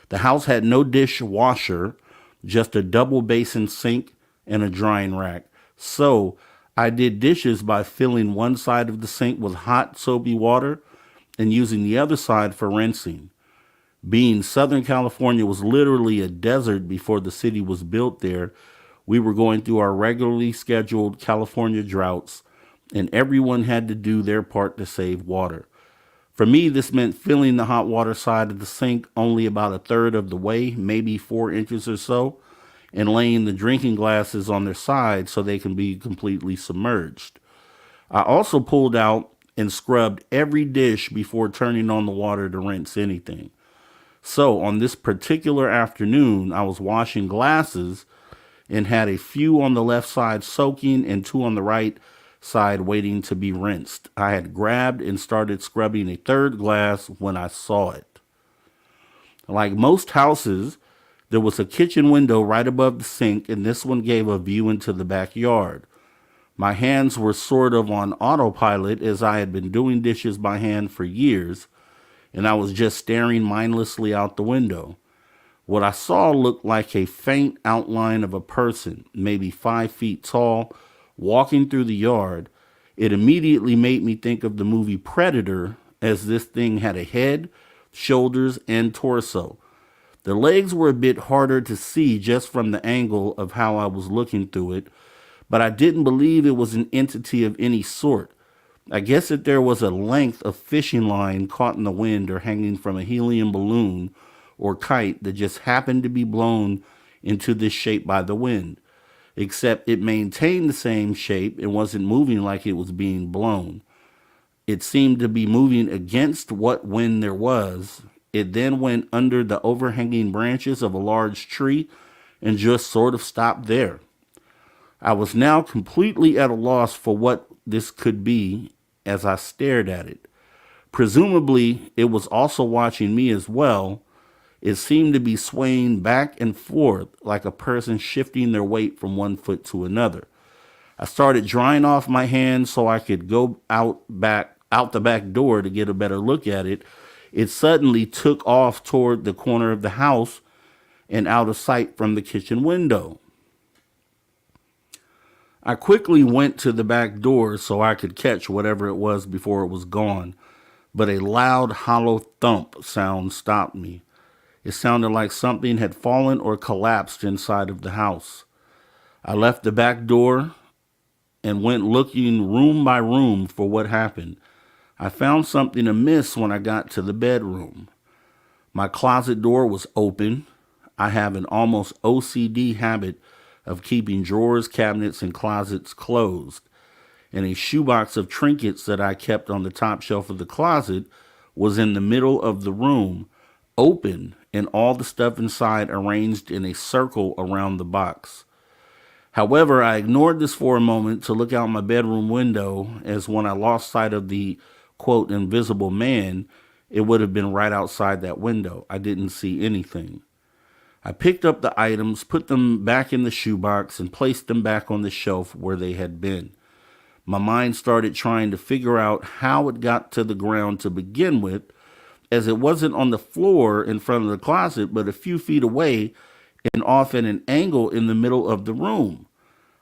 The house had no dishwasher, just a double basin sink and a drying rack. So I did dishes by filling one side of the sink with hot, soapy water and using the other side for rinsing. Being Southern California was literally a desert before the city was built there, we were going through our regularly scheduled California droughts, and everyone had to do their part to save water. For me, this meant filling the hot water side of the sink only about a third of the way, maybe 4 inches or so, and laying the drinking glasses on their side so they can be completely submerged. I also pulled out and scrubbed every dish before turning on the water to rinse anything. So on this particular afternoon, I was washing glasses and had a few on the left side soaking and 2 on the right side waiting to be rinsed. I had grabbed and started scrubbing a third glass when I saw it. Like most houses, there was a kitchen window right above the sink, and this one gave a view into the backyard. My hands were sort of on autopilot as I had been doing dishes by hand for years, and I was just staring mindlessly out the window. What I saw looked like a faint outline of a person, maybe 5 feet tall, walking through the yard. It immediately made me think of the movie Predator, as this thing had a head, shoulders, and torso. The legs were a bit harder to see just from the angle of how I was looking through it, but I didn't believe it was an entity of any sort. I guess that there was a length of fishing line caught in the wind or hanging from a helium balloon or kite that just happened to be blown into this shape by the wind, except it maintained the same shape and wasn't moving like it was being blown. It seemed to be moving against what wind there was. It then went under the overhanging branches of a large tree and just sort of stopped there. I was now completely at a loss for what this could be as I stared at it. Presumably, it was also watching me as well. It seemed to be swaying back and forth like a person shifting their weight from one foot to another. I started drying off my hands so I could go out the back door to get a better look at it. It suddenly took off toward the corner of the house and out of sight from the kitchen window. I quickly went to the back door so I could catch whatever it was before it was gone. but a loud, hollow thump sound stopped me. It sounded like something had fallen or collapsed inside of the house. I left the back door and went looking room by room for what happened. I found something amiss when I got to the bedroom. My closet door was open. I have an almost OCD habit of keeping drawers, cabinets, and closets closed. And a shoebox of trinkets that I kept on the top shelf of the closet was in the middle of the room, open, and all the stuff inside arranged in a circle around the box. However, I ignored this for a moment to look out my bedroom window, as when I lost sight of the, quote, invisible man, it would have been right outside that window. I didn't see anything. I picked up the items, put them back in the shoebox, and placed them back on the shelf where they had been. My mind started trying to figure out how it got to the ground to begin with, as it wasn't on the floor in front of the closet, but a few feet away and off at an angle in the middle of the room.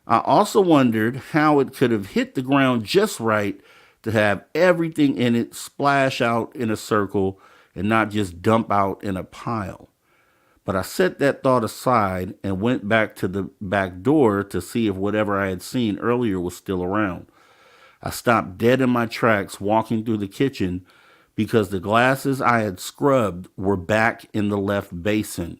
I also wondered how it could have hit the ground just right to have everything in it splash out in a circle and not just dump out in a pile. But I set that thought aside and went back to the back door to see if whatever I had seen earlier was still around. I stopped dead in my tracks walking through the kitchen because the glasses I had scrubbed were back in the left basin.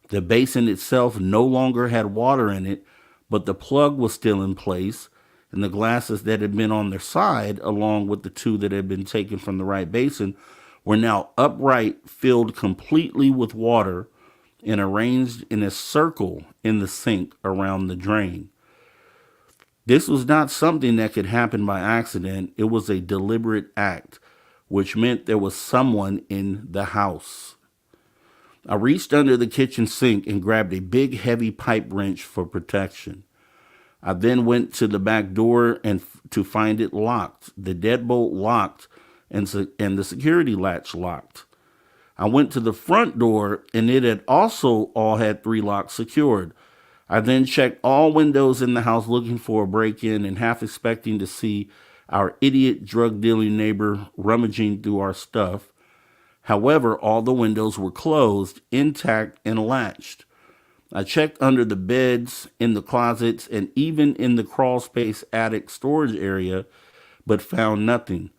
The basin itself no longer had water in it, but the plug was still in place, and the glasses that had been on their side, along with the two that had been taken from the right basin, were now upright, filled completely with water, and arranged in a circle in the sink around the drain. This was not something that could happen by accident. It was a deliberate act, which meant there was someone in the house. I reached under the kitchen sink and grabbed a big, heavy pipe wrench for protection. I then went to the back door and to find it locked, the deadbolt locked, and the security latch locked. I went to the front door, and it had also all had 3 locks secured. I then checked all windows in the house looking for a break-in and half expecting to see our idiot drug-dealing neighbor rummaging through our stuff. However, all the windows were closed, intact, and latched. I checked under the beds, in the closets, and even in the crawlspace attic storage area, but found nothing.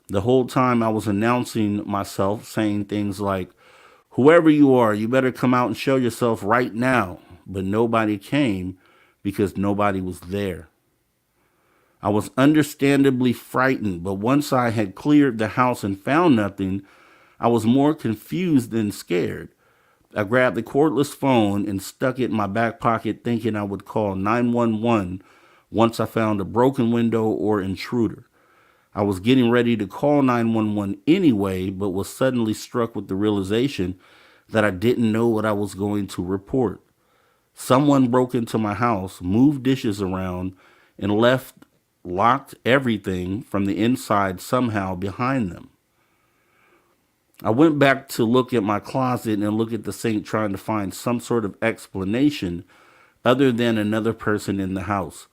The whole time I was announcing myself, saying things like, "Whoever you are, you better come out and show yourself right now." But nobody came because nobody was there. I was understandably frightened, but once I had cleared the house and found nothing, I was more confused than scared. I grabbed the cordless phone and stuck it in my back pocket, thinking I would call 911 once I found a broken window or intruder. I was getting ready to call 911 anyway, but was suddenly struck with the realization that I didn't know what I was going to report. Someone broke into my house, moved dishes around, and locked everything from the inside somehow behind them. I went back to look at my closet and look at the sink, trying to find some sort of explanation other than another person in the house.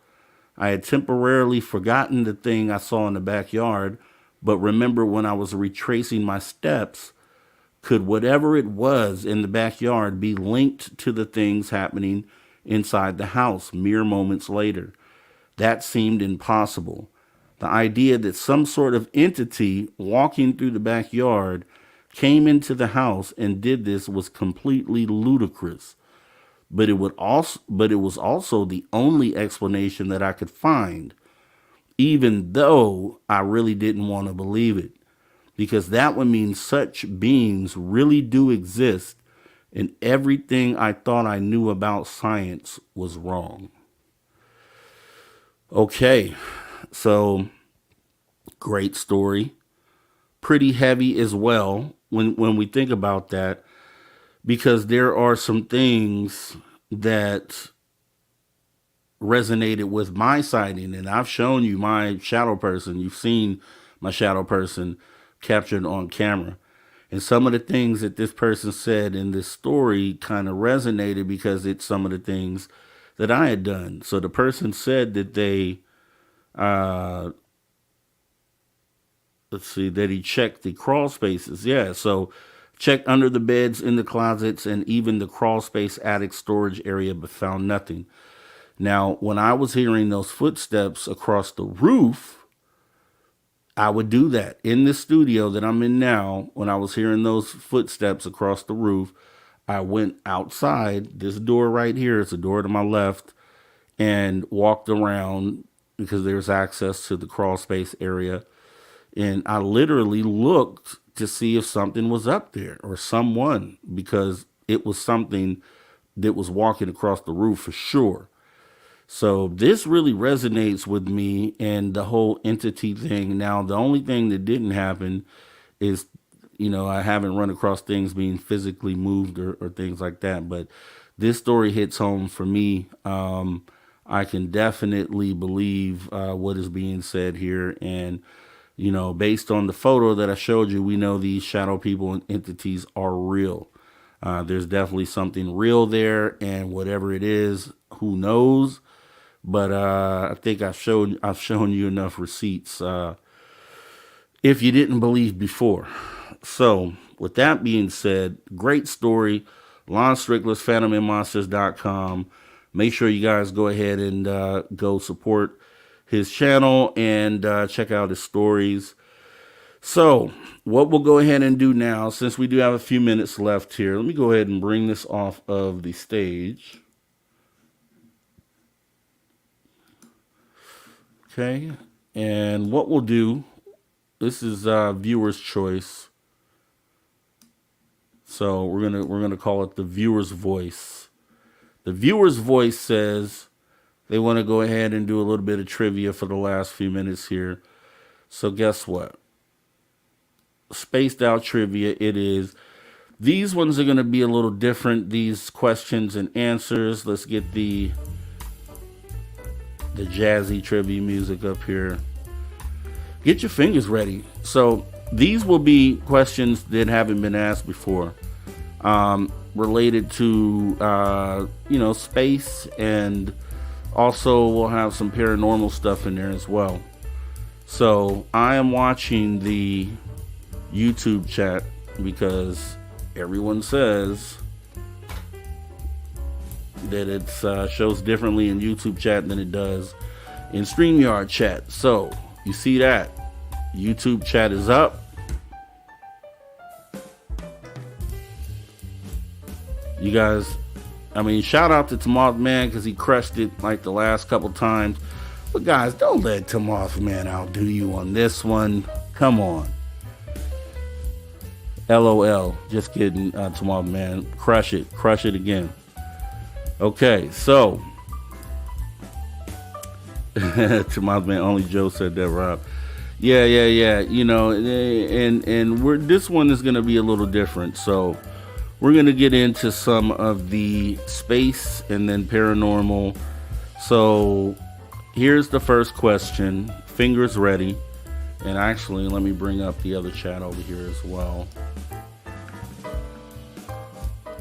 I had temporarily forgotten the thing I saw in the backyard, but remember when I was retracing my steps, could whatever it was in the backyard be linked to the things happening inside the house mere moments later? That seemed impossible. The idea that some sort of entity walking through the backyard came into the house and did this was completely ludicrous. But it was also the only explanation that I could find, even though I really didn't want to believe it, because that would mean such beings really do exist, and everything I thought I knew about science was wrong. Okay, so great story. Pretty heavy as well when we think about that, because there are some things that resonated with my sighting, and I've shown you my shadow person. You've seen my shadow person captured on camera. And some of the things that this person said in this story kind of resonated because it's some of the things that I had done. So the person said that they let's see, that he checked the crawl spaces. Yeah, so checked under the beds, in the closets, and even the crawl space attic storage area, but found nothing. Now, when I was hearing those footsteps across the roof, I would do that in the studio that I'm in now. When I was hearing those footsteps across the roof, I went outside. This door right here is a door to my left, and walked around because there's access to the crawl space area. And I literally looked to see if something was up there or someone, because it was something that was walking across the roof for sure. So this really resonates with me and the whole entity thing. Now, the only thing that didn't happen is, I haven't run across things being physically moved or things like that. But this story hits home for me. I can definitely believe what is being said here. And, based on the photo that I showed you, we know these shadow people and entities are real. There's definitely something real there, and whatever it is, who knows? But I think I've shown you enough receipts if you didn't believe before. So with that being said, great story. Lon Strickler's PhantomandMonsters.com. Make sure you guys go ahead and go support his channel and check out his stories. So what we'll go ahead and do now, since we do have a few minutes left here, let me go ahead and bring this off of the stage. Okay, and what we'll do, this is viewer's choice. So we're gonna call it the viewer's voice. The viewer's voice says they want to go ahead and do a little bit of trivia for the last few minutes here. So guess what? Spaced out trivia it is. These ones are going to be a little different, these questions and answers. Let's get the jazzy trivia music up here. Get your fingers ready. So these will be questions that haven't been asked before, related to space, and also we'll have some paranormal stuff in there as well. So I am watching the YouTube chat because everyone says that it shows differently in YouTube chat than it does in StreamYard chat. So you see that YouTube chat is up. You guys, shout out to Tomoth Man because he crushed it like the last couple times. But guys, don't let Tomoth Man outdo you on this one. Come on. LOL. Just kidding, Tomoth Man. Crush it again. Okay, so Tomoth Man, only Joe said that, Rob. Yeah. And this one is gonna be a little different. So we're going to get into some of the space and then paranormal. So here's the first question. Fingers ready. And actually, let me bring up the other chat over here as well.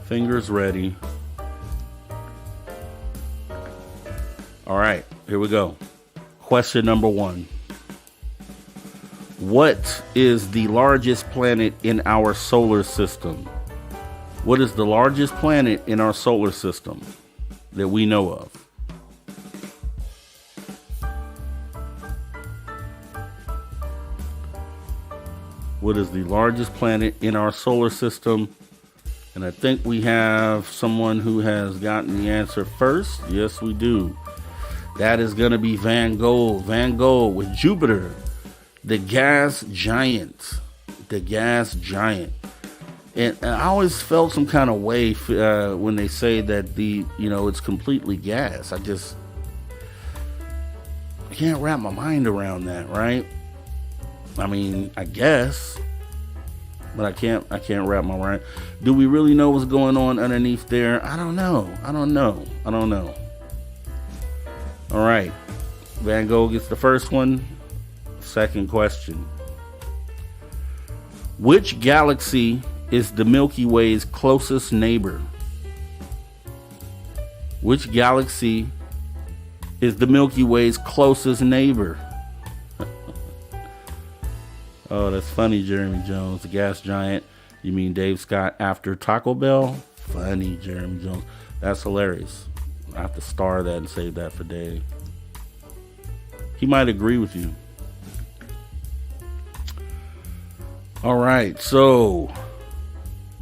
Fingers ready. All right, here we go. Question number 1. What is the largest planet in our solar system? What is the largest planet in our solar system that we know of? What is the largest planet in our solar system? And I think we have someone who has gotten the answer first. Yes, we do. That is going to be Van Gogh. Van Gogh with Jupiter, the gas giant. The gas giant. And I always felt some kind of way when they say that it's completely gas. I can't wrap my mind around that, right? I guess, but I can't wrap my mind. Do we really know what's going on underneath there? I don't know. All right. Van Gogh gets the first one. Second question. Which galaxy is the Milky Way's closest neighbor? Which galaxy is the Milky Way's closest neighbor? Oh, that's funny, Jeremy Jones. The gas giant. You mean Dave Scott after Taco Bell? Funny, Jeremy Jones. That's hilarious. I have to star that and save that for Dave. He might agree with you. All right, so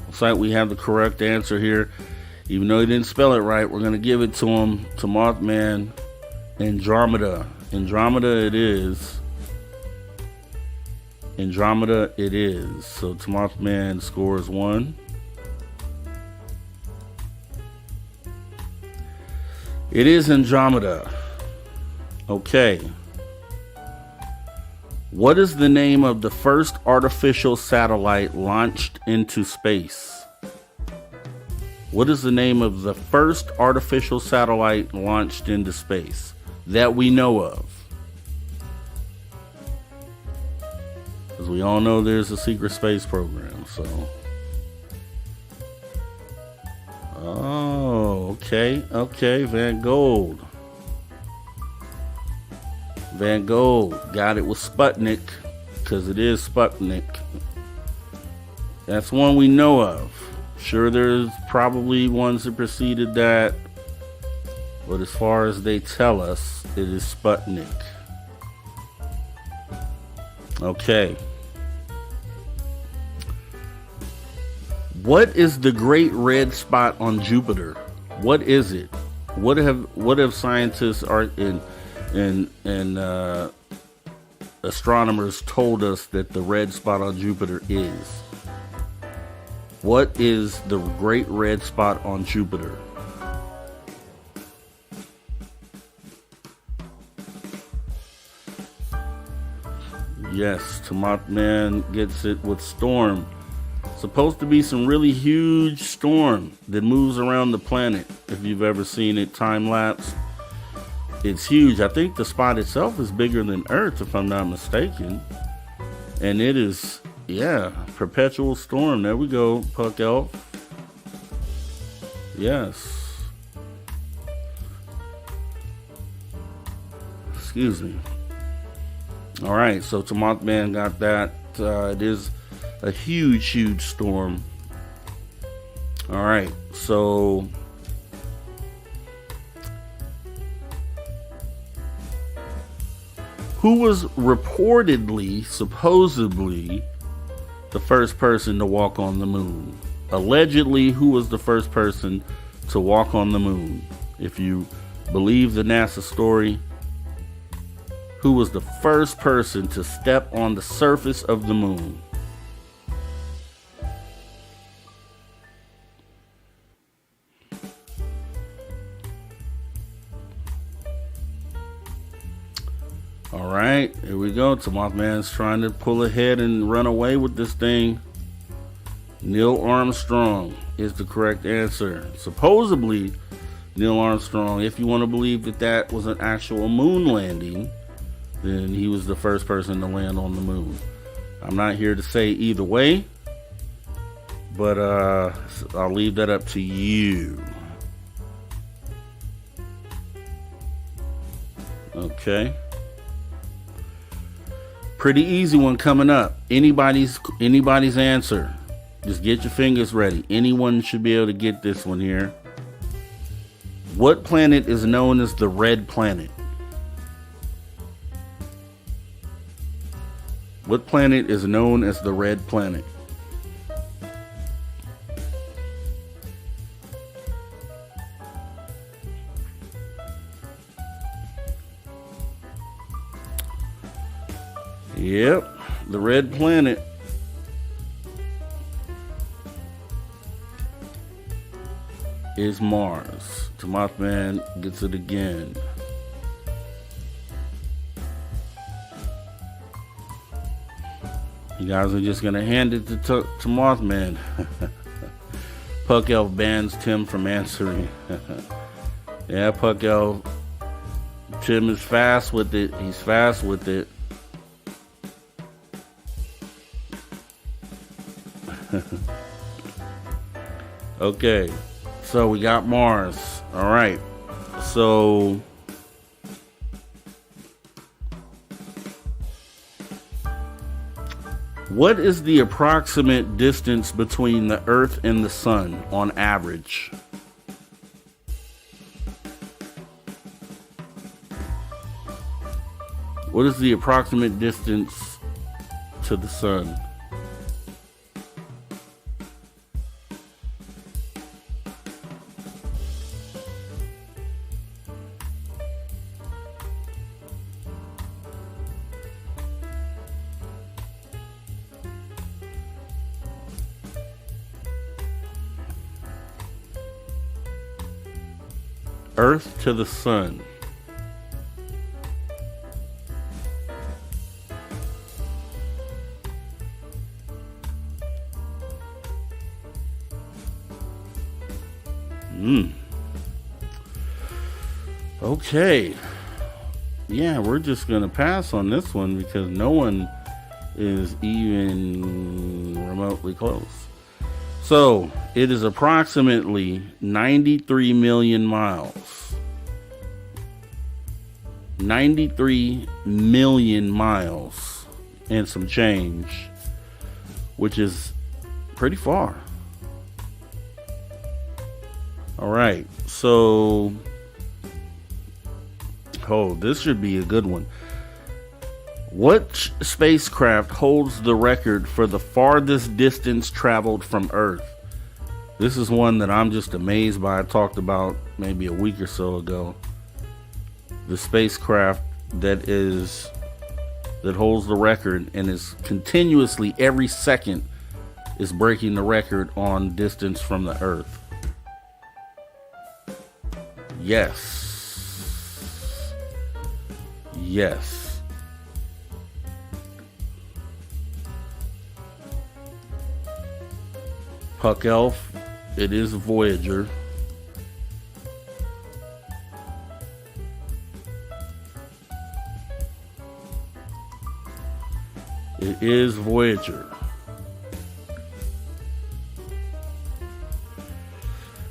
looks like we have the correct answer here. Even though he didn't spell it right, we're going to give it to him, to Mothman. Andromeda. Andromeda it is. Andromeda it is. So Mothman scores 1. It is Andromeda. Okay. What is the name of the first artificial satellite launched into space? What is the name of the first artificial satellite launched into space that we know of? Because we all know there's a secret space program, so. Oh, okay, Van Gold. Van Gold got it with Sputnik, because it is Sputnik. That's one we know of. Sure, there's probably ones that preceded that, but as far as they tell us, it is Sputnik. Okay. What is the great red spot on Jupiter? What is it? What have scientists and astronomers told us that the red spot on Jupiter is? What is the great red spot on Jupiter? Yes, Mothman gets it with storm. Supposed to be some really huge storm that moves around the planet. If you've ever seen it time lapse, it's huge. I think the spot itself is bigger than Earth, if I'm not mistaken. And it is, yeah, perpetual storm. There we go, Puck Elf. Yes. Excuse me. All right, so Mothman got that. It is a huge storm. All right, so who was reportedly, supposedly, the first person to walk on the moon? Allegedly, who was the first person to walk on the moon? If you believe the NASA story, who was the first person to step on the surface of the moon? All right, here we go. Mothman's trying to pull ahead and run away with this thing. Neil Armstrong is the correct answer. Supposedly, Neil Armstrong, if you want to believe that that was an actual moon landing, then he was the first person to land on the moon. I'm not here to say either way, but I'll leave that up to you. Okay. Pretty easy one coming up. Anybody's answer. Just get your fingers ready. Anyone should be able to get this one here. What planet is known as the red planet? What planet is known as the red planet? Yep, the red planet is Mars. Mothman gets it again. You guys are just gonna hand it to Mothman. Puck Elf bans Tim from answering. Yeah, Puck Elf. Tim is fast with it. He's fast with it. Okay, so we got Mars. All right, so What is the approximate distance between the Earth and the Sun on average? What is the approximate distance to the Sun? Earth to the Sun. Okay. Yeah, we're just going to pass on this one because no one is even remotely close. So, it is approximately 93 million miles. 93 million miles and some change, which is pretty far. All right, so, this should be a good one. What spacecraft holds the record for the farthest distance traveled from Earth? This is one that I'm just amazed by. I talked about maybe a week or so ago. The spacecraft that holds the record and is continuously every second is breaking the record on distance from the Earth. Yes. Yes. Puck Elf, it is Voyager. It is Voyager.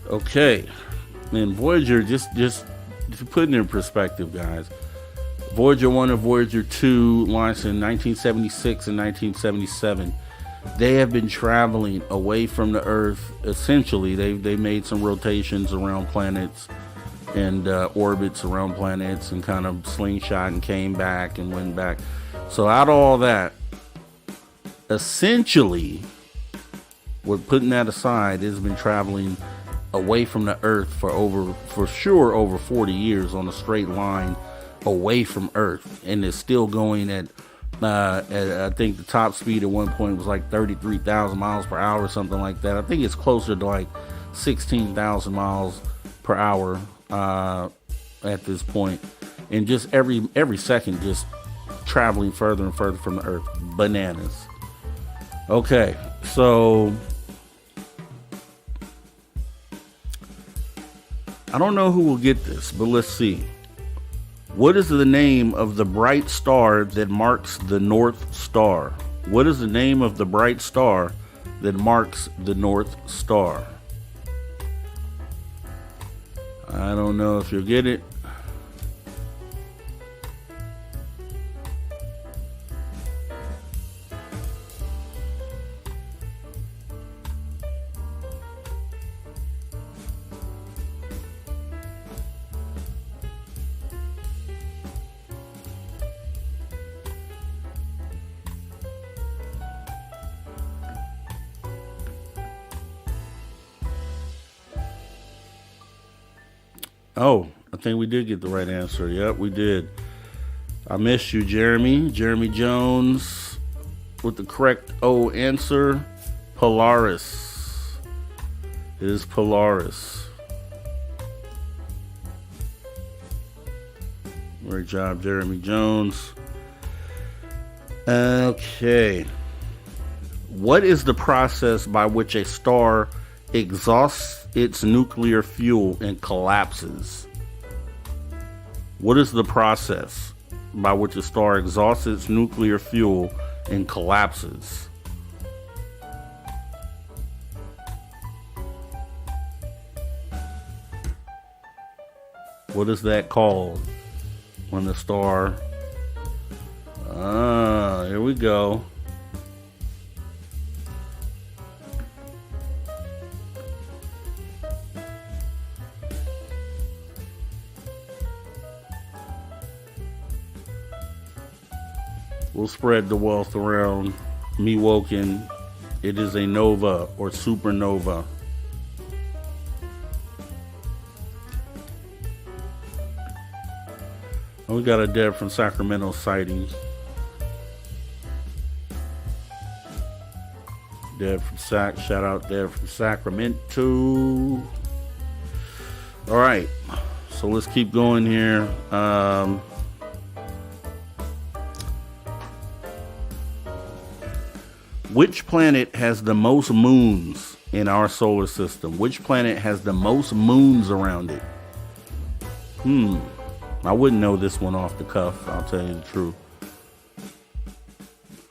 Okay. And Voyager, just to put it in perspective, guys. Voyager 1 and Voyager 2 launched in 1976 and 1977. They have been traveling away from the Earth. Essentially, they made some rotations around planets and orbits around planets and kind of slingshot and came back and went back. So out of all that, essentially, with putting that aside, it's been traveling away from the Earth for sure over 40 years on a straight line away from Earth, and it's still going at I think the top speed at one point was like 33,000 miles per hour or something like that. I think it's closer to like 16,000 miles per hour at this point, and just every second just traveling further and further from the Earth. Bananas. Okay, so I don't know who will get this, but let's see. What is the name of the bright star that marks the North Star? What is the name of the bright star that marks the North Star? I don't know if you'll get it. Oh, I think we did get the right answer. Yep, we did. I missed you, Jeremy. Jeremy Jones with the correct O answer. Polaris. It is Polaris. Great job, Jeremy Jones. Okay. What is the process by which a star exhausts its nuclear fuel and collapses? What is the process by which a star exhausts its nuclear fuel and collapses? What is that called when the star... here we go. We'll spread the wealth around Mewoken. It is a nova or supernova. We got a Deb from Sacramento sighting. Deb from shout out Deb from Sacramento. All right, so let's keep going here. Which planet has the most moons in our solar system? Which planet has the most moons around it? I wouldn't know this one off the cuff, I'll tell you the truth.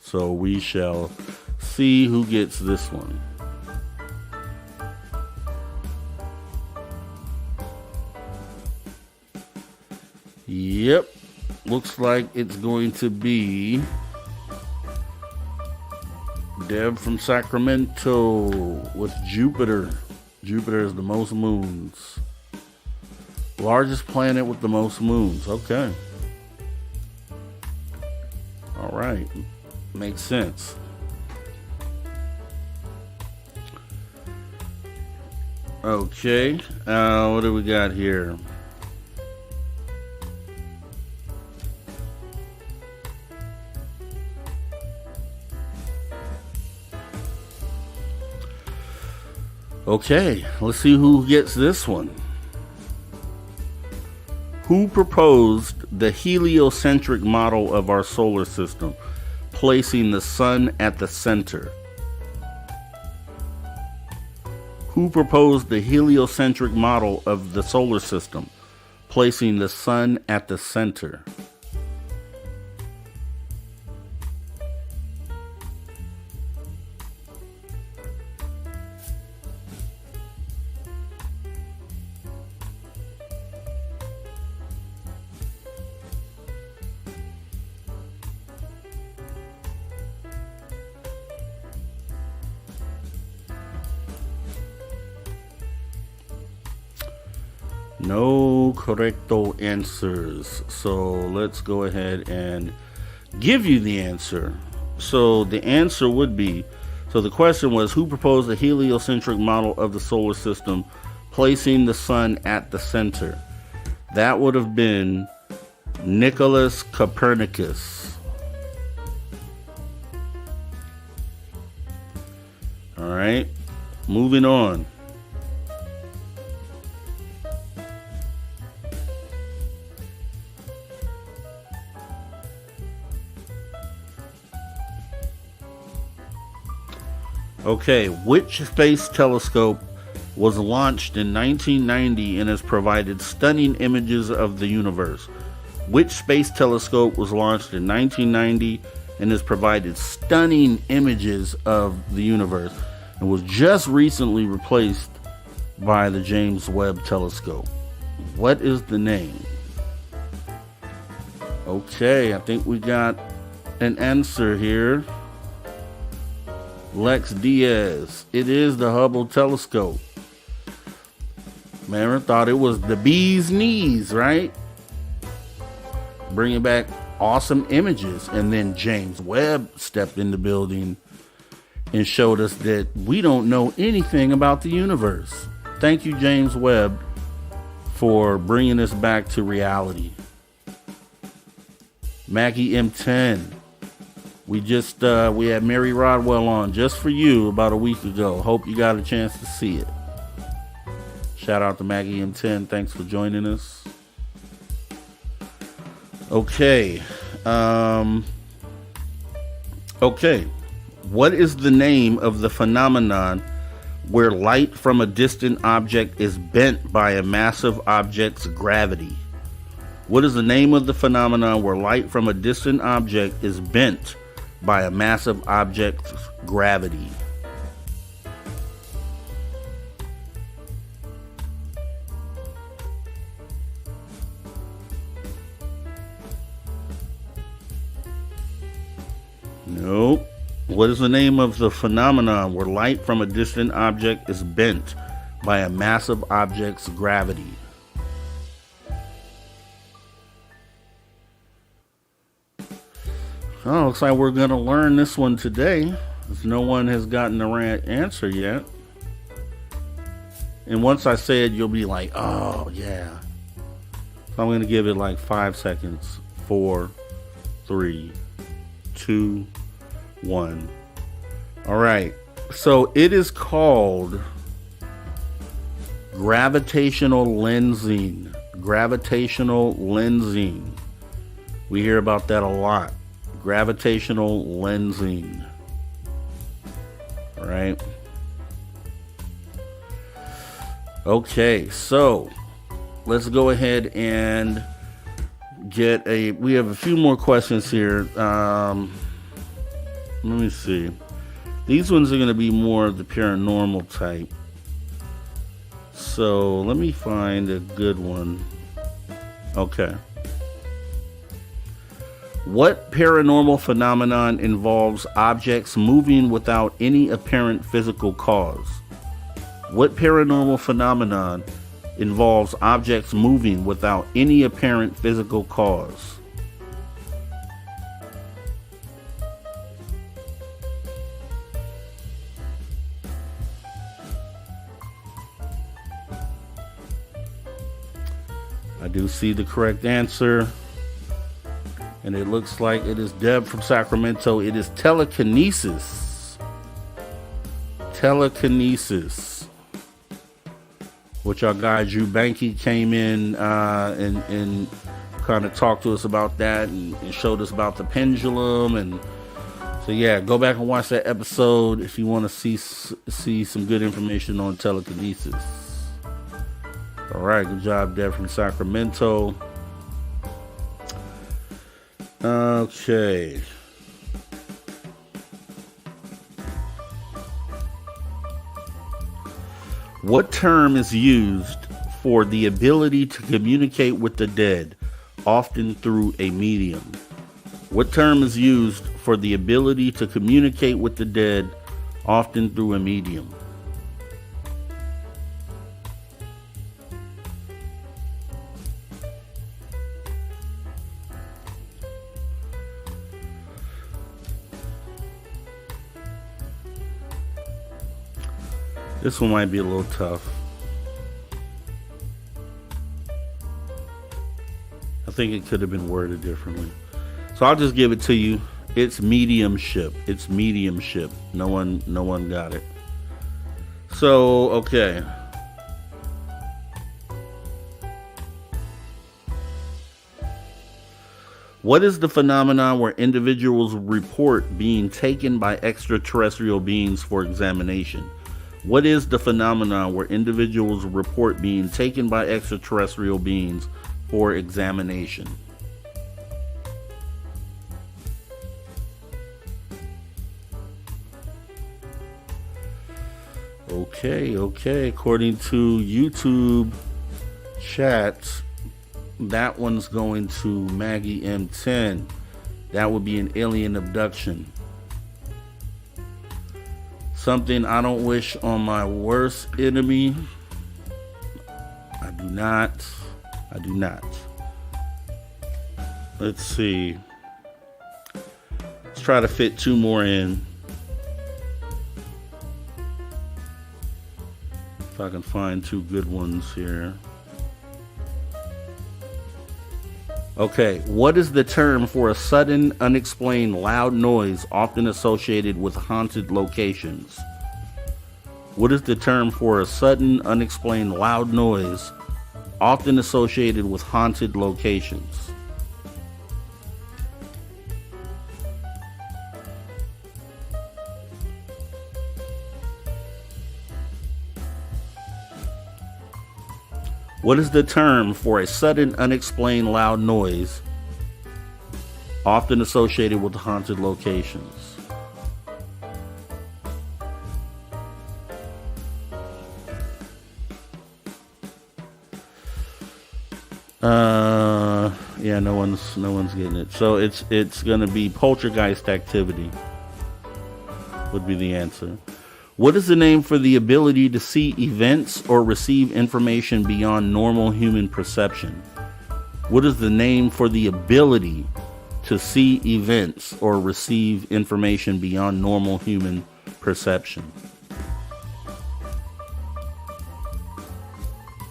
So we shall see who gets this one. Yep, looks like it's going to be Deb from Sacramento with Jupiter. Jupiter is the most moons. Largest planet with the most moons. Okay. All right. Makes sense. Okay. What do we got here? Okay. Let's see who gets this one. Who proposed the heliocentric model of our solar system, placing the sun at the center? Who proposed the heliocentric model of the solar system, placing the sun at the center? No correcto answers. So let's go ahead and give you the answer. So the answer would be, so the question was, who proposed the heliocentric model of the solar system, placing the sun at the center? That would have been Nicholas Copernicus. All right, moving on. Okay, which space telescope was launched in 1990 and has provided stunning images of the universe? Which space telescope was launched in 1990 and has provided stunning images of the universe and was just recently replaced by the James Webb Telescope? What is the name? Okay, I think we got an answer here. Lex Diaz. It is the Hubble telescope. Man, I thought it was the bee's knees, right? Bringing back awesome images. And then James Webb stepped in the building and showed us that we don't know anything about the universe. Thank you, James Webb, for bringing us back to reality. Mackie M10. We had Mary Rodwell on just for you about a week ago. Hope you got a chance to see it. Shout out to Maggie M10. Thanks for joining us. Okay. Okay. What is the name of the phenomenon where light from a distant object is bent by a massive object's gravity? What is the name of the phenomenon where light from a distant object is bent by a massive object's gravity? Nope. What is the name of the phenomenon where light from a distant object is bent by a massive object's gravity? Oh, looks like we're going to learn this one today, as no one has gotten the right answer yet. And once I say it, you'll be like, oh, yeah. So I'm going to give it like 5 seconds. 4, 3, 2, 1. All right. So it is called gravitational lensing. Gravitational lensing. We hear about that a lot. Gravitational lensing. All right. Okay, so let's go ahead and we have a few more questions here. Let me see. These ones are going to be more of the paranormal type. So let me find a good one. Okay. What paranormal phenomenon involves objects moving without any apparent physical cause? What paranormal phenomenon involves objects moving without any apparent physical cause? I do see the correct answer. And it looks like it is Deb from Sacramento. It is telekinesis. Telekinesis. Which our guy Drew Banky came in and kind of talked to us about that and showed us about the pendulum. And so yeah, go back and watch that episode if you want to see some good information on telekinesis. All right, good job, Deb from Sacramento. Okay. What term is used for the ability to communicate with the dead, often through a medium? What term is used for the ability to communicate with the dead, often through a medium? This one might be a little tough. I think it could have been worded differently. So I'll just give it to you. It's mediumship. It's mediumship. No one got it. So, okay. What is the phenomenon where individuals report being taken by extraterrestrial beings for examination? What is the phenomenon where individuals report being taken by extraterrestrial beings for examination? Okay. According to YouTube chat, that one's going to Maggie M10. That would be an alien abduction. Something I don't wish on my worst enemy. I do not. Let's see. Let's try to fit 2 more in. If I can find 2 good ones here. Okay, what is the term for a sudden, unexplained loud noise often associated with haunted locations? What is the term for a sudden, unexplained loud noise often associated with haunted locations? What is the term for a sudden, unexplained loud noise often associated with haunted locations? Yeah, no one's getting it. So it's gonna be poltergeist activity would be the answer. What is the name for the ability to see events or receive information beyond normal human perception? What is the name for the ability to see events or receive information beyond normal human perception?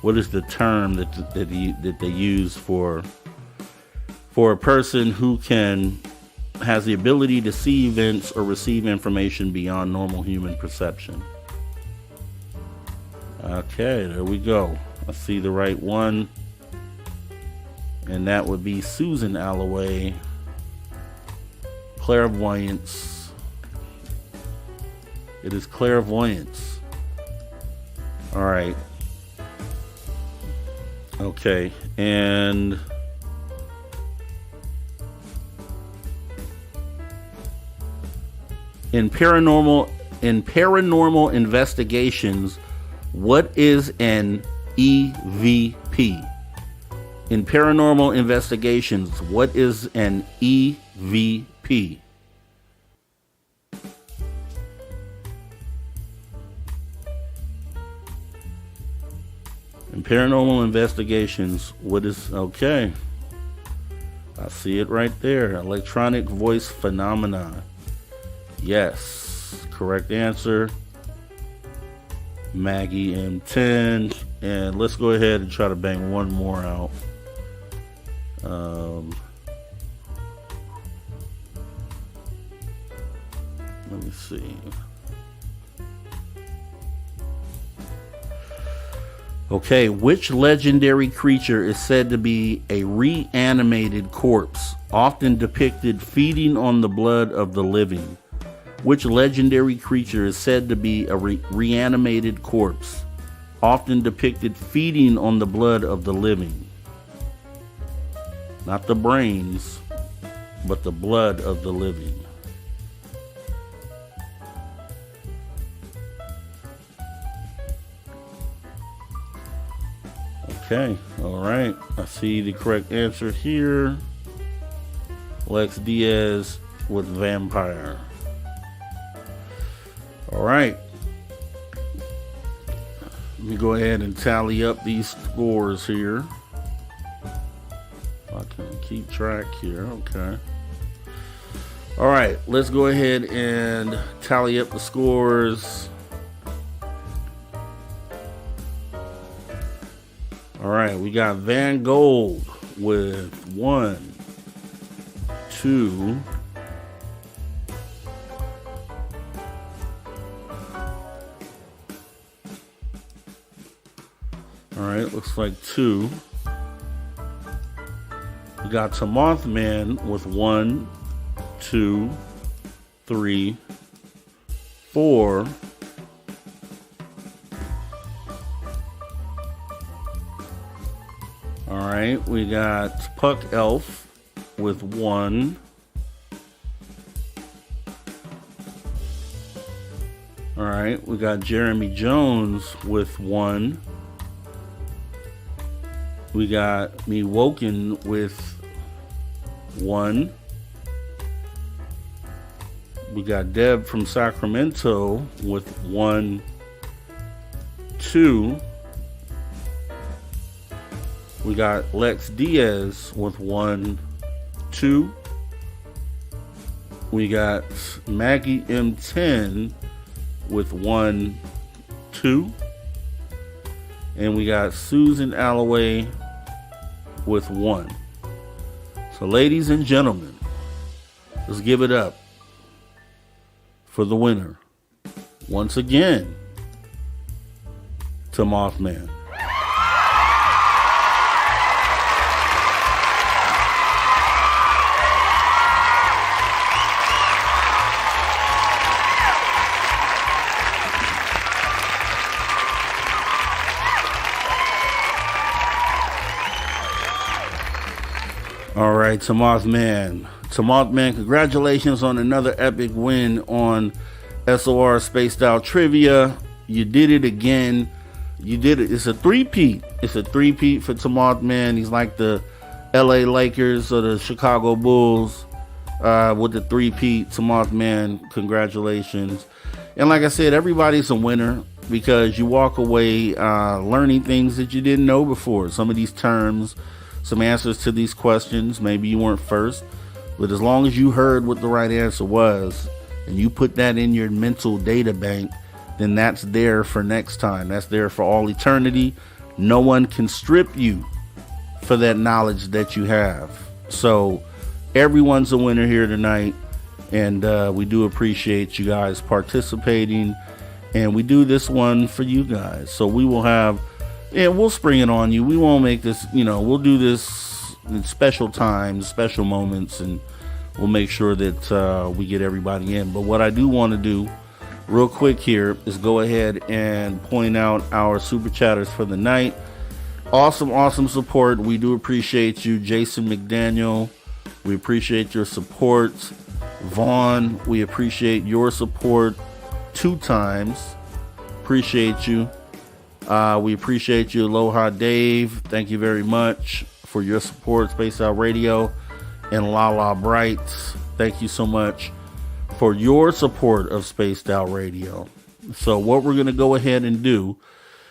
What is the term that they use for a person who has the ability to see events or receive information beyond normal human perception? Okay, there we go. I see the right one. And that would be Susan Alloway. Clairvoyance. It is clairvoyance. All right. Okay, and in paranormal investigations, what is an EVP? In paranormal investigations, what is an EVP? In paranormal investigations, what is, okay. I see it right there. Electronic voice phenomena. Yes, correct answer. Maggie M10. And let's go ahead and try to bang one more out. Let me see. Okay, which legendary creature is said to be a reanimated corpse, often depicted feeding on the blood of the living? Which legendary creature is said to be a reanimated corpse, often depicted feeding on the blood of the living? Not the brains, but the blood of the living. Okay, all right. I see the correct answer here. Lex Diaz with vampire. All right. Let me go ahead and tally up these scores here. I can keep track here. Okay. All right, let's go ahead and tally up the scores. All right, we got Van Gold with 1, 2, all right, looks like 2. We got Mothman with 1, 2, 3, 4. All right, we got Puck Elf with 1. All right, we got Jeremy Jones with 1. We got Me Woken with 1. We got Deb from Sacramento with 1, 2. We got Lex Diaz with 1, 2. We got Maggie M10 with 1, 2. And we got Susan Alloway with 1. So ladies and gentlemen, let's give it up for the winner once again to Mothman. All right, to Mothman, congratulations on another epic win on SOR Spaced Out Trivia. You did it again. You did it. It's a three-peat. It's a three-peat for Mothman. He's like the LA Lakers or the Chicago Bulls with the three-peat. Mothman, congratulations. And like I said, everybody's a winner because you walk away learning things that you didn't know before. Some of these terms, some answers to these questions, maybe you weren't first, But as long as you heard what the right answer was and you put that in your mental data bank, then that's there for next time. That's there for all eternity. No one can strip you for that knowledge that you have. So everyone's a winner here tonight. And we do appreciate you guys participating. And we do this one for you guys. So we will have, we'll spring it on you. We won't make this, we'll do this in special times, special moments, and we'll make sure that we get everybody in. But what I do want to do real quick here is go ahead and point out our super chatters for the night. Awesome support. We do appreciate you. Jason McDaniel, we appreciate your support. Vaughn, we appreciate your support 2 times. Appreciate you. We appreciate you. Aloha Dave, thank you very much for your support. Spaced Out Radio. And Lala Brights, thank you so much for your support of Spaced Out Radio. So what we're going to go ahead and do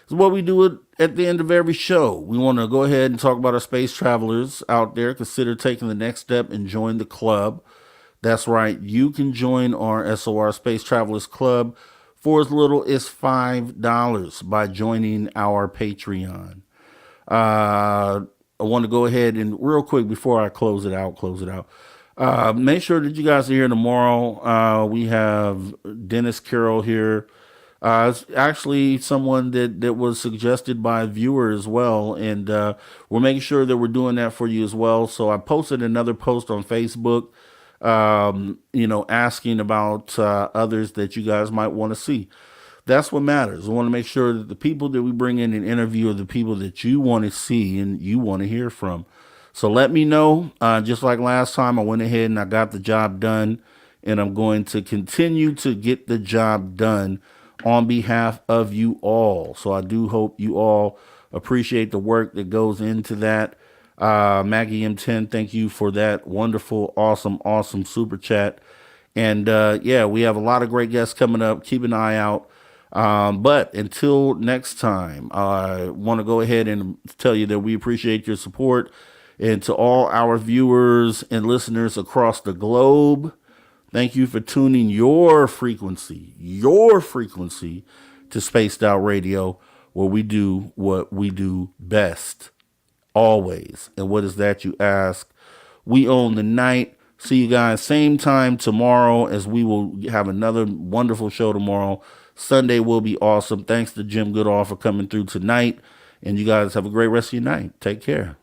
is what we do at the end of every show. We want to go ahead and talk about our space travelers out there. Consider taking the next step and join the club. That's right. You can join our SOR Space Travelers Club for as little as $5 by joining our Patreon. I want to go ahead and real quick before I close it out. Make sure that you guys are here tomorrow. We have Dennis Carroll here. It's actually someone that was suggested by a viewer as well. And we're making sure that we're doing that for you as well. So I posted another post on Facebook, asking about others that you guys might want to see. That's what matters. We want to make sure that the people that we bring in and interview are the people that you want to see and you want to hear from. So let me know. Just like last time, I went ahead and I got the job done, and I'm going to continue to get the job done on behalf of you all. So I do hope you all appreciate the work that goes into that. Maggie M10, thank you for that wonderful, awesome super chat. And we have a lot of great guests coming up. Keep an eye out. But until next time, I want to go ahead and tell you that we appreciate your support. And to all our viewers and listeners across the globe, thank you for tuning your frequency to Spaced Out Radio, where we do what we do best, always. And what is that, you ask? We own the night. See you guys same time tomorrow, as we will have another wonderful show tomorrow. Sunday will be awesome. Thanks to Jim Goodall for coming through tonight. And you guys have a great rest of your night. Take care.